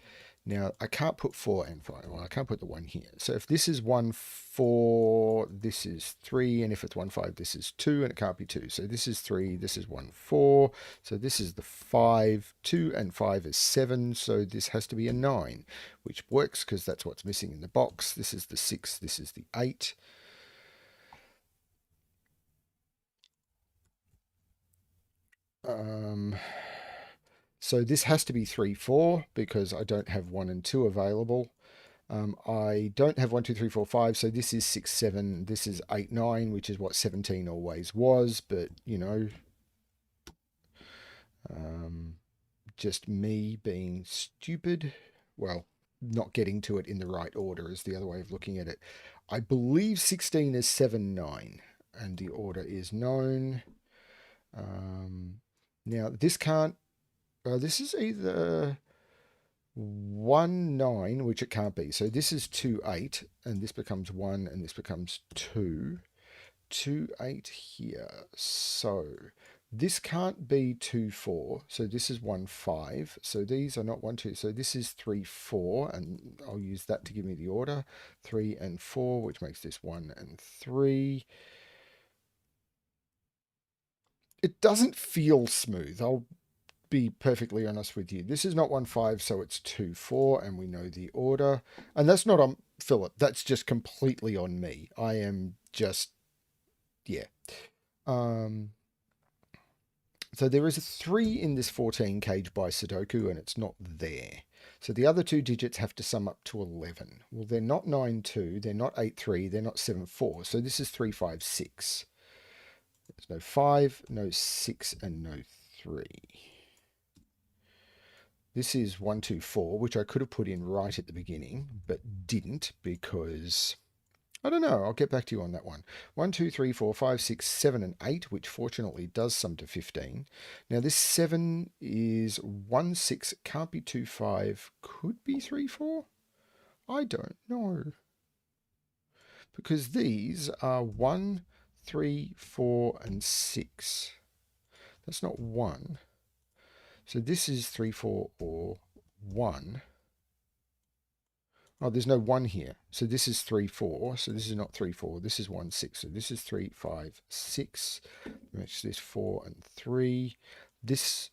Now, I can't put 4 and 5. Well, I can't put the 1 here. So if this is 1, 4, this is 3. And if it's 1, 5, this is 2. And it can't be 2. So this is 3. This is 1, 4. So this is the 5. 2 and 5 is 7. So this has to be a 9, which works because that's what's missing in the box. This is the 6. This is the 8. So this has to be 3, 4 because I don't have 1 and 2 available. I don't have 1, 2, 3, 4, 5. So this is 6, 7. This is 8, 9, which is what 17 always was. But, you know, just me being stupid. Well, not getting to it in the right order is the other way of looking at it. I believe 16 is 7, 9. And the order is known. Now, this can't... this is either 1, 9, which it can't be. So this is 2, 8, and this becomes 1, and this becomes 2. 2, 8 here. So this can't be 2, 4. So this is 1, 5. So these are not 1, 2. So this is 3, 4. And I'll use that to give me the order. 3 and 4, which makes this 1 and 3. It doesn't feel smooth. I'll be perfectly honest with you. This is not 1, 5. So it's 2, 4. And we know the order. And that's not on Philip. That's just completely on me. I am just... yeah. So there is a 3 in this 14 cage by Sudoku, and it's not there. So the other two digits have to sum up to 11. Well, they're not 9, 2, they're not 8, 3, they're not 7, 4. So this is 3, 5, 6. There's no 5, no 6, and no 3. This is 1, 2, 4, which I could have put in right at the beginning, but didn't because... I don't know. I'll get back to you on that one. 1, 2, 3, 4, 5, 6, 7, and 8, which fortunately does sum to 15. Now this 7 is 1, 6, can't be 2, 5, could be 3, 4. I don't know. Because these are 1, 3, 4, and 6. That's not 1. So this is 3, 4, or 1. Oh, there's no 1 here. So this is 3, 4. So this is not 3, 4. This is 1, 6. So this is 3, 5, 6. Match this 4 and 3. This,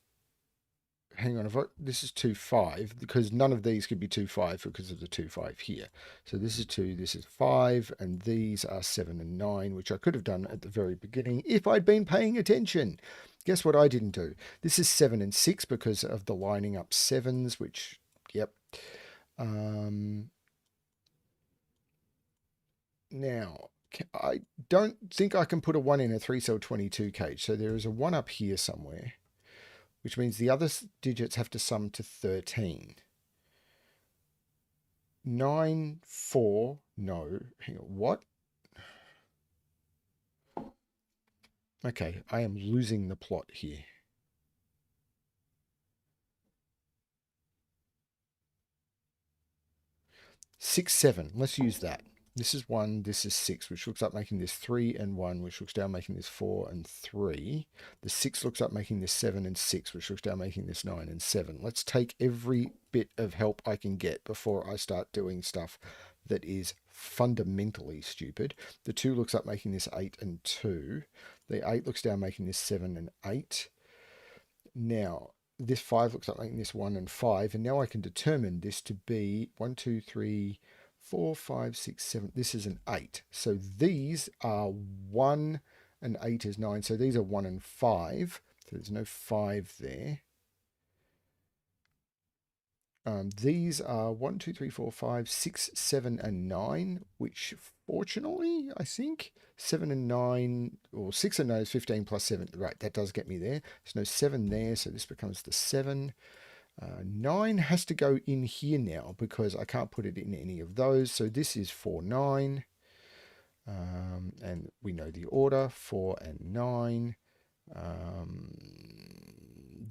hang on, this is 2, 5, because none of these could be 2, 5 because of the 2, 5 here. So this is 2, this is 5, and these are 7 and 9, which I could have done at the very beginning if I'd been paying attention. Guess what I didn't do? This is 7 and 6 because of the lining up 7s, which, yep. Now, I don't think I can put a 1 in a 3 cell 22 cage. So there is a 1 up here somewhere, which means the other digits have to sum to 13. 9, 4, no. Hang on, what? Okay, I am losing the plot here. 6, 7. Let's use that. This is 1, this is 6, which looks up making this 3 and 1, which looks down making this 4 and 3. The 6 looks up making this 7 and 6, which looks down making this 9 and 7. Let's take every bit of help I can get before I start doing stuff that is fundamentally stupid. The 2 looks up making this 8 and 2. The 8 looks down making this 7 and 8. Now, this 5 looks like making this 1 and 5, and now I can determine this to be 1, 2, 3, 4, 5, 6, 7. This is an 8. So these are 1 and 8 is 9. So these are 1 and 5. So there's no 5 there. These are 1, 2, 3, 4, 5, 6, 7, and 9, which fortunately, I think 7 and 9, or 6 and 9 is 15 plus 7. Right, that does get me there. There's no 7 there, so this becomes the 7. 9 has to go in here now because I can't put it in any of those. So this is 4, 9. And we know the order, 4 and 9.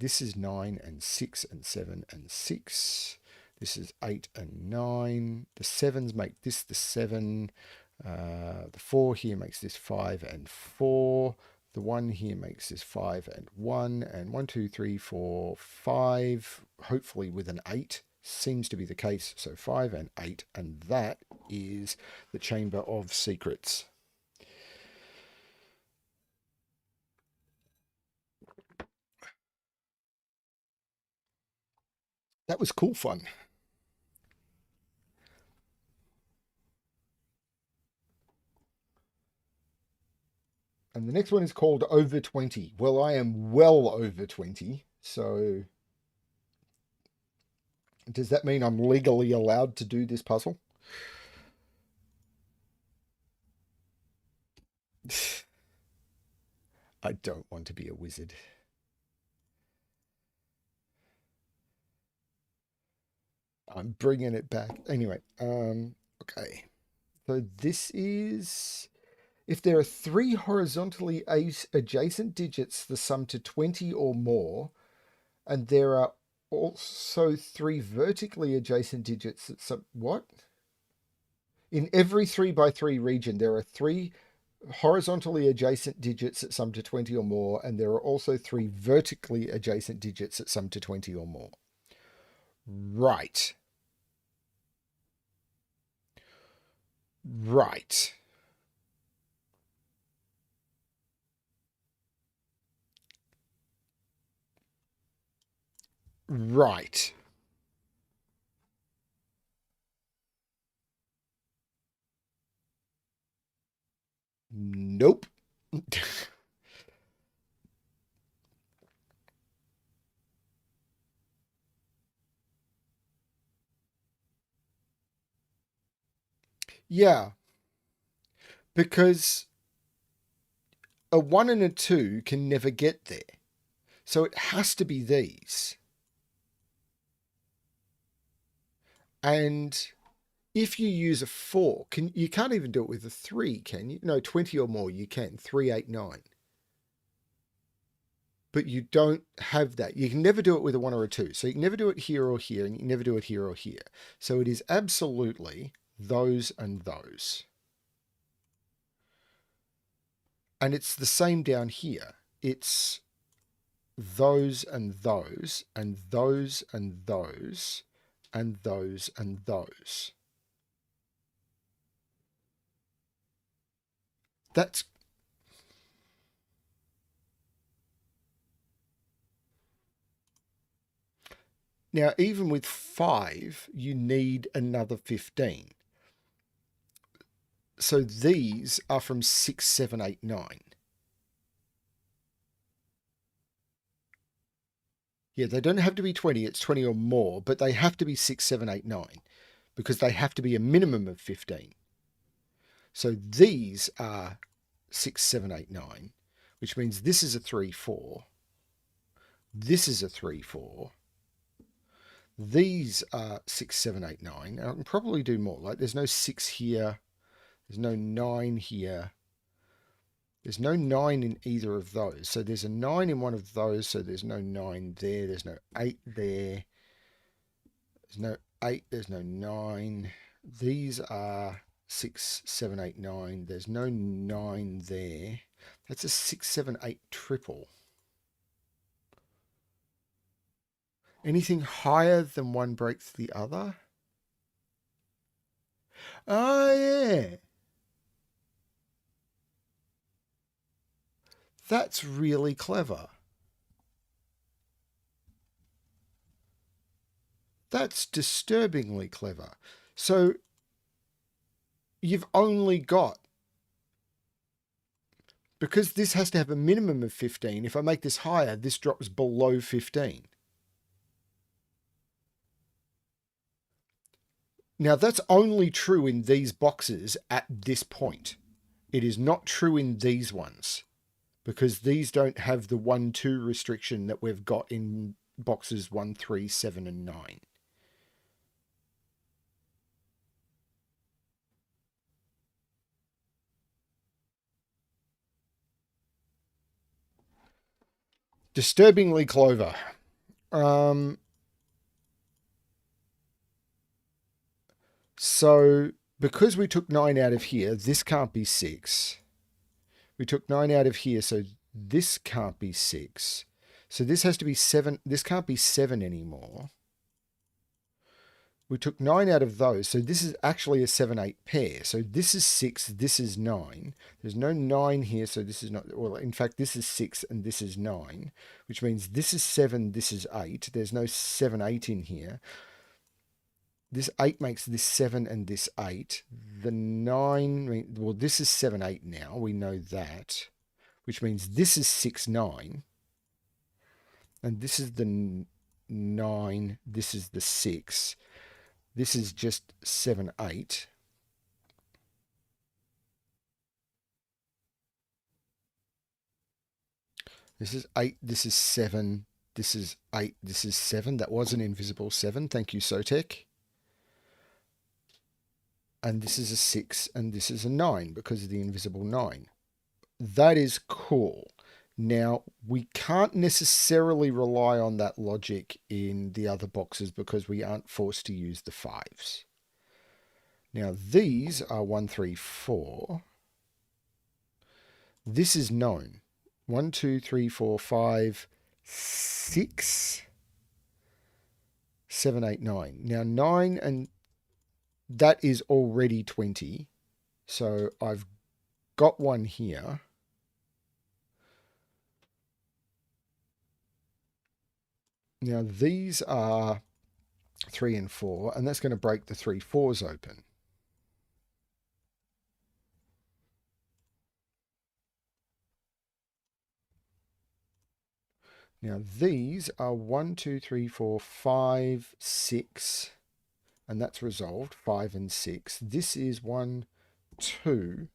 This is 9 and 6 and 7 and 6. This is 8 and 9. The 7s make this the 7. The 4 here makes this 5 and 4. The 1 here makes this 5 and 1. And 1, 2, 3, 4, 5, hopefully with an 8. Seems to be the case. So 5 and 8. And that is the Chamber of Secrets. That was cool fun. And the next one is called Over 20. Well, I am well over 20. So does that mean I'm legally allowed to do this puzzle? I don't want to be a wizard. I'm bringing it back. Anyway, okay. So this is If there are 3 horizontally adjacent digits that sum to 20 or more, and there are also 3 vertically adjacent digits that sum... What? In every 3 by 3 region, there are 3 horizontally adjacent digits that sum to 20 or more, and there are also 3 vertically adjacent digits that sum to 20 or more. Right. Right. Right. Nope. Yeah, because a 1 and a 2 can never get there. So it has to be these. And if you use a 4, you can't even do it with a 3, can you? No, 20 or more you can. 3, 8, 9. But you don't have that. You can never do it with a 1 or a 2. So you can never do it here or here, and you can never do it here or here. So it is absolutely those and those. And it's the same down here. It's those and those, and those and those, and those and those. That's... Now, even with 5, you need another 15. So these are from 6, 7, 8, 9. Yeah, they don't have to be 20, it's 20 or more, but they have to be 6, 7, 8, 9, because they have to be a minimum of 15. So these are 6, 7, 8, 9, which means this is a 3, 4. This is a 3, 4. These are 6, 7, 8, 9. I can probably do more. Like there's no 6 here. There's no 9 here. There's no 9 in either of those. So there's a 9 in one of those. So there's no 9 there. There's no 8 there. There's no 8. There's no 9. These are 6, 7, 8, 9. There's no 9 there. That's a 6, 7, 8 triple. Anything higher than one breaks the other? Oh, yeah. That's really clever. That's disturbingly clever. So you've only got, because this has to have a minimum of 15, if I make this higher, this drops below 15. Now that's only true in these boxes at this point. It is not true in these ones, because these don't have the 1, 2 restriction that we've got in boxes 1, 3, 7, and 9. Disturbingly clever. So because we took 9 out of here, this can't be 6. We took 9 out of here, so this can't be 6. So this has to be 7. This can't be 7 anymore. We took 9 out of those, so this is actually a 7, 8 pair. So this is 6, this is 9. There's no 9 here, so this is not... Well, in fact, this is 6 and this is 9, which means this is 7, this is 8. There's no 7, 8 in here. This 8 makes this 7 and this 8. The 9... Well, this is 7, 8 now. We know that. Which means this is 6, 9. And this is the 9. This is the 6. This is just 7, 8. This is 8. This is 7. This is 8. This is 7. That was an invisible 7. Thank you, Sotek. and this is a 6, and this is a 9 because of the invisible 9. That is cool. Now, we can't necessarily rely on that logic in the other boxes because we aren't forced to use the 5s. Now, these are 1, 3, 4. This is known. 1, 2, 3, 4, 5, 6, 7, 8, 9. Now, 9 and that is already 20. So I've got one here. Now, these are 3 and 4, and that's going to break the 3 4s open. Now, these are 1, 2, 3, 4, 5, 6, and that's resolved, 5 and 6. This is 1, 2.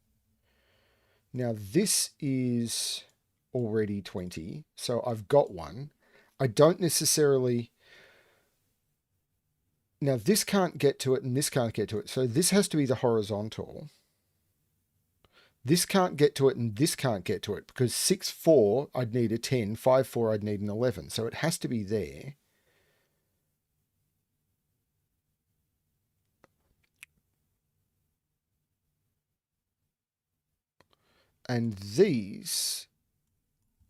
Now, this is already 20, so I've got one. I don't necessarily... Now, this can't get to it, and this can't get to it, so this has to be the horizontal. This can't get to it, and this can't get to it, because 6, 4, I'd need a 10, 5, 4, I'd need an 11, so it has to be there. And these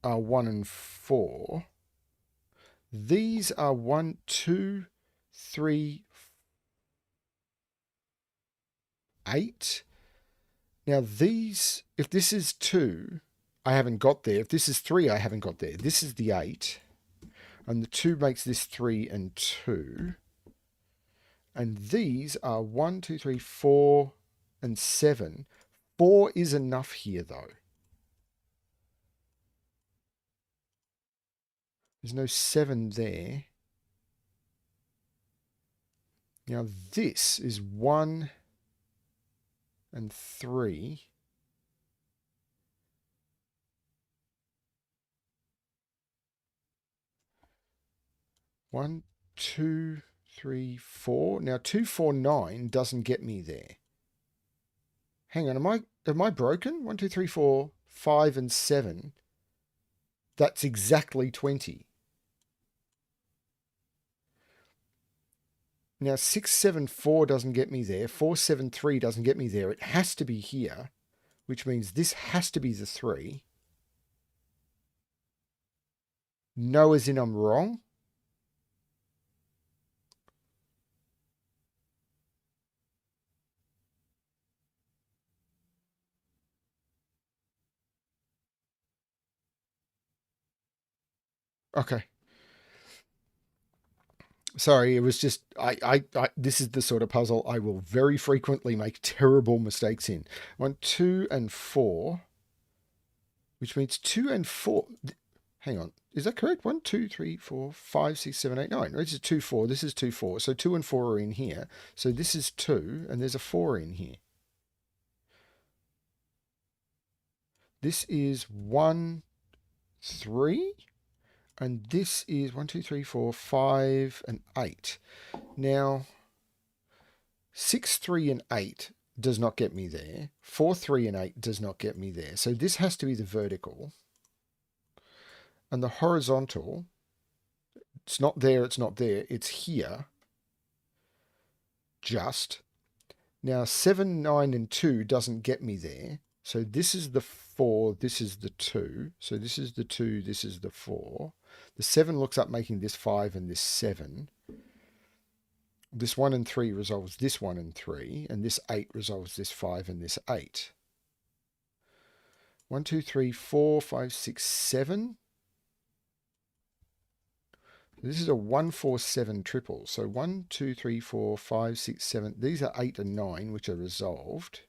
are 1 and 4. These are 1, 2, 3, 8. Now these, if this is 2, I haven't got there. If this is 3, I haven't got there. This is the 8. And the 2 makes this 3 and 2. And these are 1, 2, 3, 4, and 7. 4 is enough here, though. There's no 7 there. Now this is 1 and 3. One, 2, 3, 4. Now 2, 4, 9 doesn't get me there. Hang on, am I broken? 1, 2, 3, 4, 5, and 7. That's exactly 20. Now 6, 7, 4 doesn't get me there. 4, 7, 3 doesn't get me there. It has to be here, which means this has to be the 3. No, as in I'm wrong. Okay. Sorry, it was just I this is the sort of puzzle I will very frequently make terrible mistakes in. 1, 2, and 4, which means 2 and 4. Hang on, is that correct? 1, 2, 3, 4, 5, 6, 7, 8, 9. This is 2, 4. This is 2, 4. So 2 and 4 are in here. So this is 2, and there's a 4 in here. This is 1, 3. And this is 1, 2, 3, 4, 5, and 8. Now, 6, 3, and 8 does not get me there. 4, 3, and 8 does not get me there. So this has to be the vertical. And the horizontal, it's not there, it's not there. It's here. Just. Now, 7, 9, and 2 doesn't get me there. So this is the 4, this is the 2. So this is the 2, this is the 4. The 7 looks up making this 5 and this 7. This 1 and 3 resolves this 1 and 3. And this 8 resolves this 5 and this 8. 1, 2, 3, 4, 5, 6, 7. This is a 1, 4, 7 triple. So 1, 2, 3, 4, 5, 6, 7. These are 8 and 9, which are resolved.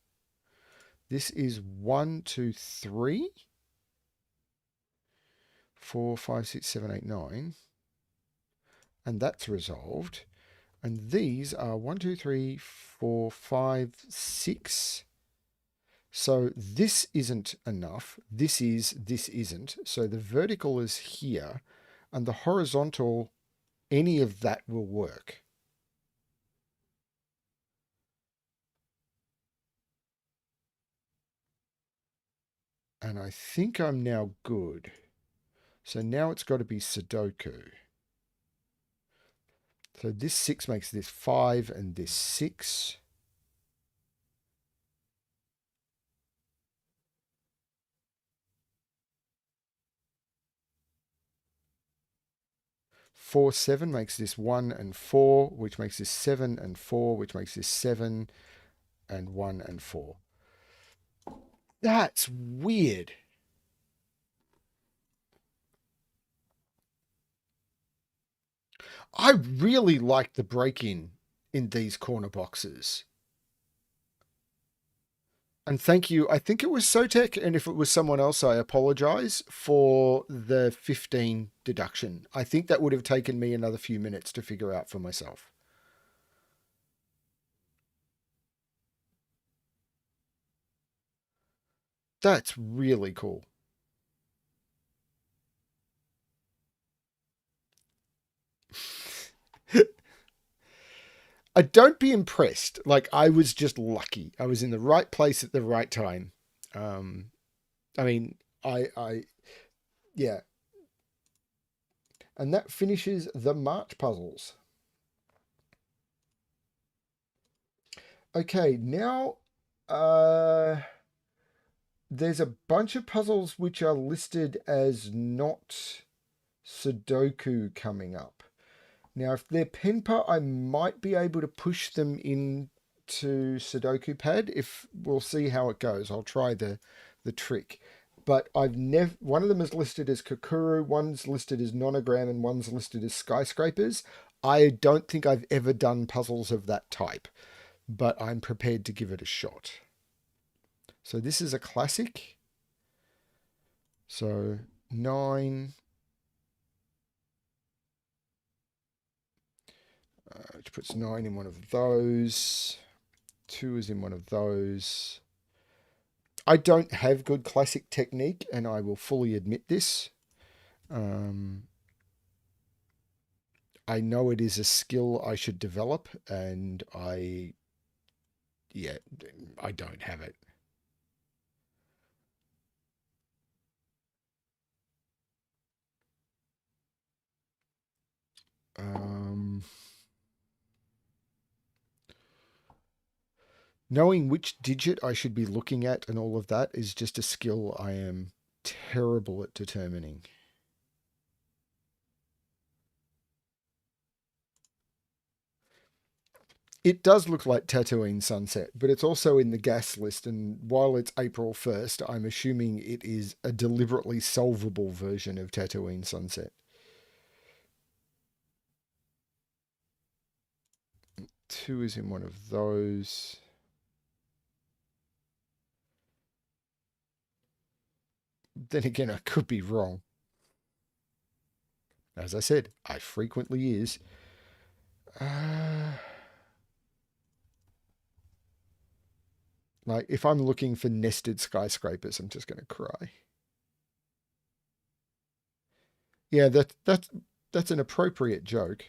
This is 1, 2, 3. 4, 5, 6, 7, 8, 9. And that's resolved. And these are 1, 2, 3, 4, 5, 6. So this isn't enough. This isn't. So the vertical is here. And the horizontal, any of that will work. And I think I'm now good. So now it's got to be Sudoku. So this 6 makes this 5 and this 6. Four, 7 makes this 1 and 4, which makes this 7 and 4, which makes this 7 and 1 and 4. That's weird. I really like the break-in these corner boxes. And thank you. I think it was Sotek, and if it was someone else, I apologize for the 15 deduction. I think that would have taken me another few minutes to figure out for myself. That's really cool. Don't be impressed. Like, I was just lucky. I was in the right place at the right time. I mean, yeah. And that finishes the March puzzles. Okay, now there's a bunch of puzzles which are listed as not Sudoku coming up. Now, if they're Penpa, I might be able to push them into Sudoku Pad. If we'll see how it goes. I'll try the trick. But I've never. One of them is listed as Kakuru, one's listed as Nonogram, and one's listed as Skyscrapers. I don't think I've ever done puzzles of that type, but I'm prepared to give it a shot. So this is a classic. So 9. Which puts 9 in one of those. 2 is in one of those. I don't have good classic technique, and I will fully admit this. I know it is a skill I should develop, and I don't have it. Knowing which digit I should be looking at and all of that is just a skill I am terrible at determining. It does look like Tatooine Sunset, but it's also in the gas list, and while it's April 1st, I'm assuming it is a deliberately solvable version of Tatooine Sunset. 2 is in one of those. Then again, I could be wrong. As I said, I frequently is. Like, if I'm looking for nested skyscrapers, I'm just going to cry. Yeah, that's an appropriate joke.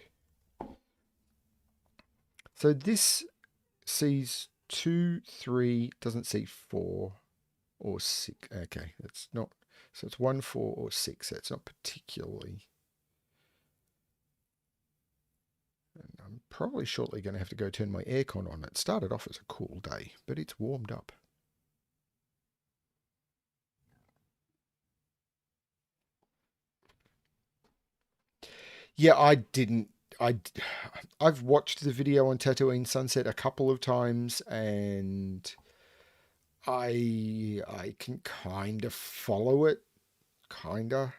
So this sees 2, 3, doesn't see 4 or 6. Okay, that's not. So it's 1, 4, or 6. That's not particularly. And I'm probably shortly going to have to go turn my aircon on. It started off as a cool day, but it's warmed up. Yeah, I've watched the video on Tatooine Sunset a couple of times, and I can kind of follow it, kinda.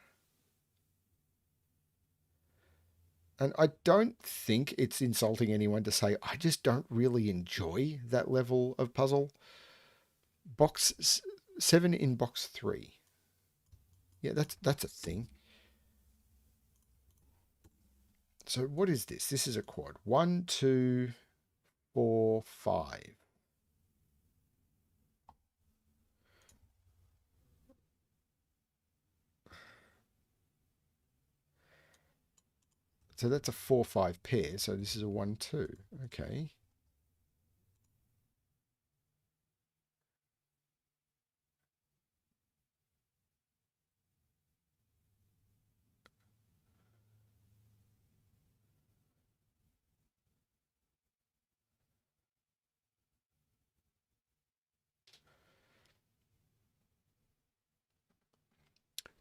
And I don't think it's insulting anyone to say I just don't really enjoy that level of puzzle. Box 7 in box 3. Yeah, that's a thing. So what is this? This is a quad. 1, 2, 4, 5. So that's a 4, 5 pair. So this is a 1, 2. Okay.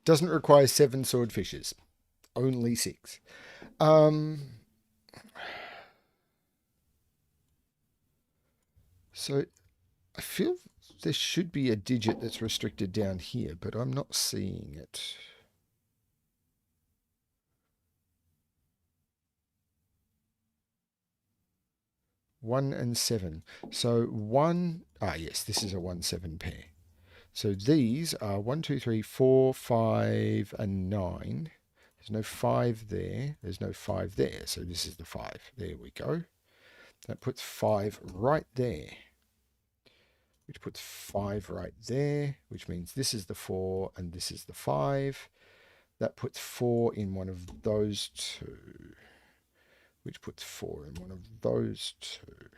Doesn't require 7 swordfishes. Only 6. So I feel there should be a digit that's restricted down here, but I'm not seeing it. One and 7. So 1, yes, this is a 1-7 pair. So these are 1, 2, 3, 4, 5, and 9. There's no 5 there. There's no 5 there. So this is the 5. There we go. That puts 5 right there, which puts 5 right there, which means this is the 4 and this is the 5. That puts 4 in one of those two, which puts 4 in one of those two.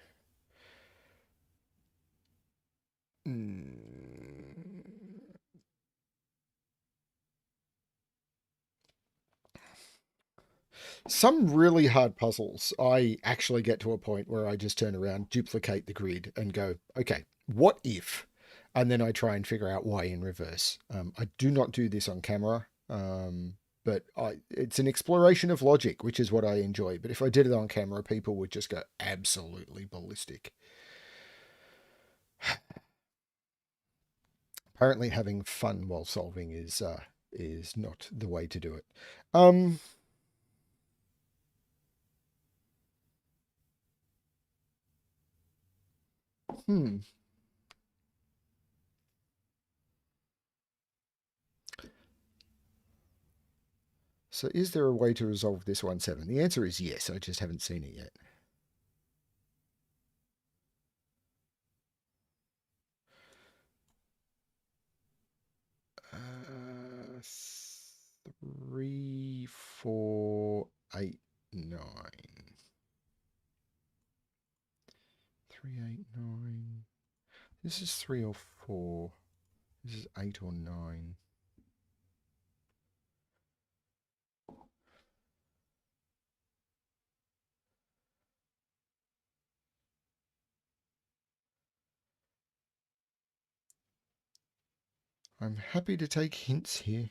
Some really hard puzzles, I actually get to a point where I just turn around, duplicate the grid, and go, okay, what if? And then I try and figure out why in reverse. I do not do this on camera, but it's an exploration of logic, which is what I enjoy. But if I did it on camera, people would just go absolutely ballistic. Apparently, having fun while solving is not the way to do it. So is there a way to resolve this 1-7? The answer is yes. I just haven't seen it yet. Uh, 3, 4, 8, 9. 3, 8, 9. This is 3 or 4. This is 8 or 9. I'm happy to take hints here.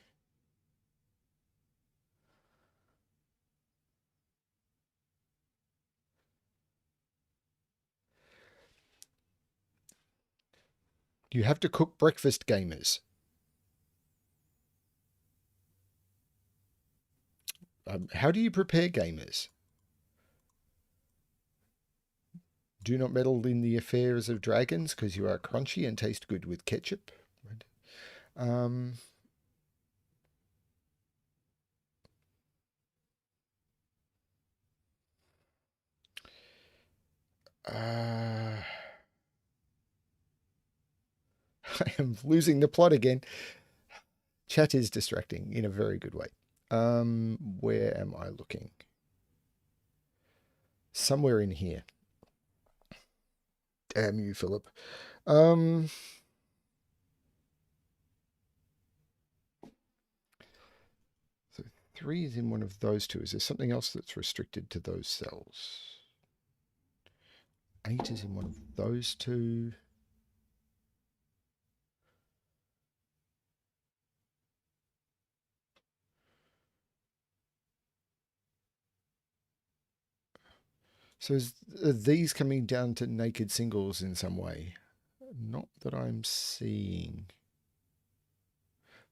You have to cook breakfast, gamers. How do you prepare, gamers? Do not meddle in the affairs of dragons, because you are crunchy and taste good with ketchup. I am losing the plot again. Chat is distracting in a very good way. Where am I looking? Somewhere in here. Damn you, Philip. So 3 is in one of those two. Is there something else that's restricted to those cells? 8 is in one of those two. So are these coming down to naked singles in some way? Not that I'm seeing.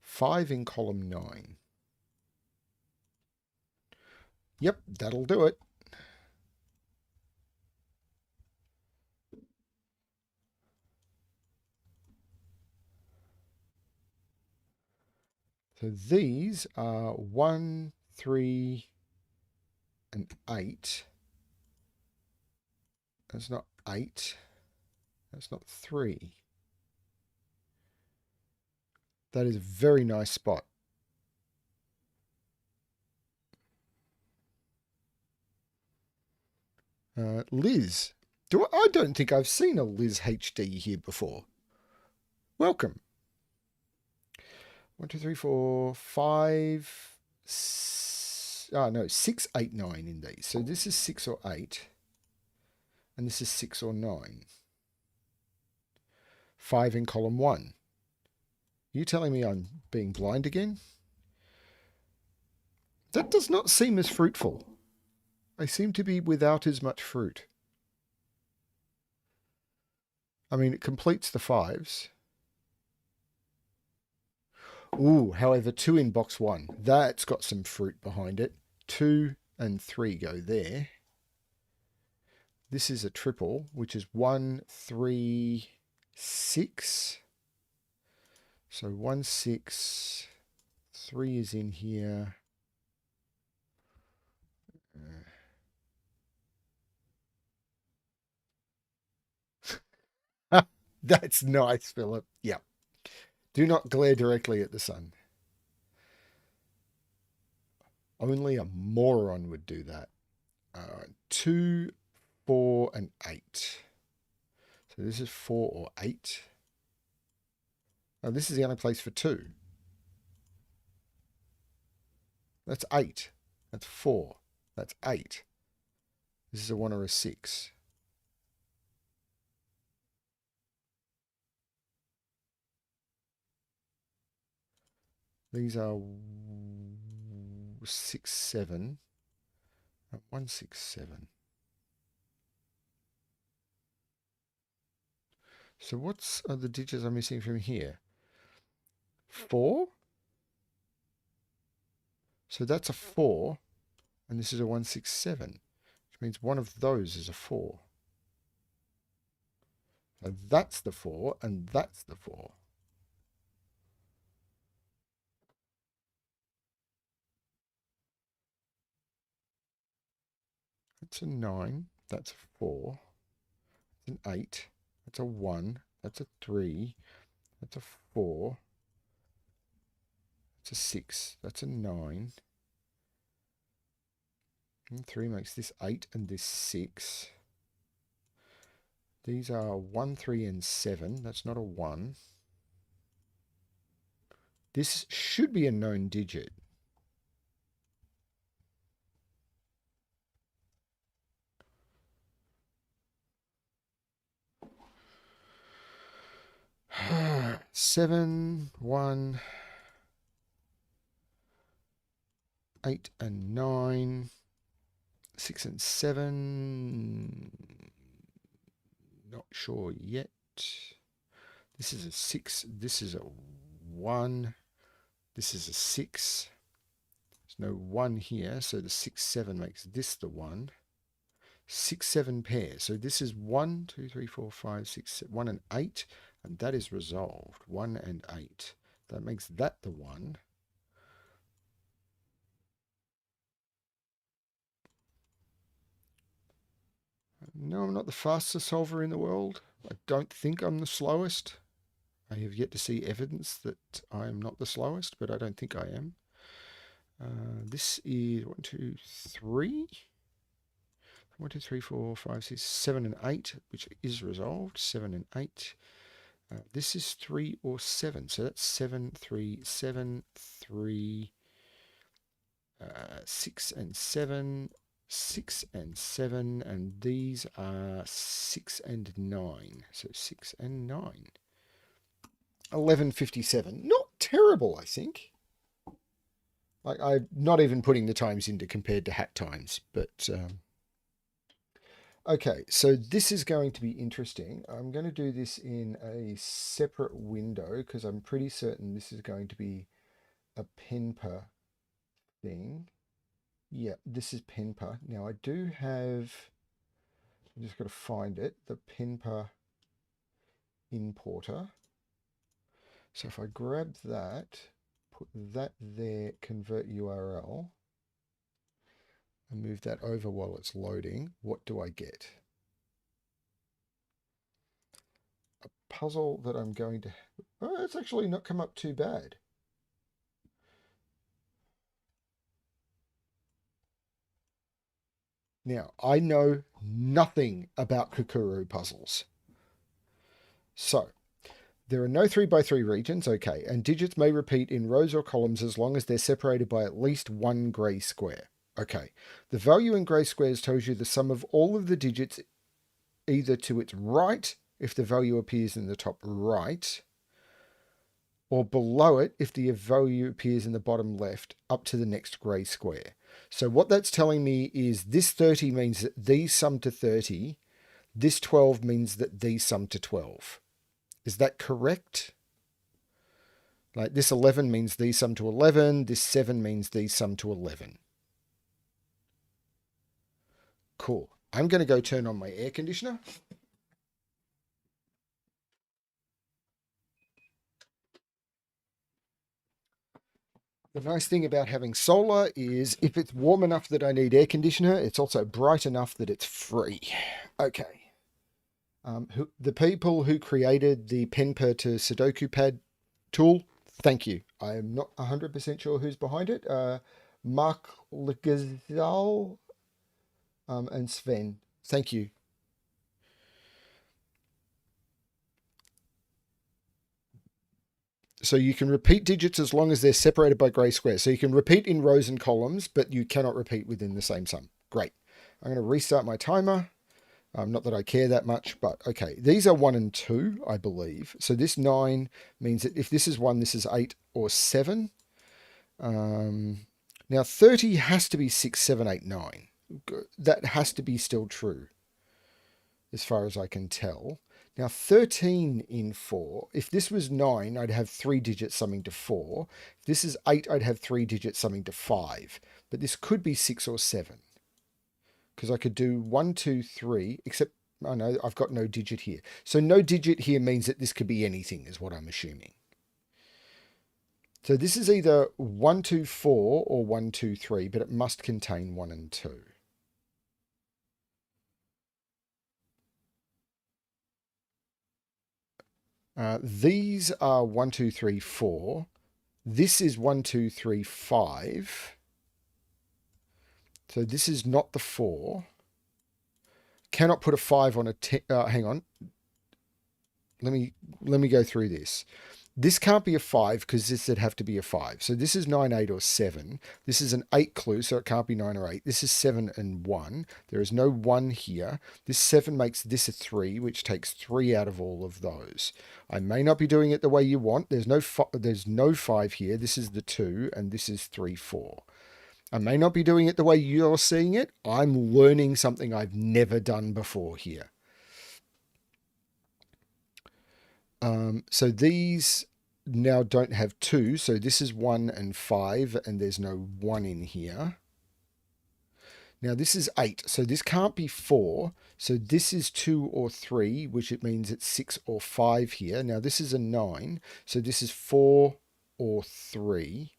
5 in column 9. Yep, that'll do it. So these are 1, 3, and 8. That's not 8. That's not 3. That is a very nice spot. Liz. I don't think I've seen a Liz HD here before. Welcome. 1, 2, 3, 4, 5. 6, 8, 9 in these. So this is 6 or 8. And this is 6 or 9. 5 in column 1. Are you telling me I'm being blind again? That does not seem as fruitful. They seem to be without as much fruit. I mean, it completes the 5s. Ooh, however, 2 in box 1. That's got some fruit behind it. 2 and 3 go there. This is a triple, which is 1, 3, 6. So 1, 6. 3 is in here. That's nice, Philip. Yeah. Do not glare directly at the sun. Only a moron would do that. 2, 4, and 8. So this is 4 or 8. Oh, this is the only place for 2. That's 8. That's 4. That's 8. This is a 1 or a 6. These are 6, 7. 1, 6, 7. So what's the digits I'm missing from here? 4? So that's a 4. And this is a 1, 6, 7. Which means one of those is a 4. So that's the 4 and that's the 4. That's a 9. That's a 4. That's an 8. That's a 1. That's a 3. That's a 4. That's a 6. That's a 9. And 3 makes this 8 and this 6. These are 1, 3, and 7. That's not a 1. This should be a known digit. Seven, 1, 8 and 9, 6 and 7. Not sure yet. This is a 6. This is a 1. This is a 6. There's no 1 here, so the 6, 7 makes this the 1. 6, 7 pair. So this is 1, 2, 3, 4, 5, 6, 1 and 8. And that is resolved. 1 and 8. That makes that the 1. No, I'm not the fastest solver in the world. I don't think I'm the slowest. I have yet to see evidence that I am not the slowest, but I don't think I am. This is 1, 2, 3. 1, 2, 3, 4, 5, 6, 7 and 8, which is resolved. 7 and 8. This is 3 or 7, so that's 7, 3, 7, 3, 6 and 7, 6 and 7, and these are 6 and 9. So 6 and 9. 11:57. Not terrible, I think. Like, I'm not even putting the times into compared to hat times, but okay, so this is going to be interesting. I'm going to do this in a separate window because I'm pretty certain this is going to be a penper thing. Yeah, this is penper. Now I do have, I just got to find it, the penper importer. So if I grab that, put that there, convert URL, and move that over while it's loading, what do I get? A puzzle that I'm going to... Oh, it's actually not come up too bad. Now, I know nothing about Kakuru puzzles. So, there are no 3x3 regions, okay, and digits may repeat in rows or columns as long as they're separated by at least one grey square. Okay, the value in grey squares tells you the sum of all of the digits either to its right, if the value appears in the top right, or below it if the value appears in the bottom left up to the next grey square. So what that's telling me is this 30 means that these sum to 30. This 12 means that these sum to 12. Is that correct? Like this 11 means these sum to 11. This 7 means these sum to 11. Cool. I'm going to go turn on my air conditioner. The nice thing about having solar is if it's warm enough that I need air conditioner, it's also bright enough that it's free. Okay. The people who created the Penper to Sudoku pad tool, thank you. I am not 100% sure who's behind it. Mark Legazal and Sven, thank you. So you can repeat digits as long as they're separated by grey squares. So you can repeat in rows and columns, but you cannot repeat within the same sum. Great. I'm going to restart my timer. Not that I care that much, but okay. These are 1 and 2, I believe. So this 9 means that if this is 1, this is 8 or 7. Now 30 has to be 6, 7, 8, 9. That has to be still true, as far as I can tell. Now 13 in 4, if this was 9, I'd have 3 digits summing to 4. If this is 8, I'd have 3 digits summing to 5. But this could be 6 or 7. Because I could do 1, 2, 3, except, oh no, I've got no digit here. So no digit here means that this could be anything, is what I'm assuming. So this is either 1, 2, 4 or 1, 2, 3, but it must contain 1 and 2. These are 1, 2, 3, 4. This is 1, 2, 3, 5. So this is not the 4. Cannot put a 5 on a 10. Hang on. Let me go through this. This can't be a 5 because this would have to be a 5. So this is 9, 8 or 7. This is an 8 clue, so it can't be 9 or 8. This is 7 and 1. There is no 1 here. This 7 makes this a 3, which takes 3 out of all of those. I may not be doing it the way you want. There's no 5 here. This is the 2, and this is 3, 4. I may not be doing it the way you're seeing it. I'm learning something I've never done before here. So these now don't have 2. So this is 1 and 5, and there's no 1 in here. Now this is 8. So this can't be 4. So this is 2 or 3, which it means it's 6 or 5 here. Now this is a 9. So this is 4 or 3.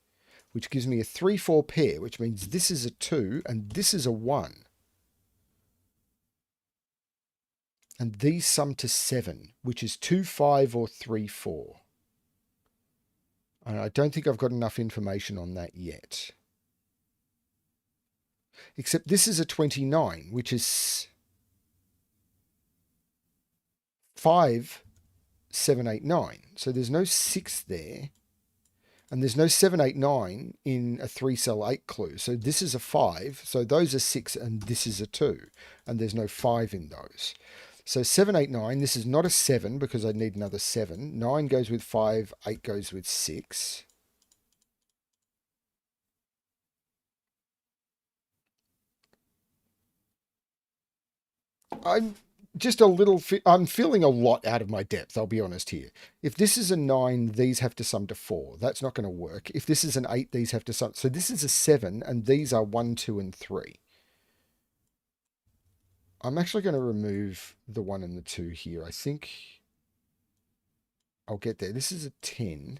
Which gives me a 3, 4 pair, which means this is a 2 and this is a 1. And these sum to 7, which is 2, 5 or 3, 4. And I don't think I've got enough information on that yet. Except this is a 29, which is 5, 7, 8, 9. So there's no 6 there. And there's no 7, 8, 9 in a 3 cell 8 clue. So this is a 5. So those are 6 and this is a 2. And there's no 5 in those. So 7, 8, 9. This is not a 7 because I need another 7. 9 goes with 5. 8 goes with 6. I'm feeling a lot out of my depth, I'll be honest here. If this is a 9, these have to sum to 4. That's not going to work. If this is an 8, these have to sum. So this is a 7, and these are 1, 2, and 3. I'm actually going to remove the 1 and the 2 here. I think I'll get there. This is a 10,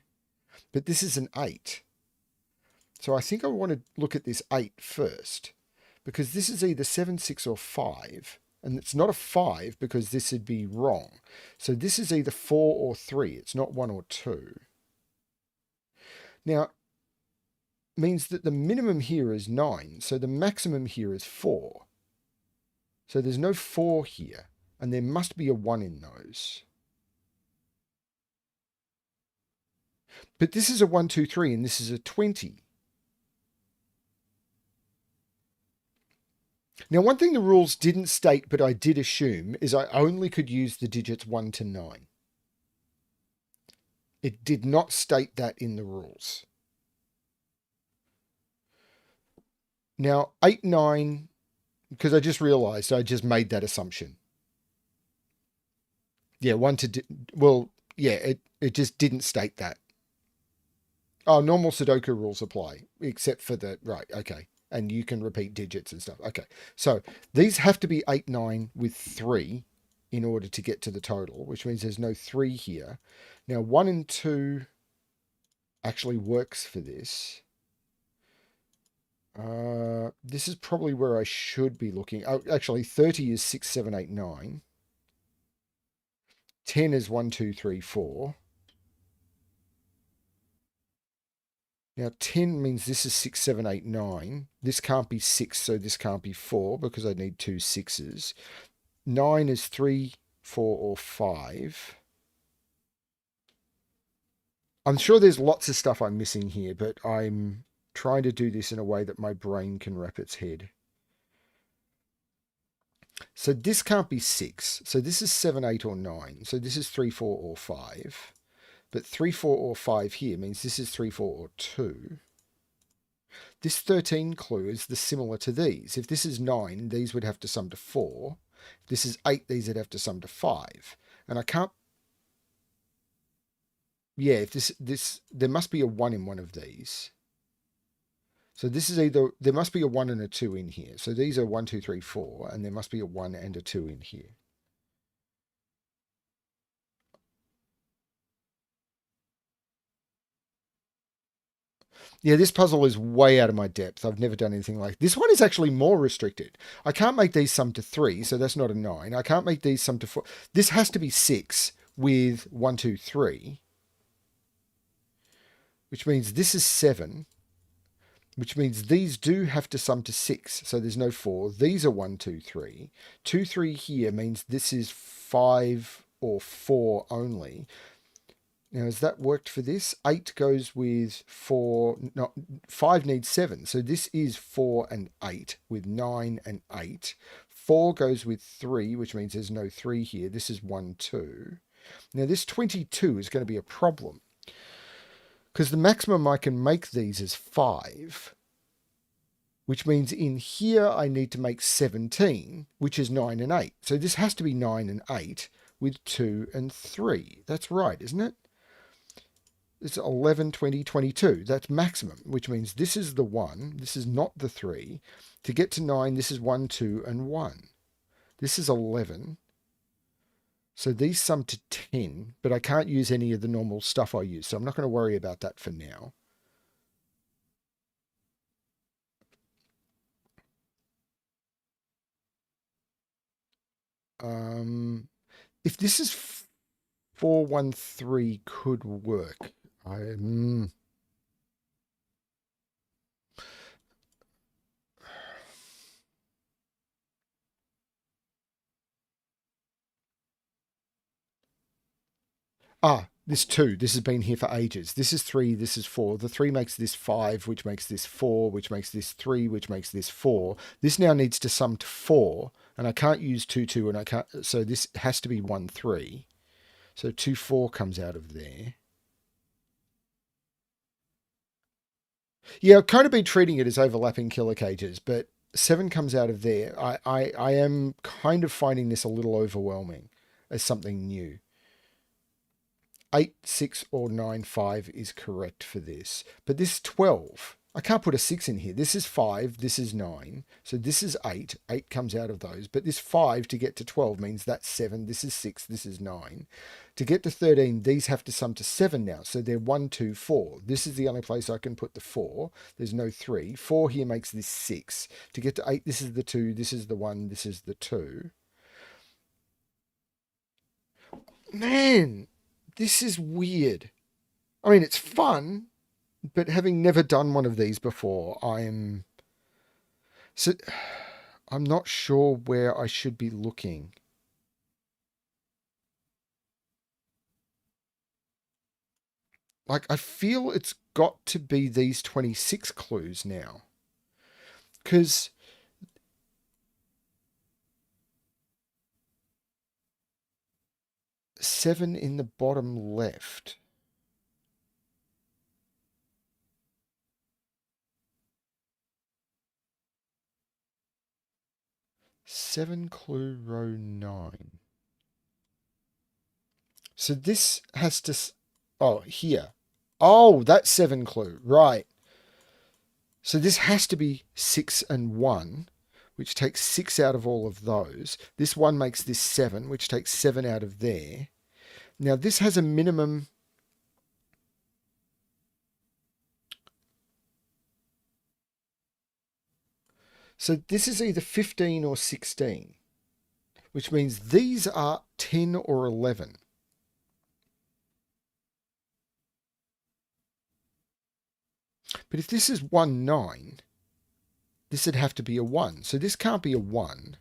but this is an 8. So I think I want to look at this 8 first, because this is either 7, 6, or 5. And it's not a 5 because this would be wrong. So this is either 4 or 3. It's not 1 or 2. Now, means that the minimum here is 9. So the maximum here is 4. So there's no 4 here. And there must be a 1 in those. But this is a 1, 2, 3, and this is a 20. Now, one thing the rules didn't state, but I did assume, is I only could use the digits 1 to 9. It did not state that in the rules. Now, 8, 9, because I just realized I just made that assumption. Yeah, it just didn't state that. Oh, normal Sudoku rules apply, except for right, okay. And you can repeat digits and stuff. Okay, so these have to be 8, 9 with 3 in order to get to the total, which means there's no 3 here. Now, 1 and 2 actually works for this. This is probably where I should be looking. Oh, actually, 30 is 6, 7, 8, 9. 10 is 1, 2, 3, 4. Now, 10 means this is 6, 7, 8, 9. This can't be 6, so this can't be 4 because I need 2 6s. 9 is 3, 4, or 5. I'm sure there's lots of stuff I'm missing here, but I'm trying to do this in a way that my brain can wrap its head. So this can't be 6. So this is 7, 8, or 9. So this is 3, 4, or 5. But 3, 4, or 5 here means this is 3, 4, or 2. This 13 clue is similar to these. If this is 9, these would have to sum to 4. If this is 8, these would have to sum to 5. And I can't... Yeah, if there must be a 1 in one of these. So this is either... There must be a 1 and a 2 in here. So these are 1, 2, 3, 4. And there must be a 1 and a 2 in here. Yeah, this puzzle is way out of my depth. I've never done anything like this. One is actually more restricted. I can't make these sum to 3, so that's not a 9. I can't make these sum to 4. This has to be 6 with 1, 2, 3, which means this is 7, which means these do have to sum to 6, so there's no 4. These are 1, 2, 3. 2, 3 here means this is 5 or 4 only. Now, has that worked for this? 8 goes with 4. No, 5 needs 7. So this is 4 and 8 with 9 and 8. 4 goes with 3, which means there's no 3 here. This is 1, 2. Now, this 22 is going to be a problem because the maximum I can make these is 5, which means in here I need to make 17, which is 9 and 8. So this has to be 9 and 8 with 2 and 3. That's right, isn't it? It's 11, 20, 22. That's maximum, which means this is the 1. This is not the 3. To get to 9, this is 1, 2, and 1. This is 11. So these sum to 10, but I can't use any of the normal stuff I use. So I'm not going to worry about that for now. If this is 413 could work. This 2. This has been here for ages. This is 3. This is 4. The 3 makes this 5, which makes this 4, which makes this 3, which makes this 4. This now needs to sum to 4, and I can't use 2, 2, and I can't. So this has to be 1, 3. So 2, 4 comes out of there. Yeah, I've kind of been treating it as overlapping killer cages, but 7 comes out of there. I am kind of finding this a little overwhelming as something new. 8, 6, or 9, 5 is correct for this. But this 12, I can't put a 6 in here. This is 5, this is 9. So this is 8. 8 comes out of those. But this 5 to get to 12 means that's 7. This is 6, this is 9. To get to 13, these have to sum to 7 now. So they're 1, 2, 4. This is the only place I can put the 4. There's no 3. 4 here makes this 6. To get to 8, this is the 2, this is the 1, this is the 2. Man, this is weird. I mean, it's fun, but having never done one of these before, I'm not sure where I should be looking. Like, I feel it's got to be these 26 clues now. Because seven in the bottom left. 7 clue row 9. So this has to... Oh, here. Oh, that's 7 clue. Right. So this has to be 6 and 1, which takes 6 out of all of those. This 1 makes this 7, which takes 7 out of there. Now this has a minimum... So this is either 15 or 16, which means these are 10 or 11. But if this is 1, 9, this would have to be a 1. So this can't be a 1.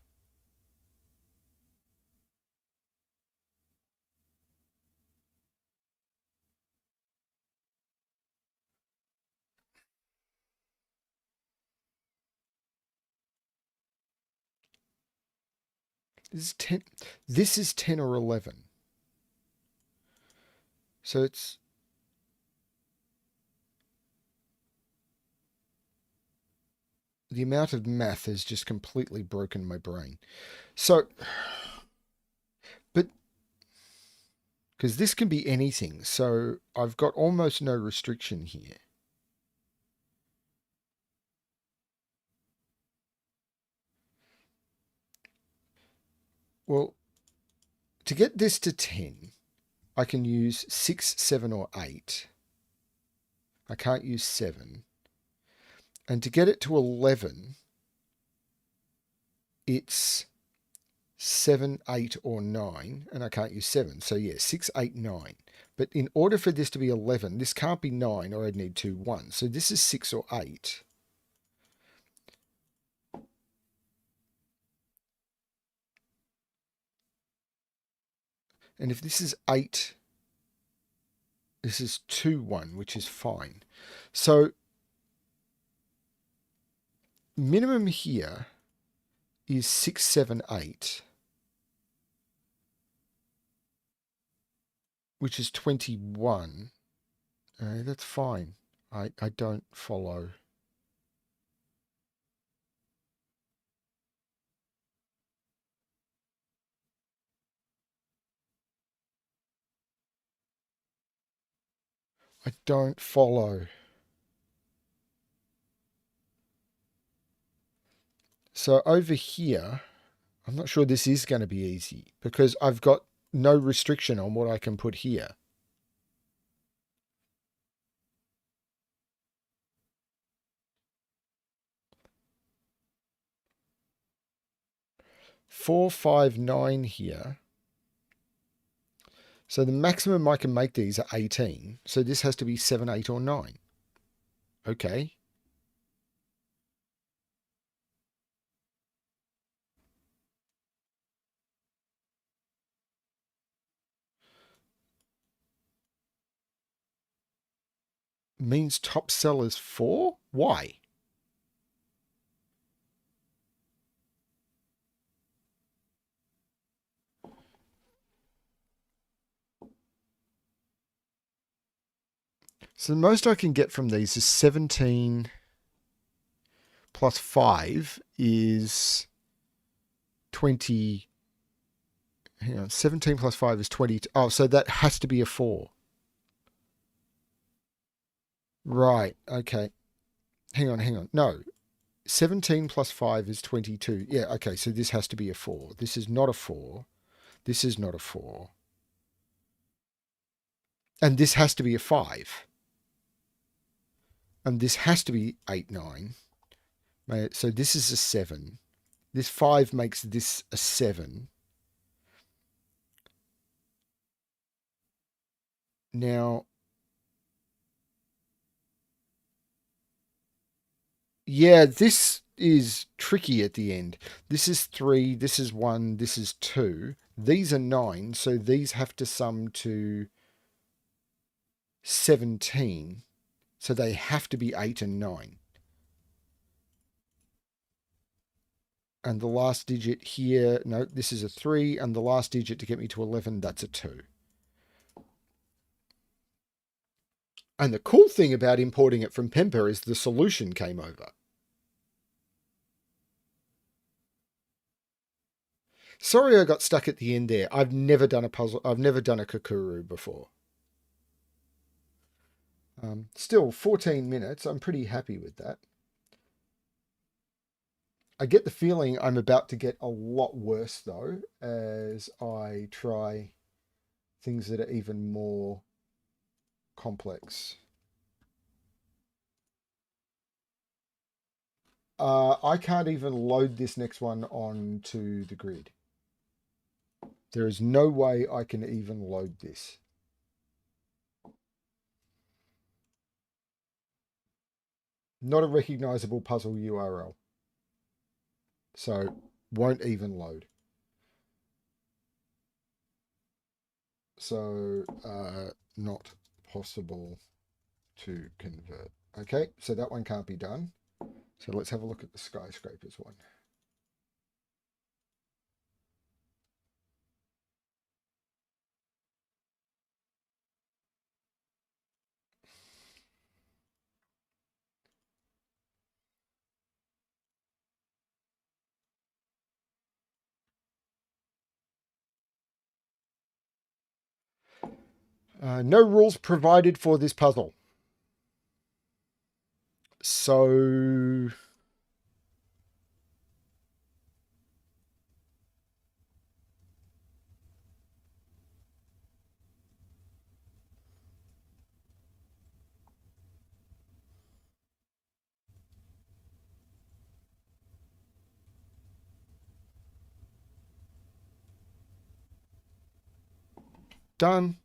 This is 10. This is 10 or 11. So it's... The amount of math has just completely broken my brain. So... But... Because this can be anything. So I've got almost no restriction here. Well, to get this to 10, I can use 6, 7, or 8. I can't use 7. And to get it to 11, it's 7, 8, or 9. And I can't use 7. So yeah, 6, 8, 9. But in order for this to be 11, this can't be 9 or I'd need 2 1s. So this is 6 or 8. And if this is 8, this is 2 1, which is fine. So minimum here is 6, 7, 8, which is 21. That's fine. I don't follow. I don't follow. So over here, I'm not sure this is going to be easy because I've got no restriction on what I can put here. Four, 5, 9 here. So the maximum I can make these are 18. So this has to be 7, 8, or 9. Okay. Means top sellers 4? Why? So the most I can get from these is 17 plus 5 is 20. Hang on, 17 plus 5 is 20. Oh, so that has to be a 4. Right, okay. Hang on. No, 17 plus 5 is 22. Yeah, okay, so this has to be a 4. This is not a 4. This is not a 4. And this has to be a 5. And this has to be 8, 9. So this is a 7. This 5 makes this a 7. Now, yeah, this is tricky at the end. This is 3, this is 1, this is 2. These are 9, so these have to sum to 17. So they have to be 8 and 9. And the last digit here, no, this is a 3. And the last digit to get me to 11, that's a 2. And the cool thing about importing it from Pemper is the solution came over. Sorry I got stuck at the end there. I've never done a puzzle. I've never done a Kakuru before. Still, 14 minutes. I'm pretty happy with that. I get the feeling I'm about to get a lot worse, though, as I try things that are even more complex. I can't even load this next one onto the grid. There is no way I can even load this. Not a recognizable puzzle URL. So, won't even load. So, not possible to convert. Okay, so that one can't be done. So let's have a look at the Skyscrapers one. No rules provided for this puzzle. So done.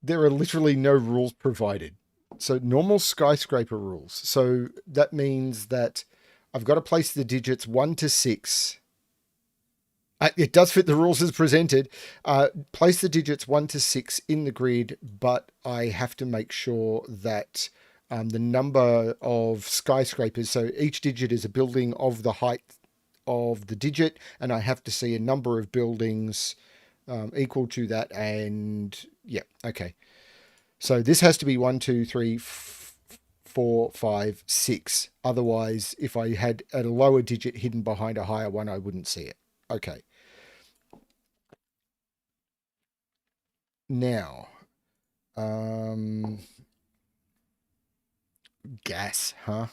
There are literally no rules provided. So normal skyscraper rules. So that means that I've got to place the digits 1 to 6. It does fit the rules as presented. Place the digits 1 to 6 in the grid, but I have to make sure that the number of skyscrapers, so each digit is a building of the height of the digit, and I have to see a number of buildings equal to that. And yeah, okay. So this has to be 1, 2, 3, 4, 5, 6. Otherwise, if I had a lower digit hidden behind a higher one, I wouldn't see it. Okay. Now, gas, huh?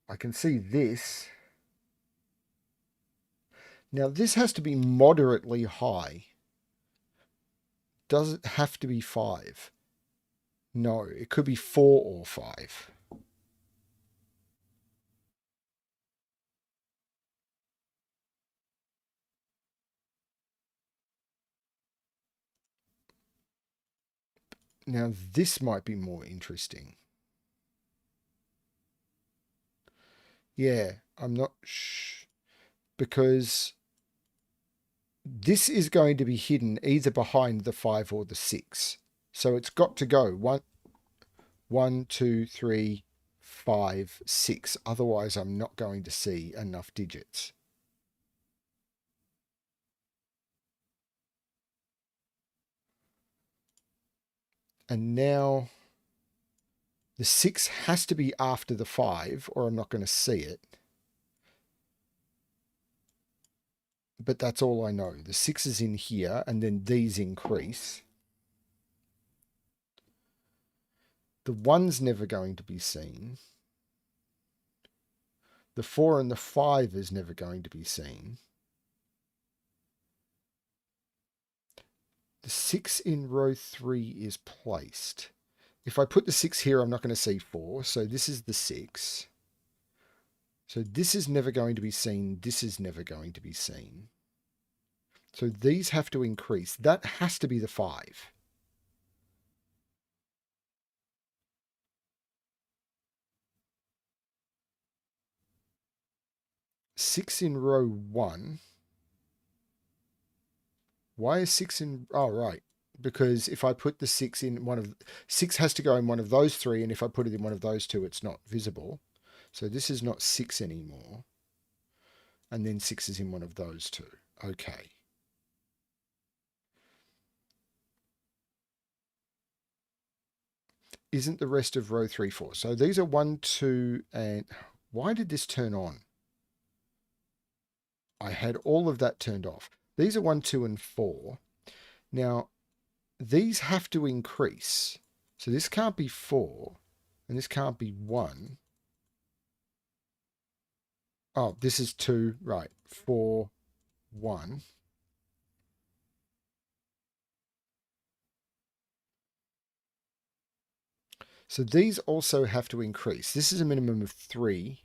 I can see this. Now, this has to be moderately high. Does it have to be 5? No, it could be 4 or 5. Now, this might be more interesting. Yeah, I'm not because this is going to be hidden either behind the 5 or the 6. So it's got to go 1, 2, 3, 5, 6. Otherwise, I'm not going to see enough digits. And now the 6 has to be after the 5 or I'm not going to see it. But that's all I know. The 6 is in here and then these increase. The 1's never going to be seen. The 4 and the 5 is never going to be seen. The 6 in row 3 is placed. If I put the 6 here, I'm not going to see 4. So this is the 6. So this is never going to be seen. This is never going to be seen. So these have to increase. That has to be the 5. Six in row 1. Why is 6 in... Oh, right. Because if I put the 6 in one of... 6 has to go in one of those 3, and if I put it in one of those 2, it's not visible. So this is not 6 anymore. and then 6 is in one of those two. Okay. Isn't the rest of row 3, 4? So these are 1, 2, and why did this turn on? I had all of that turned off. These are 1, 2, and 4. Now, these have to increase. So this can't be 4, and this can't be 1. Oh, this is 2, right. 4, 1. So these also have to increase. This is a minimum of 3.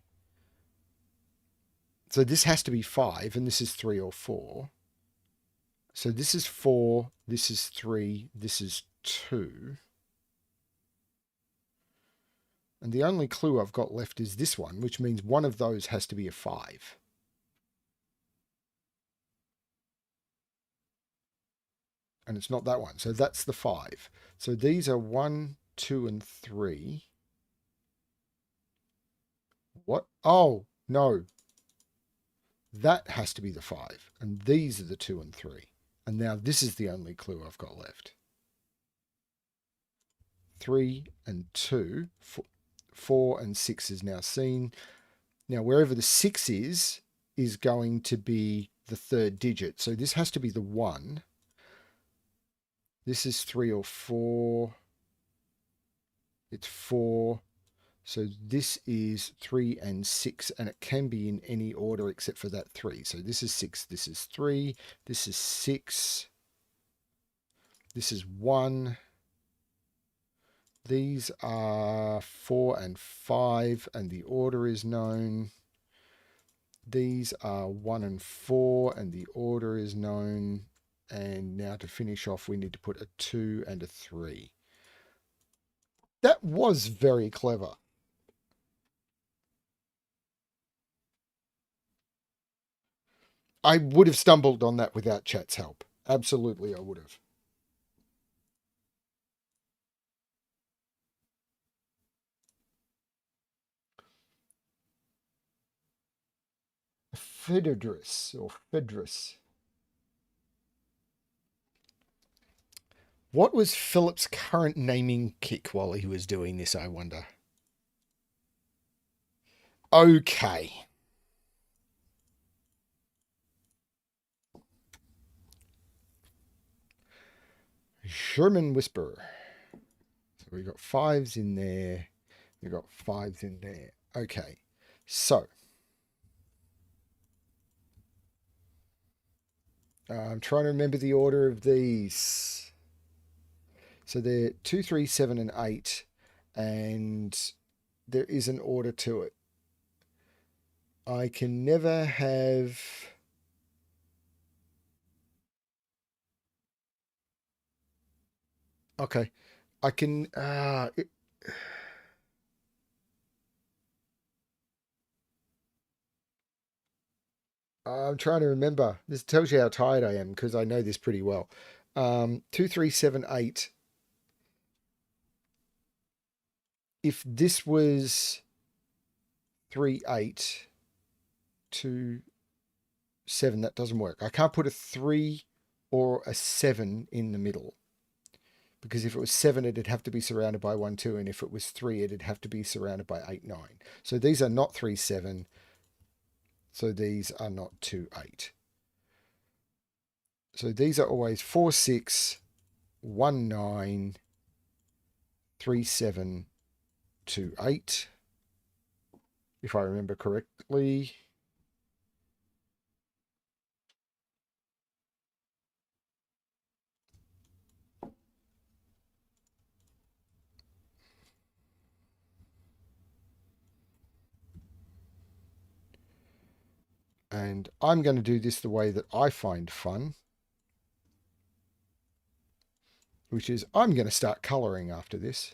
So this has to be 5, and this is 3 or 4. So this is 4, this is 3, this is 2. And the only clue I've got left is this one, which means one of those has to be a 5. And it's not that one. So that's the 5. So these are 1, 2, and 3. What? Oh, no. That has to be the 5. And these are the 2 and 3. And now this is the only clue I've got left. 3 and 2. 4 and 6 is now seen. Now, wherever the 6 is going to be the third digit. So this has to be the 1. This is 3 or 4. It's 4. So this is 3 and 6, and it can be in any order except for that 3. So this is 6, this is 3, this is 6, this is 1. These are 4 and 5, and the order is known. These are 1 and 4, and the order is known. And now to finish off, we need to put a 2 and a 3. That was very clever. I would have stumbled on that without chat's help. Absolutely, I would have. Phaedrus or Phaedrus. What was Philip's current naming kick while he was doing this, I wonder? Okay. Sherman Whisperer. So we got 5s in there. We got 5s in there. Okay. So I'm trying to remember the order of these. So they're 2, 3, 7, and 8, and there is an order to it. I can never have... Okay. I can... I'm trying to remember. This tells you how tired I am because I know this pretty well. 2, 3, 7, 8. If this was 3, 8, 2, 7, that doesn't work. I can't put a 3 or a 7 in the middle. Because if it was 7, it'd have to be surrounded by 1, 2. And if it was 3, it'd have to be surrounded by 8, 9. So these are not 3, 7. So these are not 2, 8. So these are always 4, 6, 1, 9, 3, 7, 2, 8. If I remember correctly. And I'm going to do this the way that I find fun, which is I'm going to start colouring after this.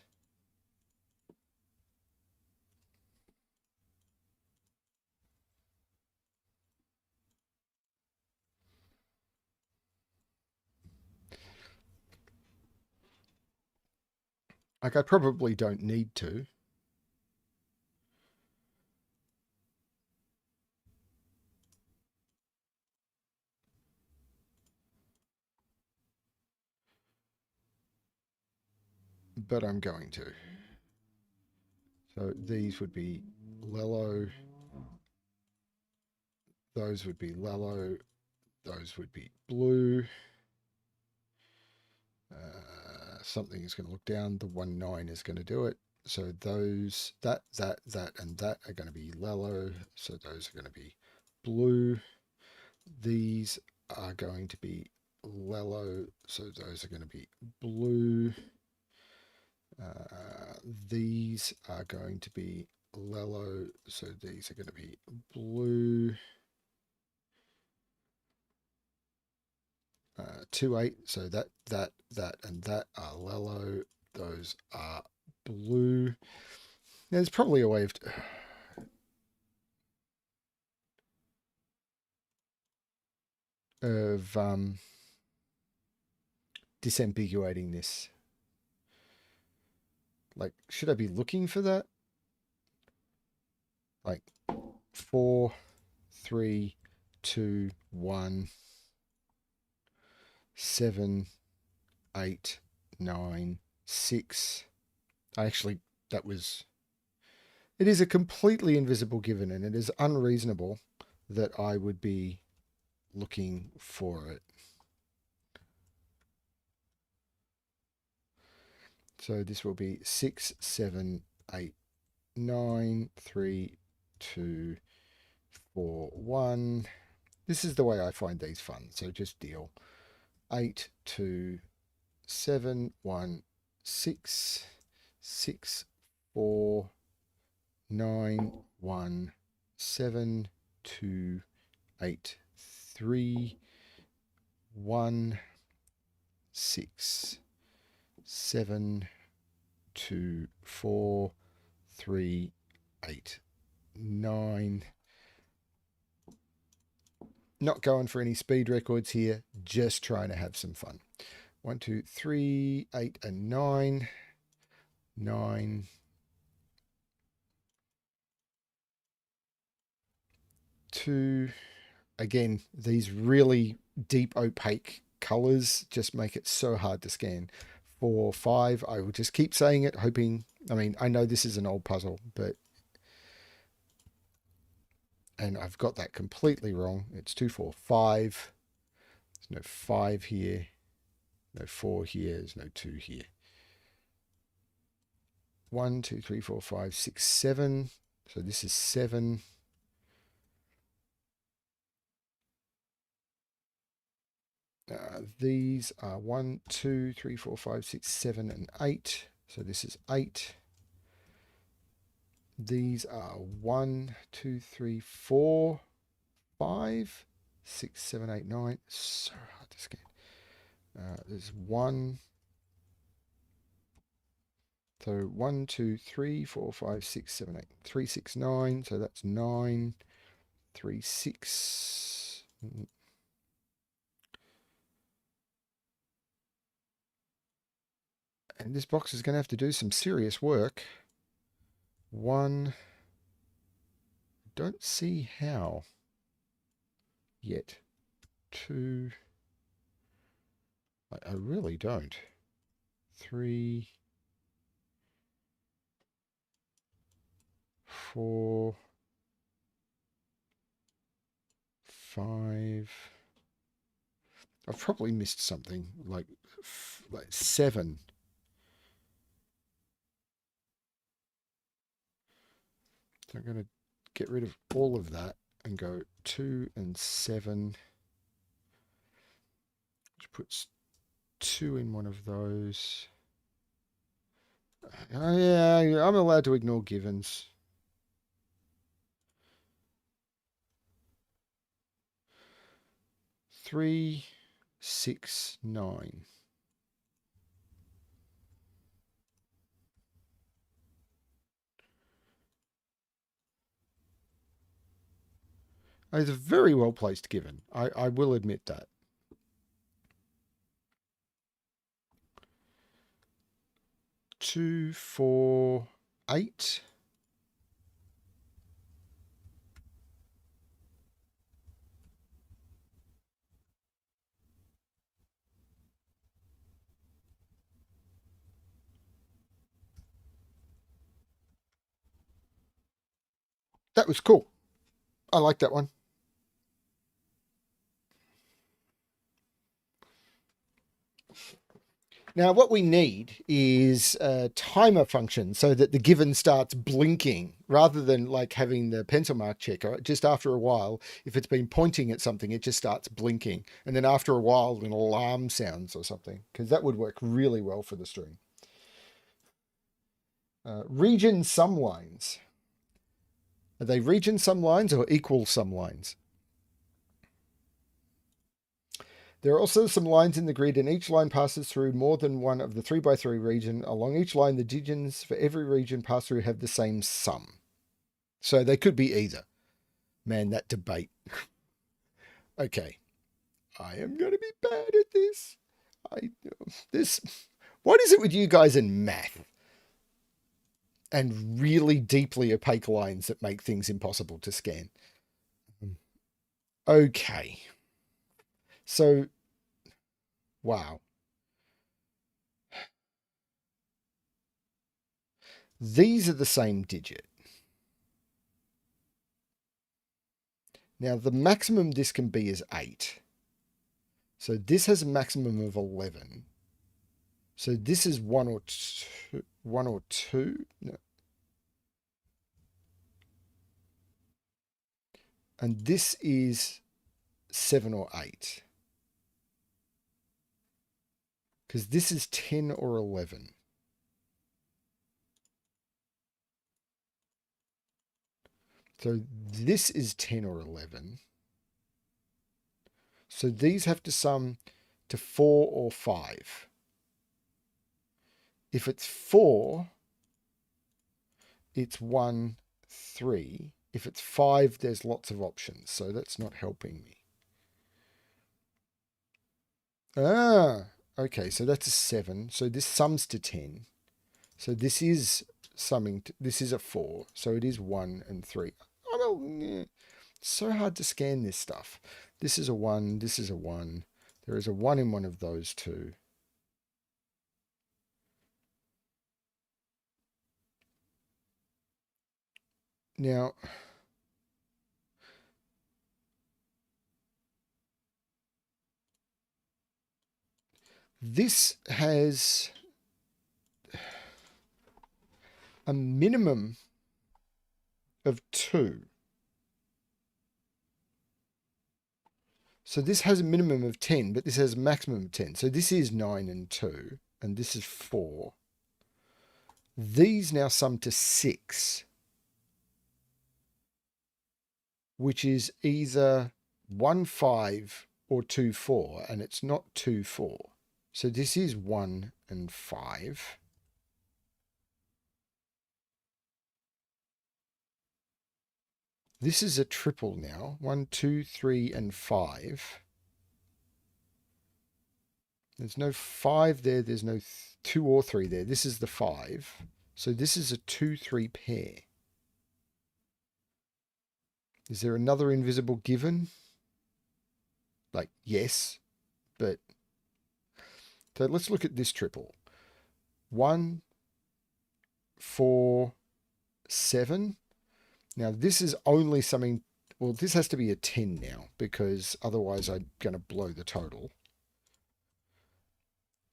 Like, I probably don't need to. but I'm going to. So these would be Lello, those would be Lello, those would be blue. Something is going to look down. The 1-9 is going to do it. So those, that, and that are going to be Lello. So those are going to be blue. These are going to be Lello. So those are going to be blue. These are going to be Lello. So these are going to be blue. 2-8, so that, and that are Lello. Those are blue. There's probably a way of disambiguating this. Like, should I be looking for that? Like 4, 3, 2, 1, 7, 8, 9, 6. Actually, that was... It is a completely invisible given, and it is unreasonable that I would be looking for it. So this will be 6, 7, 8, 9, 3, 2, 4, 1. This is the way I find these fun. So just deal 8, 2, 7, 1, 6, 6, 4, 9, 1, 7, 2, 8, 3, 1, 6, 7, 2, 4, 3, 8, 9. Not going for any speed records here, just trying to have some fun. 1, 2, 3, 8, and 9. 9. 2. Again, these really deep opaque colors just make it so hard to scan. 4, 5. I will just keep saying it, hoping. I mean, I know this is an old puzzle, but... And I've got that completely wrong. It's 2, 4, 5. There's no 5 here. No 4 here. There's no 2 here. 1, 2, 3, 4, 5, 6, 7. So this is 7. These are 1, 2, 3, 4, 5, 6, 7, and 8. So this is 8. These are 1, 2, 3, 4, 5, 6, 7, 8, 9. So hard to scan. There's 1. So 1, 2, 3, 4, 5, 6, 7, 8. 3, 6, 9. So that's 9. 3, 6. And this box is going to have to do some serious work. 1. Don't see how yet. 2. I really don't. 3. 4. 5. I've probably missed something like 7. So I'm going to get rid of all of that and go 2 and 7, which puts 2 in one of those. Yeah, I'm allowed to ignore givens. 3, 6, 9. It's a very well placed given. I will admit that. 2, 4, 8. That was cool. I like that one. Now, what we need is a timer function so that the given starts blinking rather than like having the pencil mark checker. Just after a while, if it's been pointing at something, it just starts blinking. And then after a while, an alarm sounds or something, because that would work really well for the string. Region sum lines. Are they region sum lines or equal sum lines? There are also some lines in the grid, and each line passes through more than one of the 3x3 region. Along each line, the digits for every region passed through have the same sum. So they could be either. Man, that debate. Okay. I am going to be bad at this. What is it with you guys in math? And really deeply opaque lines that make things impossible to scan. Okay. So, wow. These are the same digit. Now, the maximum this can be is 8. So this has a maximum of 11. So this is 1 or 2. 1 or 2? No. And this is 7 or 8. Because this is 10 or 11. So this is 10 or 11. So these have to sum to 4 or 5. If it's 4, it's 1, 3. If it's 5, there's lots of options. So that's not helping me. Okay, so that's a 7. So this sums to 10. So this is summing, this is a 4. So it is 1 and 3. It's so hard to scan this stuff. This is a 1, this is a 1. There is a 1 in one of those two. Now, this has a minimum of 2. So this has a minimum of 10, but this has a maximum of 10. So this is 9 and 2, and this is 4. These now sum to 6, which is either 1, 5 or 2, 4, and it's not 2, 4. So this is 1 and 5. This is a triple now. 1, 2, 3, and 5. There's no 5 there. There's no 2 or 3 there. This is the 5. So this is a 2, 3 pair. Is there another invisible given? Like, yes, but... So let's look at this triple. 1, 4, 7. Now this is only something... Well, this has to be a 10 now, because otherwise I'm going to blow the total.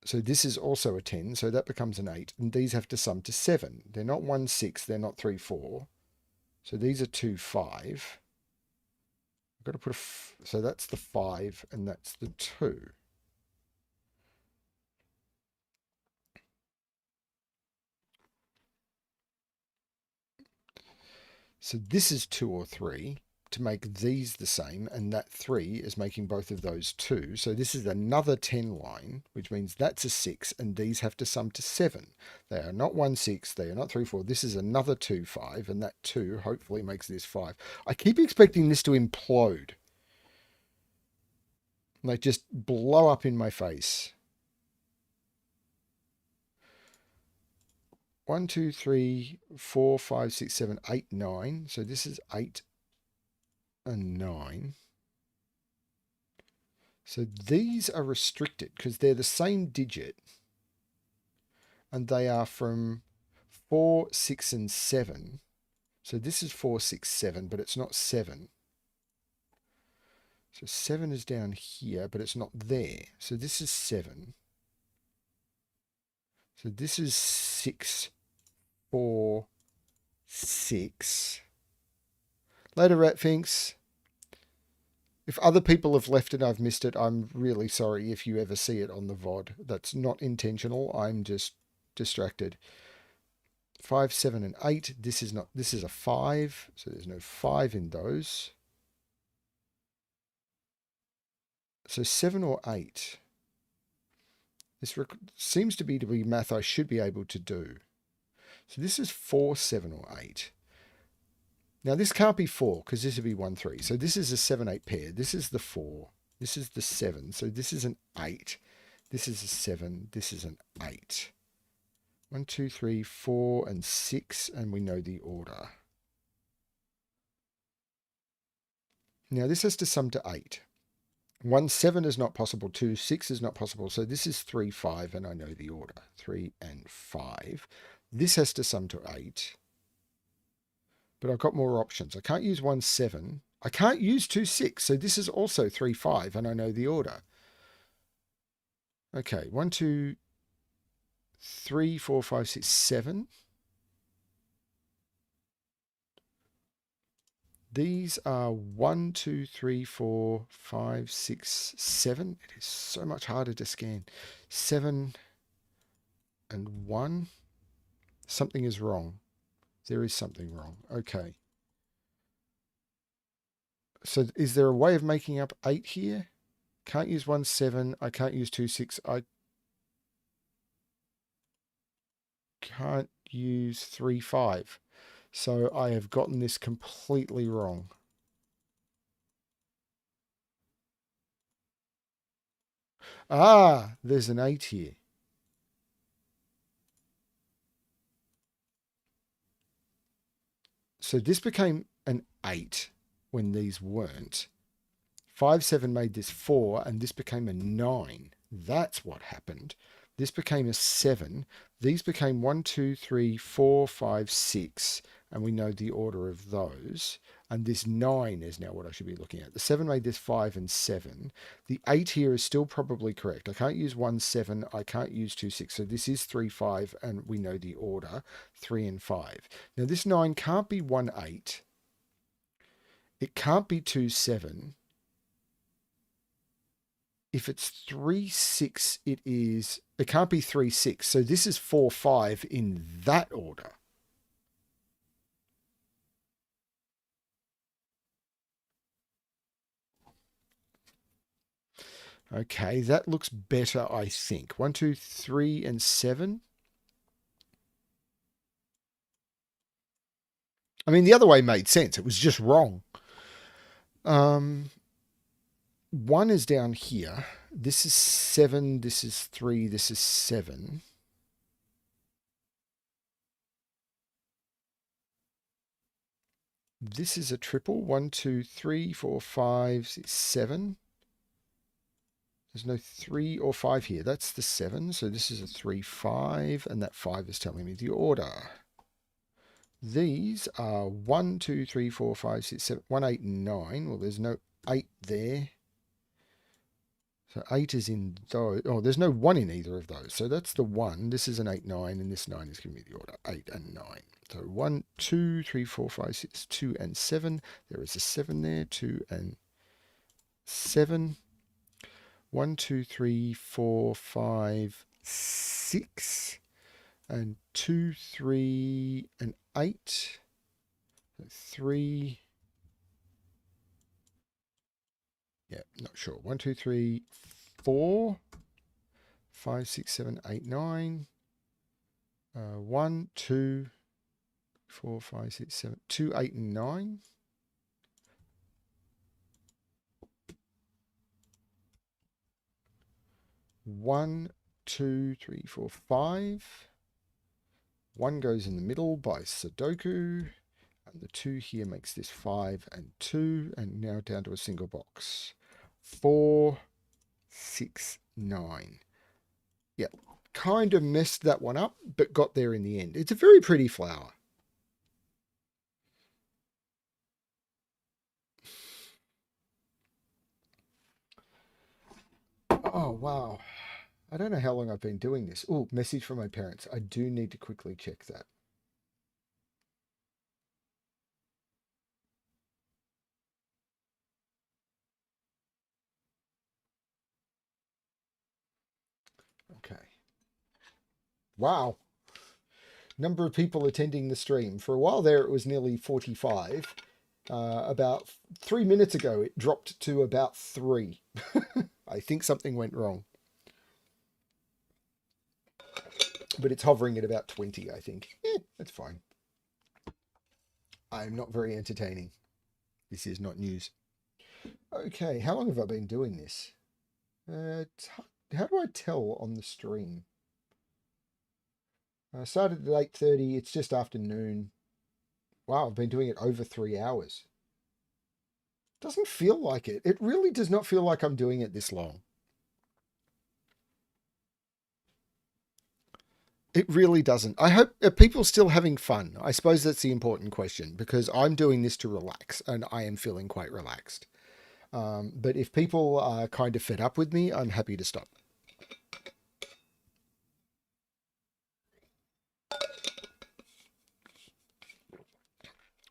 So this is also a 10, so that becomes an 8. And these have to sum to 7. They're not 1, 6, they're not 3, 4. So these are 2, 5. I've got to put a... So that's the 5, and that's the 2. So this is 2 or 3 to make these the same, and that 3 is making both of those 2. So this is another 10 line, which means that's a 6, and these have to sum to 7. They are not 1, 6, they are not 3, 4. This is another 2, 5, and that 2 hopefully makes this 5. I keep expecting this to implode. Like, just blow up in my face. 1, 2, 3, 4, 5, 6, 7, 8, 9. So this is 8 and 9. So these are restricted because they're the same digit. And they are from 4, 6, and 7. So this is 4, 6, 7, but it's not 7. So 7 is down here, but it's not there. So this is 7. So this is 6, 4, 6. Later, Ratfinks. If other people have left and I've missed it, I'm really sorry if you ever see it on the VOD. That's not intentional. I'm just distracted. 5, 7, and 8. This is a 5, so there's no 5 in those. So 7 or 8. This seems to be math I should be able to do. So this is 4, 7, or 8. Now this can't be 4 because this would be 1, 3. So this is a 7, 8 pair. This is the 4. This is the 7. So this is an 8. This is a 7. This is an 8. 1, 2, 3, 4, and 6, and we know the order. Now this has to sum to 8. 1, 7 is not possible. 2, 6 is not possible. So this is 3, 5, and I know the order. 3 and 5. This has to sum to 8. But I've got more options. I can't use 1, 7. I can't use 2, 6. So this is also 3, 5, and I know the order. Okay, 1, 2, 3, 4, 5, 6, 7. These are 1, 2, 3, 4, 5, 6, 7. It is so much harder to scan. 7 and 1. Something is wrong. There is something wrong. Okay. So is there a way of making up 8 here? Can't use 1, 7. I can't use 2, 6. I can't use 3, 5. So I have gotten this completely wrong. Ah, there's an 8 here. So this became an 8 when these weren't. 5, 7 made this 4, and this became a 9. That's what happened. This became a 7. These became 1, 2, 3, 4, 5, 6, and we know the order of those. And this 9 is now what I should be looking at. The 7 made this 5 and 7. The 8 here is still probably correct. I can't use 1, 7. I can't use 2, 6. So this is 3, 5, and we know the order, 3 and 5. Now this 9 can't be 1, 8. It can't be 2, 7. If it's 3, 6, it can't be 3, 6. So this is 4, 5 in that order. Okay, that looks better, I think. 1, 2, 3, and 7. I mean, the other way made sense. It was just wrong. 1 is down here. This is 7. This is 3. This is 7. This is a triple. 1, 2, 3, 4, 5, 6, 7. There's no 3 or 5 here. That's the 7. So this is a 3, 5. And that 5 is telling me the order. These are 1, 2, 3, 4, 5, 6, 7, 1, 8, and 9. Well, there's no 8 there. So 8 is in those. Oh, there's no 1 in either of those. So that's the 1. This is an 8, 9. And this 9 is giving me the order. 8 and 9. So 1, 2, 3, 4, 5, 6, 2, and 7. There is a 7 there. 2 and 7. 1, 2, 3, 4, 5, 6. And 2, 3, and 8. 3. Yeah, not sure. 1, 2, 3, 4, 5, 6, 7, 8, 9. 1, 2, 4, 5, 6, 7, 2, 8, and 9. One, 2, 3, 4, 5. 1 goes in the middle by Sudoku. And the 2 here makes this 5 and 2. And now down to a single box. 4, 6, 9. Yeah, kind of messed that one up, but got there in the end. It's a very pretty flower. Oh, wow. I don't know how long I've been doing this. Oh, message from my parents. I do need to quickly check that. Okay. Wow. Number of people attending the stream. For a while there, it was nearly 45. About 3 minutes ago, it dropped to about 3. I think something went wrong. But it's hovering at about 20, I think. That's fine. I'm not very entertaining. This is not news. Okay, how long have I been doing this? How do I tell on the stream? I started at 8:30. It's just after noon. Wow, I've been doing it over 3 hours. Doesn't feel like it. It really does not feel like I'm doing it this long. It really doesn't. I hope people still having fun. I suppose that's the important question because I'm doing this to relax and I am feeling quite relaxed. But if people are kind of fed up with me, I'm happy to stop.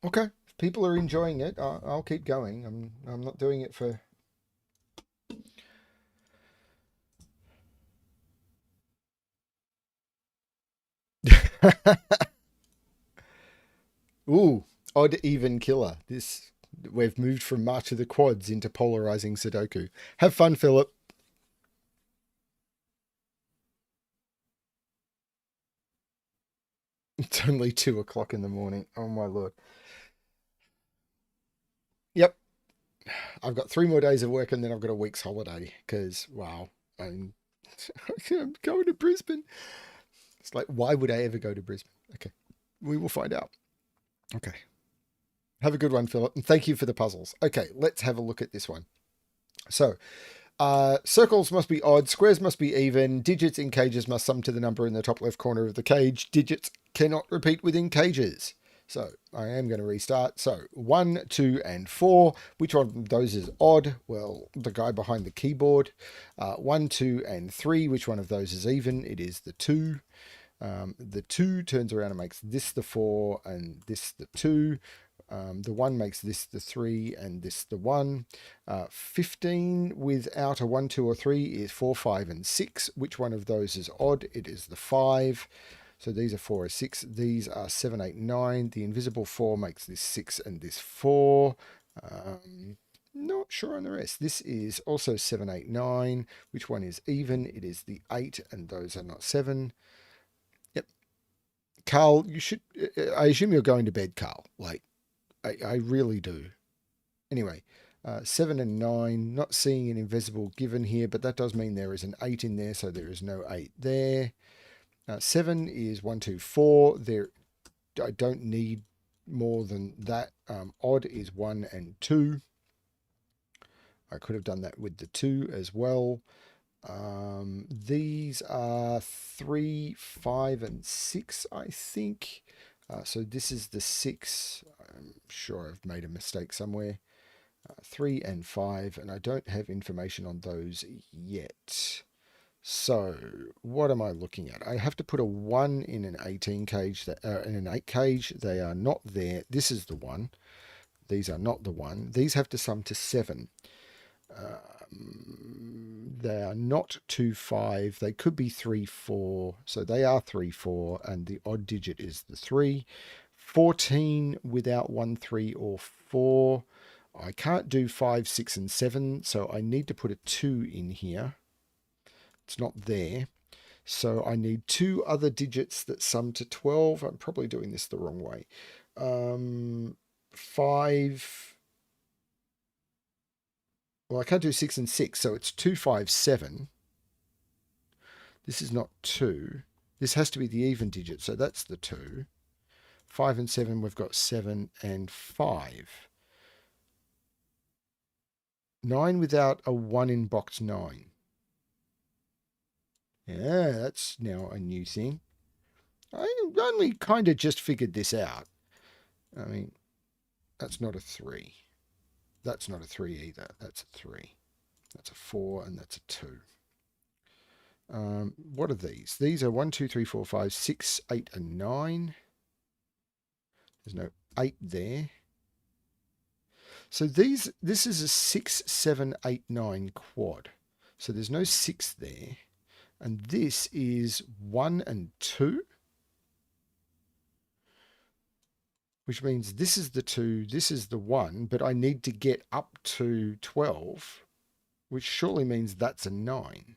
Okay, if people are enjoying it, I'll keep going. I'm not doing it for. Ooh, odd even killer. This we've moved from March of the Quads into polarizing Sudoku. Have fun, Philip. It's only 2 o'clock in the morning. Oh my lord. Yep, I've got 3 more days of work and then I've got a week's holiday because wow, I'm I'm going to Brisbane. It's like, why would I ever go to Brisbane? Okay, we will find out. Okay, have a good one, Philip, and thank you for the puzzles. Okay, let's have a look at this one. So, circles must be odd, squares must be even, digits in cages must sum to the number in the top left corner of the cage. Digits cannot repeat within cages. So I am going to restart. So 1, 2, and 4. Which one of those is odd? Well, the guy behind the keyboard. 1, 2, and 3. Which one of those is even? It is the 2. The 2 turns around and makes this the 4 and this the 2. The 1 makes this the 3 and this the 1. 15 without a 1, 2, or 3 is 4, 5, and 6. Which one of those is odd? It is the 5. So these are 4 or 6. These are 7, 8, 9. The invisible 4 makes this 6 and this 4. Not sure on the rest. This is also 7, 8, 9. Which one is even? It is the 8 and those are not 7. Yep. Carl, you should. I assume you're going to bed, Carl. Like, I really do. Anyway, 7 and 9, not seeing an invisible given here, but that does mean there is an 8 in there, so there is no 8 there. 7 is 1, 2, 4. There, I don't need more than that. Odd is 1 and 2. I could have done that with the 2 as well. These are 3, 5, and 6, I think. So this is the 6. I'm sure I've made a mistake somewhere. 3 and 5, and I don't have information on those yet. So what am I looking at? I have to put a 1 in an 18 cage, in an 8 cage. They are not there. This is the 1. These are not the 1. These have to sum to 7. They are not 2, 5. They could be 3, 4. So they are 3, 4, and the odd digit is the 3. 14 without 1, 3, or 4. I can't do 5, 6, and 7, so I need to put a 2 in here. It's not there. So I need 2 other digits that sum to 12. I'm probably doing this the wrong way. 5. Well, I can't do 6 and 6, so it's 2, 5, 7. This is not 2. This has to be the even digit, so that's the 2. 5 and 7, we've got 7 and 5. 9 without a 1 in box 9. Yeah, that's now a new thing. I only kind of just figured this out. I mean, that's not a 3. That's not a 3 either. That's a 3. That's a 4 and that's a 2. What are these? These are 1, 2, 3, 4, 5, 6, 8, and 9. There's no 8 there. So this is a 6, 7, 8, 9 quad. So there's no 6 there. And this is 1 and 2. Which means this is the 2, this is the 1, but I need to get up to 12, which surely means that's a 9.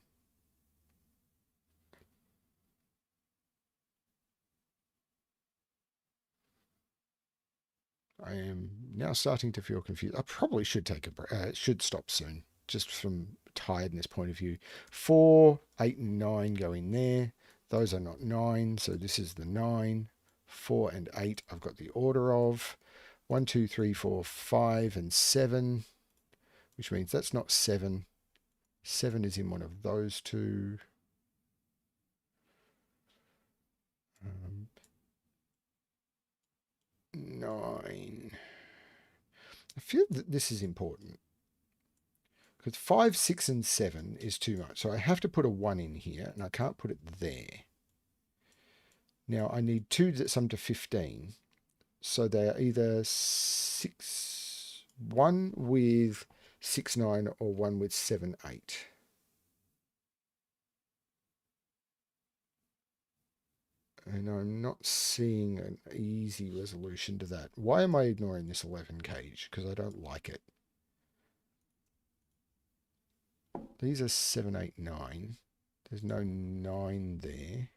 I am now starting to feel confused. I probably should take a break. Should stop soon, just from tiredness point of view. 4, 8, and 9 go in there. Those are not 9, so this is the 9. 4 and 8 I've got the order of. 1, 2, 3, 4, 5, and 7, which means that's not 7. 7 is in one of those two. 9. I feel that this is important because 5, 6, and 7 is too much. So I have to put a 1 in here and I can't put it there. Now I need 2 that sum to 15. So they are either 1 with 6, 9 or 1 with 7, 8. And I'm not seeing an easy resolution to that. Why am I ignoring this 11 cage? Because I don't like it. These are 7, 8, 9. There's no 9 there.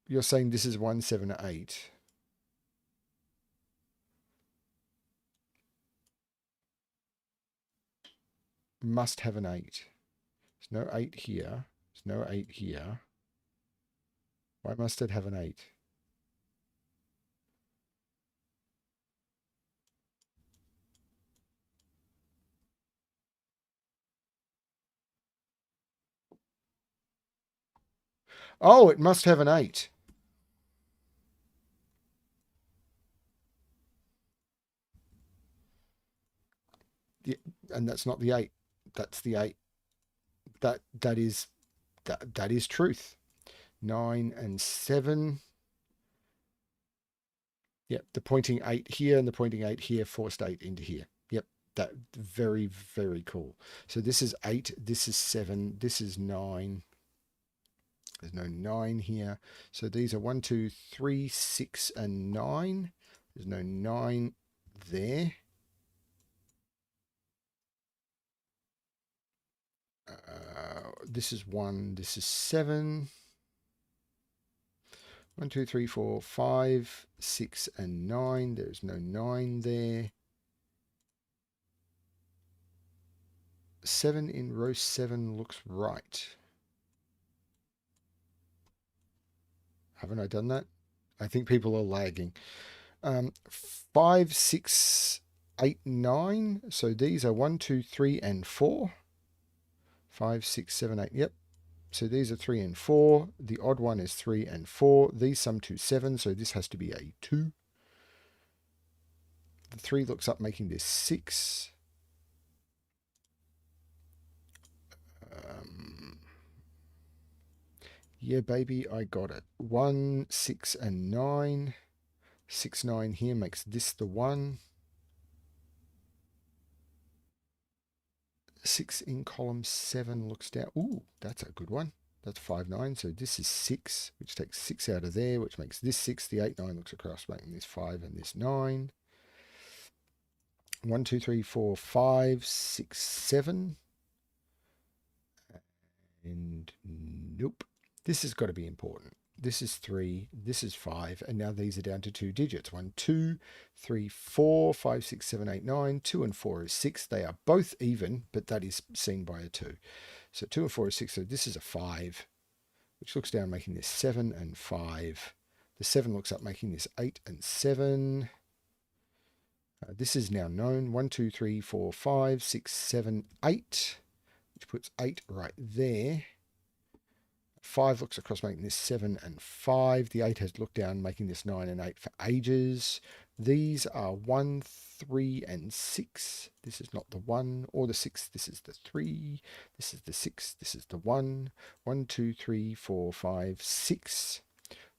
You're saying this is 1, 7, 8. Must have an 8. There's no 8 here. There's no 8 here. Why must it have an 8? Oh, it must have an 8. Yeah, and that's not the 8. That's the 8. That is truth. 9 and 7. Yep, the pointing 8 here and the pointing 8 here forced 8 into here. Yep, that very, very cool. So this is 8, this is 7, this is 9. There's no 9 here. So these are 1, 2, 3, 6, and 9. There's no 9 there. This is 1, this is 7. 1, 2, 3, 4, 5, 6, and 9. There's no 9 there. 7 in row 7 looks right. Haven't I done that? I think people are lagging. 5, 6, 8, 9. So these are 1, 2, 3, and 4. 5, 6, 7, 8. Yep. So these are 3 and 4. The odd one is 3 and 4. These sum to 7, so this has to be a 2. The 3 looks up, making this 6. Yeah, baby, I got it. 1, 6, and 9. 6, 9 here makes this the 1. 6 in column 7 looks down. Ooh, that's a good one. That's 5, 9. So this is 6, which takes 6 out of there, which makes this 6. The 8, 9 looks across, making this 5 and this 9. 1, 2, 3, 4, 5, 6, 7. And nope. This has got to be important. This is 3, this is 5, and now these are down to 2 digits. 1, 2, 3, 4, 5, 6, 7, 8, 9. 2 and 4 is 6. They are both even, but that is seen by a 2. So 2 and 4 is 6. So this is a 5, which looks down, making this 7 and 5. The 7 looks up, making this 8 and 7. This is now known. 1, 2, 3, 4, 5, 6, 7, 8, which puts 8 right there. 5 looks across, making this 7 and 5. The 8 has looked down, making this 9 and 8 for ages. These are 1, 3, and 6. This is not the 1 or the 6. This is the 3. This is the 6. This is the 1. 1, 2, 3, 4, 5, 6.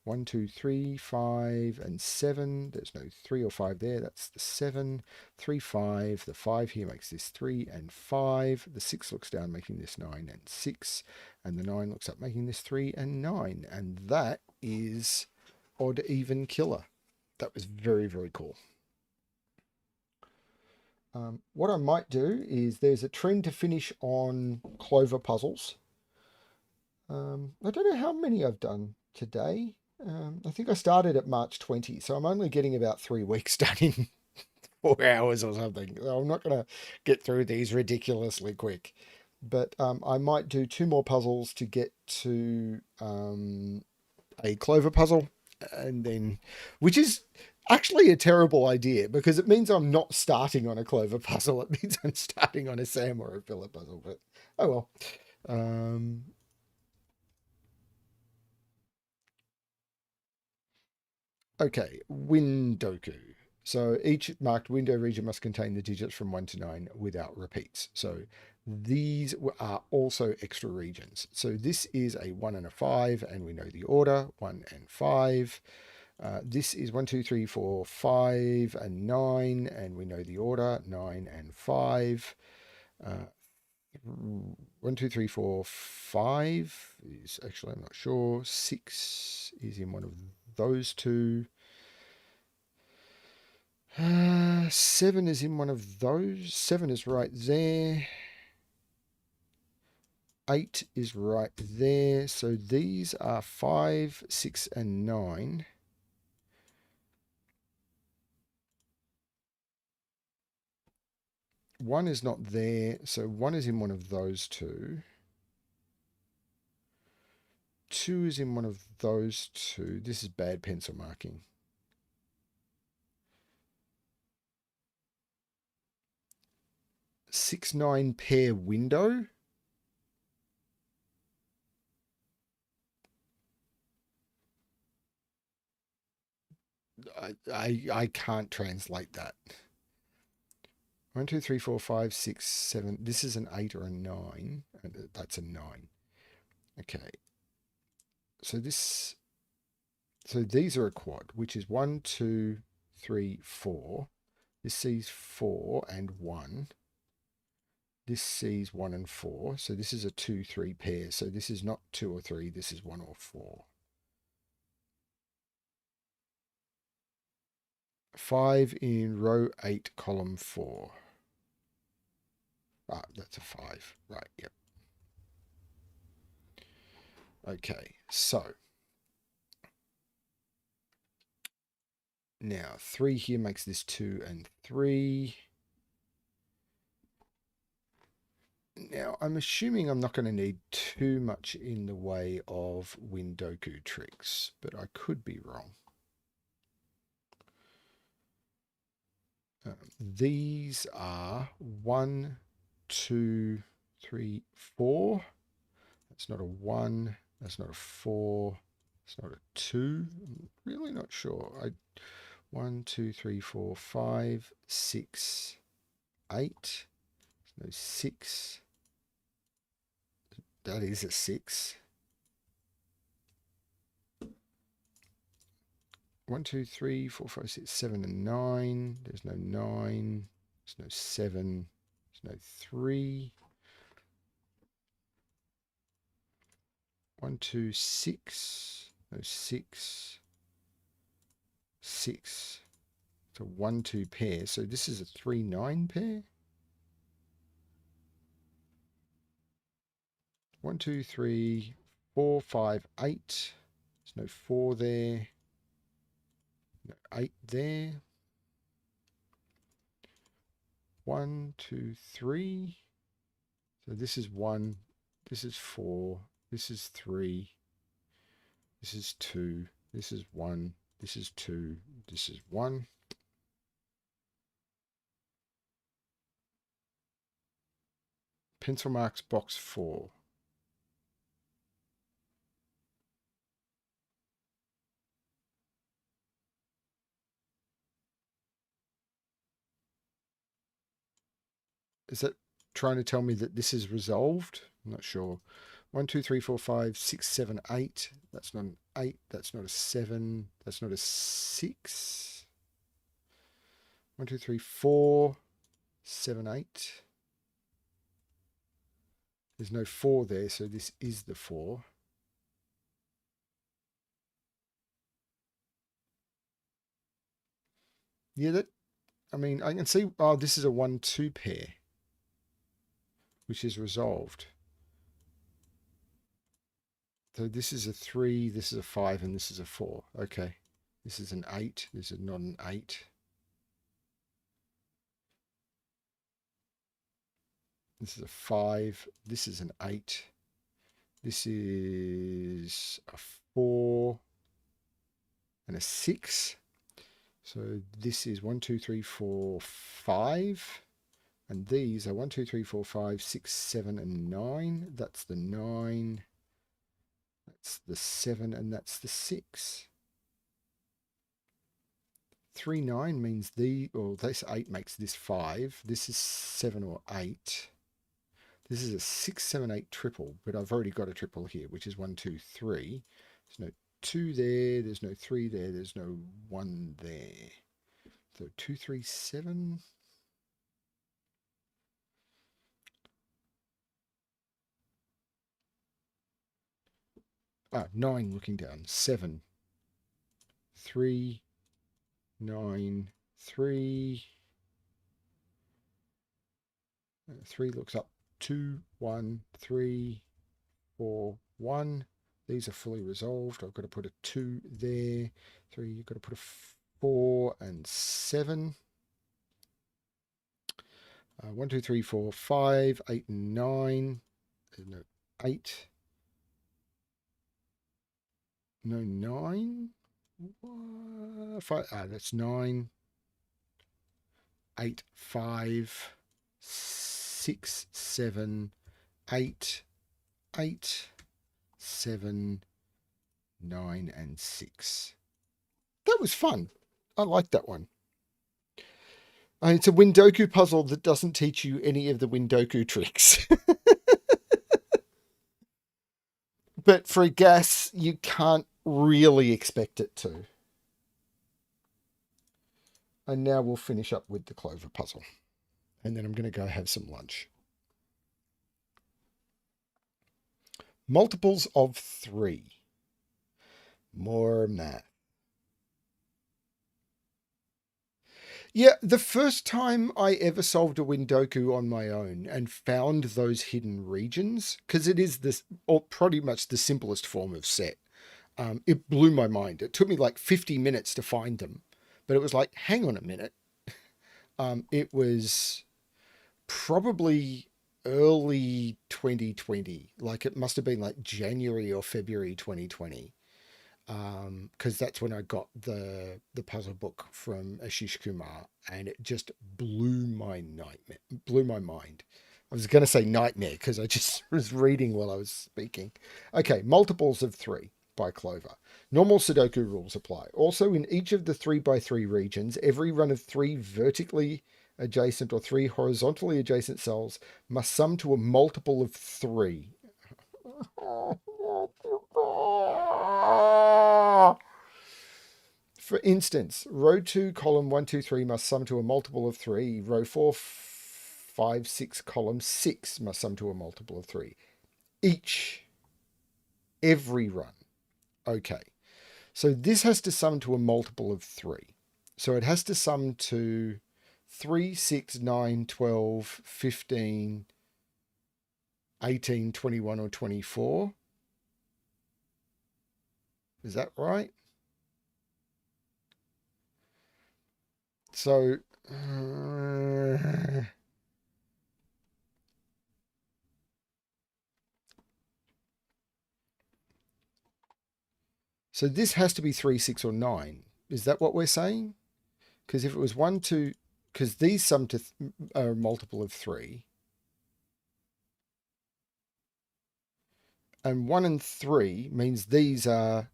1, 2, 3, 5, and 7. There's no 3 or 5 there. That's the 7. 3, 5. The 5 here makes this 3 and 5. The 6 looks down, making this 9 and 6. And the 9 looks up, making this 3 and 9. And that is Odd Even Killer. That was very, very cool. What I might do is there's a trend to finish on clover puzzles. I don't know how many I've done today. I think I started at March 20, so I'm only getting about 3 weeks done in 4 hours or something. So I'm not going to get through these ridiculously quick. But I might do 2 more puzzles to get to a clover puzzle, and then, which is actually a terrible idea because it means I'm not starting on a clover puzzle. It means I'm starting on a Sam or a Philip puzzle. But oh well. Okay, Windoku. So each marked window region must contain the digits from 1 to 9 without repeats. So these are also extra regions. So this is a 1 and a 5, and we know the order, 1 and 5. This is 1, 2, 3, 4, 5, and 9, and we know the order, 9 and 5. 1, 2, 3, 4, 5 is actually, I'm not sure. 6 is in one of those two. 7 is in one of those. 7 is right there. 8 is right there. So these are 5, 6, and 9. One is not there, so 1 is in one of those two. 2 is in one of those two. This is bad pencil marking. 6, 9 pair window. I can't translate that. 1, 2, 3, 4, 5, 6, 7. This is an 8 or a 9. That's a 9. Okay. So these are a quad, which is 1, 2, 3, 4. This sees 4 and 1. This sees 1 and 4. So this is a 2, 3 pair. So this is not 2 or 3. This is 1 or 4. 5 in row 8, column 4. Ah, that's a 5. Right, yep. Okay, so now 3 here makes this 2 and 3. Now, I'm assuming I'm not going to need too much in the way of Windoku tricks, but I could be wrong. These are 1, 2, 3, 4. That's not a 1. That's not a 4. It's not a 2. I'm really not sure. 1, 2, 3, 4, 5, 6, 8. No 6. That is a 6. 1, 2, 3, 4, 5, 6, 7, and 9. There's no 9. There's no 7. There's no 3. 1, 2, 6. No 6. 6. It's a 1, 2 pair. So this is a 3, 9 pair. 1, 2, 3, 4, 5, 8. There's no 4 there. No 8 there. 1, 2, 3. So this is 1. This is 4. This is 3. This is 2. This is 1. This is 2. This is 1. Pencil marks box 4. Is that trying to tell me that this is resolved? I'm not sure. 1, 2, 3, 4, 5, 6, 7, 8. That's not an 8. That's not a 7. That's not a 6. 1, 2, 3, 4, 7, 8. There's no 4 there, so this is the 4. Yeah, I mean, I can see, oh, this is a 1, 2 pair, which is resolved. So this is a 3, this is a 5, and this is a 4. Okay. This is an 8. This is not an 8. This is a 5. This is an 8. This is a 4 and a 6. So this is 1, 2, 3, 4, 5. And these are 1, 2, 3, 4, 5, 6, 7, and 9. That's the 9. That's the 7, and that's the 6. 3, 9 means this 8 makes this 5. This is 7 or 8. This is a 6, 7, 8 triple, but I've already got a triple here, which is 1, 2, 3. There's no 2 there. There's no 3 there. There's no 1 there. So 2, 3, 7. Ah, 9 looking down. 7. 3. 9. 3. 3 looks up. 2, 1, 3, 4, 1. These are fully resolved. I've got to put a 2 there. 3, you've got to put a 4 and 7. 1, 2, 3, 4, 5, 8, and 9. No, 8. No, 9. 5. That's 9. 8, 5, 6, 7, 8, 8, 7, 9, and 6. That was fun. I like that one. It's a Windoku puzzle that doesn't teach you any of the Windoku tricks. But for a gas, you can't really expect it to. And now we'll finish up with the Clover puzzle. And then I'm going to go have some lunch. Multiples of 3. More math. Yeah, the first time I ever solved a Windoku on my own and found those hidden regions, because it is this, or pretty much the simplest form of set, it blew my mind. It took me like 50 minutes to find them, but it was like, hang on a minute. It was probably early 2020, like it must have been like January or February 2020. Because that's when I got the puzzle book from Ashish Kumar, and it just blew my mind. I was going to say nightmare because I just was reading while I was speaking. Okay, multiples of 3 by Clover. Normal Sudoku rules apply. Also, in each of the 3x3 regions, every run of 3 vertically adjacent or 3 horizontally adjacent cells must sum to a multiple of 3. For instance, row 2, column 1, 2, 3 must sum to a multiple of 3. Row 4, 5, 6, column 6 must sum to a multiple of 3. Every run. Okay. So this has to sum to a multiple of 3. So it has to sum to 3, 6, 9, 12, 15, 18, 21, or 24. Is that right? So, so this has to be 3, 6, or 9. Is that what we're saying? Because if it was 1, 2, because these sum to a multiple of 3. And 1 and 3 means these are,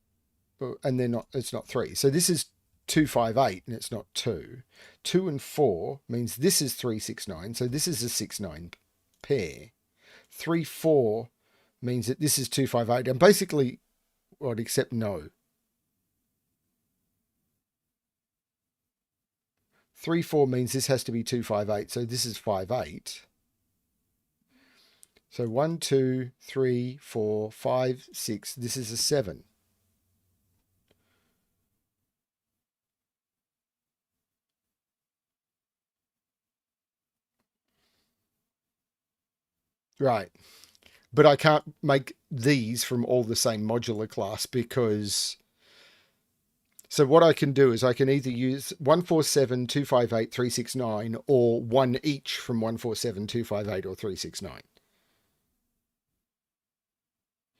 and they're not, it's not 3. So this is 258 and it's not 2. 2 and 4 means this is 369, so this is a 6-9 pair. 3, 4 means that this is 258, and basically, well, except no. 3, 4 means this has to be 258, so this is 58. So 1, 2, 3, 4, 5, 6, this is a 7. Right. But I can't make these from all the same modular class because... So what I can do is I can either use 147, 258, 369 or one each from 147, 258 or 369.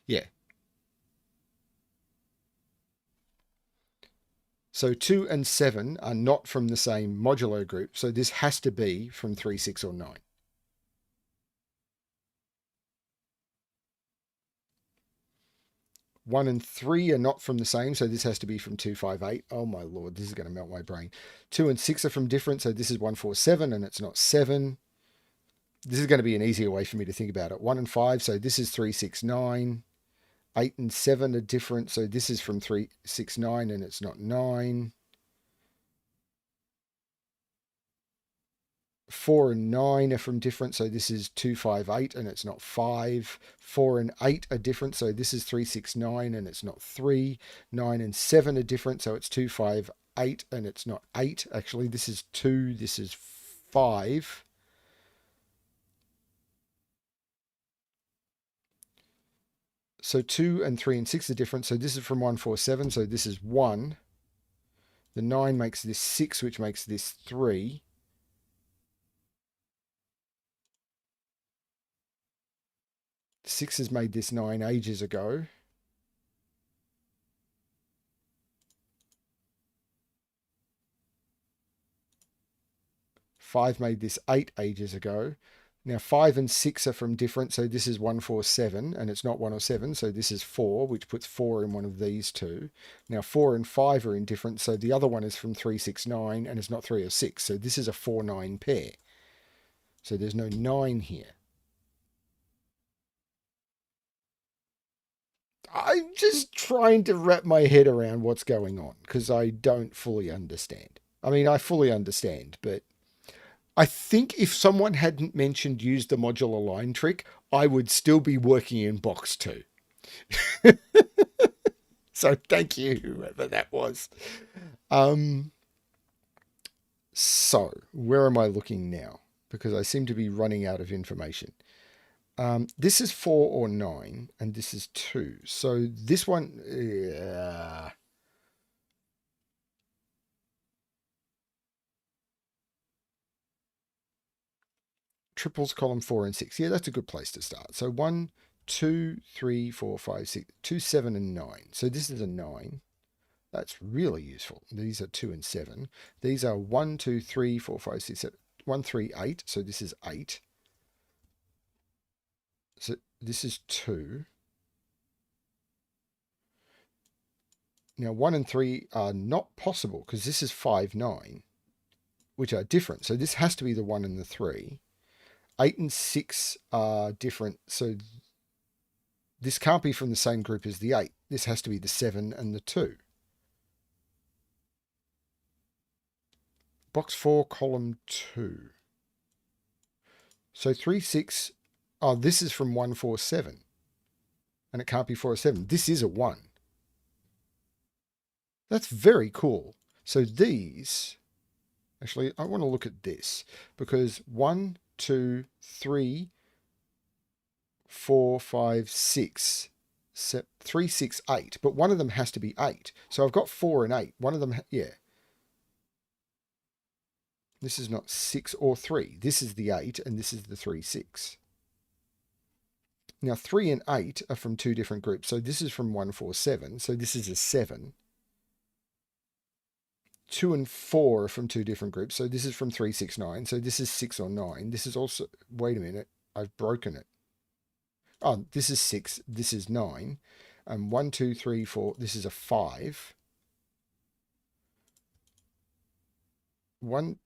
Yeah. So 2 and 7 are not from the same modulo group, so this has to be from 3, 6 or 9. 1 and 3 are not from the same, so this has to be from 258. Oh my lord, this is going to melt my brain. 2 and 6 are from different, so this is 147 and it's not 7. This is going to be an easier way for me to think about it. 1 and 5, so this is 369. 8 and 7 are different, so this is from 369 and it's not 9. 4 and 9 are from different, so this is 258 and it's not 5. 4 and 8 are different, so this is 369 and it's not 3. 9 and 7 are different, so it's 258 and it's not 8. Actually, this is 2, this is 5. So 2 and 3 and 6 are different, so this is from 147, so this is 1. The 9 makes this 6, which makes this 3. 6 has made this 9 ages ago. Five made this 8 ages ago. Now 5 and 6 are from different, so this is 147 and it's not 107, so this is 4, which puts 4 in one of these two. Now 4 and 5 are indifferent, so the other one is from 369 and it's not 3 or 6, so this is a 4-9 pair. So there's no 9 here. I'm just trying to wrap my head around what's going on because I don't fully understand. I mean, I fully understand, but I think if someone hadn't mentioned use the modular line trick, I would still be working in box 2. So thank you, whoever that was. So where am I looking now? Because I seem to be running out of information. This is 4 or 9, and this is 2. So this one... triples column 4 and 6. Yeah, that's a good place to start. So 1, 2, 3, 4, 5, 6, 2, 7, and 9. So this is a 9. That's really useful. These are 2 and 7. These are 1, 2, 3, 4, 5, 6, 7, 1, 3, 8. So this is 8. So this is 2. Now 1 and 3 are not possible because this is 5, 9, which are different. So this has to be the 1 and the 3. 8 and 6 are different. So this can't be from the same group as the 8. This has to be the 7 and the 2. Box 4, column 2. So 3, 6. Oh, this is from 147. And it can't be 4 or 7. This is a 1. That's very cool. So these... Actually, I want to look at this. Because 1, 2, 3, 4, 5, 6... 3, 6, 8. But one of them has to be 8. So I've got 4 and 8. One of them... Yeah. This is not 6 or 3. This is the 8 and this is the 3, 6. Now 3 and 8 are from two different groups. So this is from 147. So this is a 7. 2 and 4 are from two different groups. So this is from 369. So this is 6 or 9. This is also... Wait a minute. I've broken it. Oh, this is 6. This is 9. 1, 2, 3, 4. This is a 5. 1,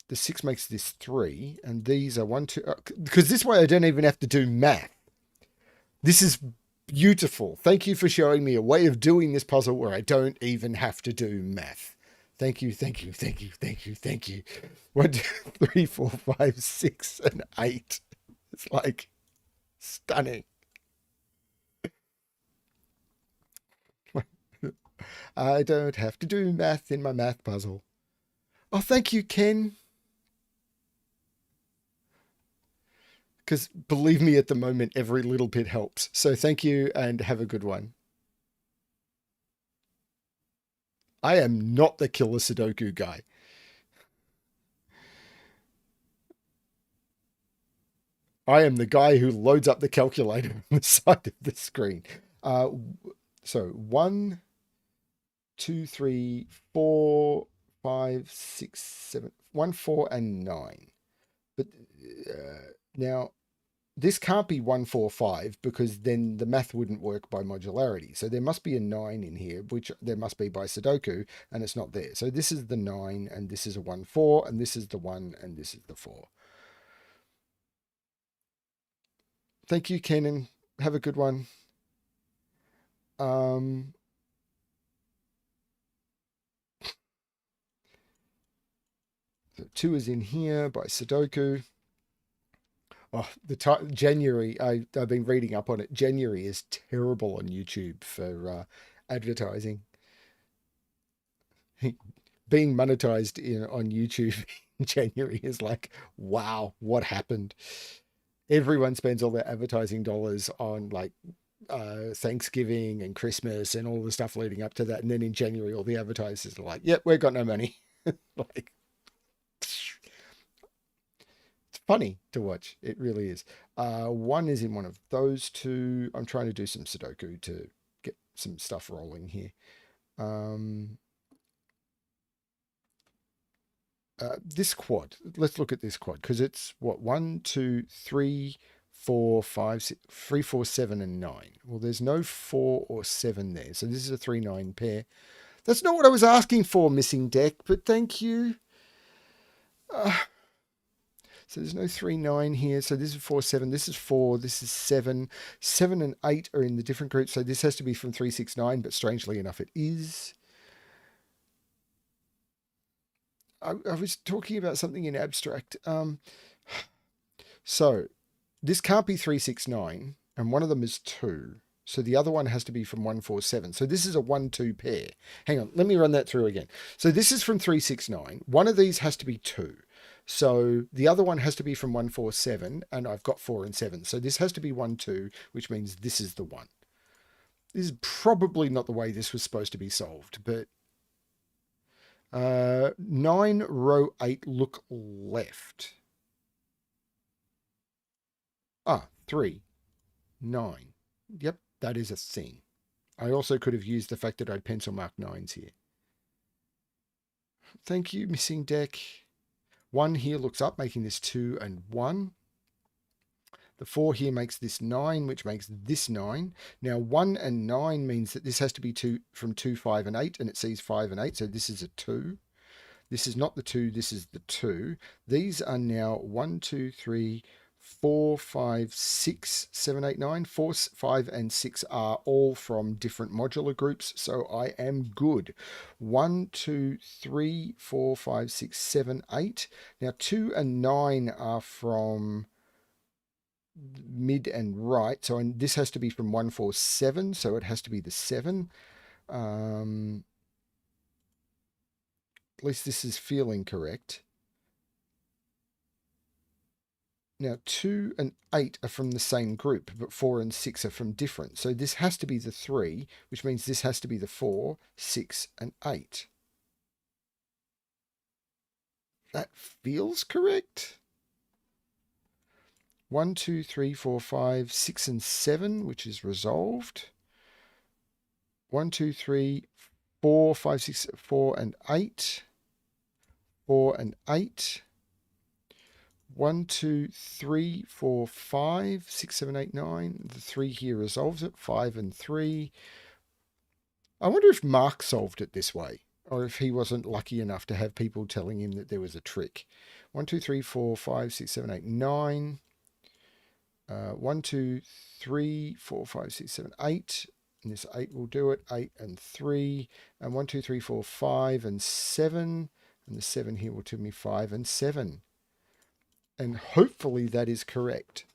the 6 makes this 3, and these are 1, 2, because this way I don't even have to do math. This is beautiful. Thank you for showing me a way of doing this puzzle where I don't even have to do math. Thank you, thank you, thank you, thank you, thank you. 1, 2, 3, 4, 5, 6, and 8. It's like stunning. I don't have to do math in my math puzzle. Oh, thank you, Ken. Because believe me, at the moment, every little bit helps. So thank you and have a good one. I am not the killer Sudoku guy. I am the guy who loads up the calculator on the side of the screen. So 1, 2, 3, 4, 5, 6, 7, 1, 4, and 9. But now this can't be 1, 4, 5 because then the math wouldn't work by modularity. So there must be a 9 in here, which there must be by Sudoku, and it's not there. So this is the 9, and this is a 1, 4, and this is the 1, and this is the 4. Thank you, Kenan. Have a good one. So 2 is in here by Sudoku. Oh, January, I've been reading up on it. January is terrible on YouTube for advertising. Being monetized on YouTube in January is like, wow, what happened? Everyone spends all their advertising dollars on like Thanksgiving and Christmas and all the stuff leading up to that. And then in January, all the advertisers are like, yep, we've got no money. Like, funny to watch. It really is. 1 is in one of those 2. I'm trying to do some Sudoku to get some stuff rolling here. This quad. Let's look at this quad because it's what 1, 2, 3, 4, 5, 6, 3, 4, 7, and 9. Well, there's no 4 or 7 there, so this is a 3, 9 pair. That's not what I was asking for, missing deck, but thank you. So there's no 3, 9 here. So this is 4, 7. This is 4. This is 7. 7 and 8 are in the different groups. So this has to be from 3, 6, 9, but strangely enough, it is. I was talking about something in abstract. So this can't be 3, 6, 9, and one of them is 2. So the other one has to be from 1, 4, 7. So this is a 1, 2 pair. Hang on, let me run that through again. So this is from 3, 6, 9. One of these has to be 2. So the other one has to be from 1, 4, 7, and I've got 4 and 7. So this has to be 1, 2, which means this is the one. This is probably not the way this was supposed to be solved, but 9, row 8, look left. 3, 9. Yep, that is a thing. I also could have used the fact that I'd pencil mark 9s here. Thank you, missing deck. 1 here looks up, making this 2 and 1. The 4 here makes this 9, which makes this 9. Now 1 and 9 means that this has to be from 2, 5, and 8, and it sees 5 and 8, so this is a 2. This is not the 2, this is the 2. These are now 1, 2, 3, 4, 5, 6, 7, 8, 9. 4, 5, and 6 are all from different modular groups, so I am good. 1, 2, 3, 4, 5, 6, 7, 8. Now 2 and 9 are from mid and right, so this has to be from 1, 4, 7, so it has to be the 7. At least this is feeling correct. Now 2 and 8 are from the same group, but 4 and 6 are from different. So this has to be the 3, which means this has to be the 4, 6, and 8. That feels correct. 1, 2, 3, 4, 5, 6, and 7, which is resolved. 1, 2, 3, 4, 5, 6, 4, and 8. 4 and 8. 1, 2, 3, 4, 5, 6, 7, 8, 9. The 3 here resolves it. 5 and 3. I wonder if Mark solved it this way. or if he wasn't lucky enough to have people telling him that there was a trick. 1, 2, 3, 4, 5, 6, 7, 8, 9. 1, 2, 3, 4, 5, 6, 7, 8. And this 8 will do it. 8 and 3. And 1, 2, 3, 4, 5 and 7. And the 7 here will tell me 5 and 7. And hopefully that is correct.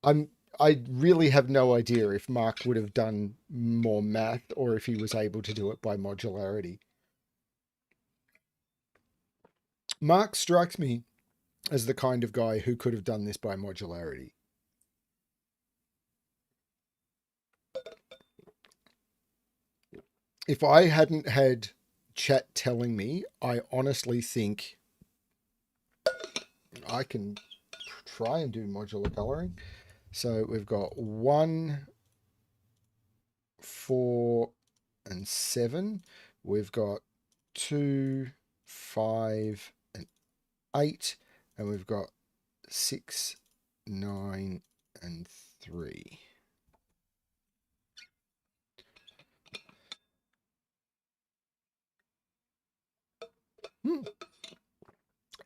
I really have no idea if Mark would have done more math or if he was able to do it by modularity. Mark strikes me as the kind of guy who could have done this by modularity. If I hadn't had chat telling me, I honestly think I can try and do modular coloring. So we've got 1, 4, and 7. We've got 2, 5, and 8. And we've got 6, 9, and 3.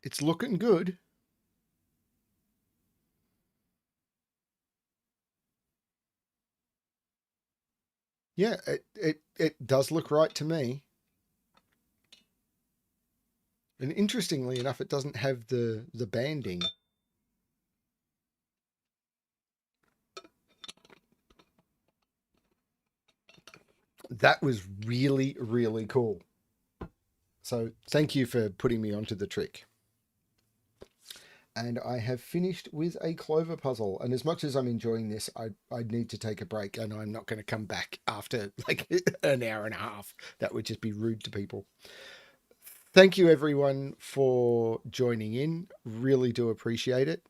It's looking good. Yeah, it does look right to me. And interestingly enough, it doesn't have the banding. That was really, really cool. So thank you for putting me onto the trick. And I have finished with a clover puzzle. And as much as I'm enjoying this, I need to take a break, and I'm not going to come back after like an hour and a half. That would just be rude to people. Thank you everyone for joining in. Really do appreciate it.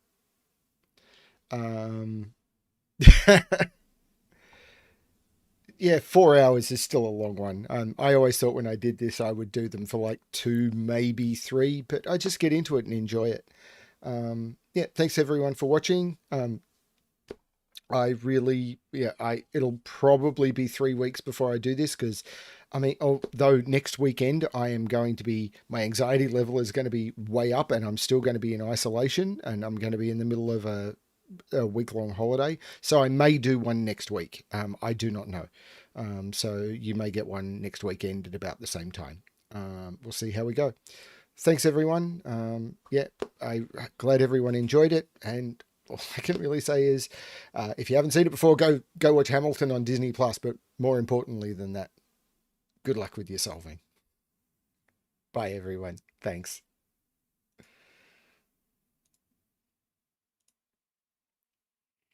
Yeah, 4 hours is still a long one. I always thought when I did this, I would do them for like 2, maybe 3, but I just get into it and enjoy it. Yeah, thanks everyone for watching. It'll probably be 3 weeks before I do this, because I mean, although next weekend my anxiety level is going to be way up, and I'm still going to be in isolation, and I'm going to be in the middle of a week-long holiday, so I may do one next week. I do not know. So you may get one next weekend at about the same time. We'll see how we go. Thanks everyone. I'm glad everyone enjoyed it, and all I can really say is, if you haven't seen it before, go watch Hamilton on Disney Plus. But more importantly than that, good luck with your solving. Bye everyone. Thanks.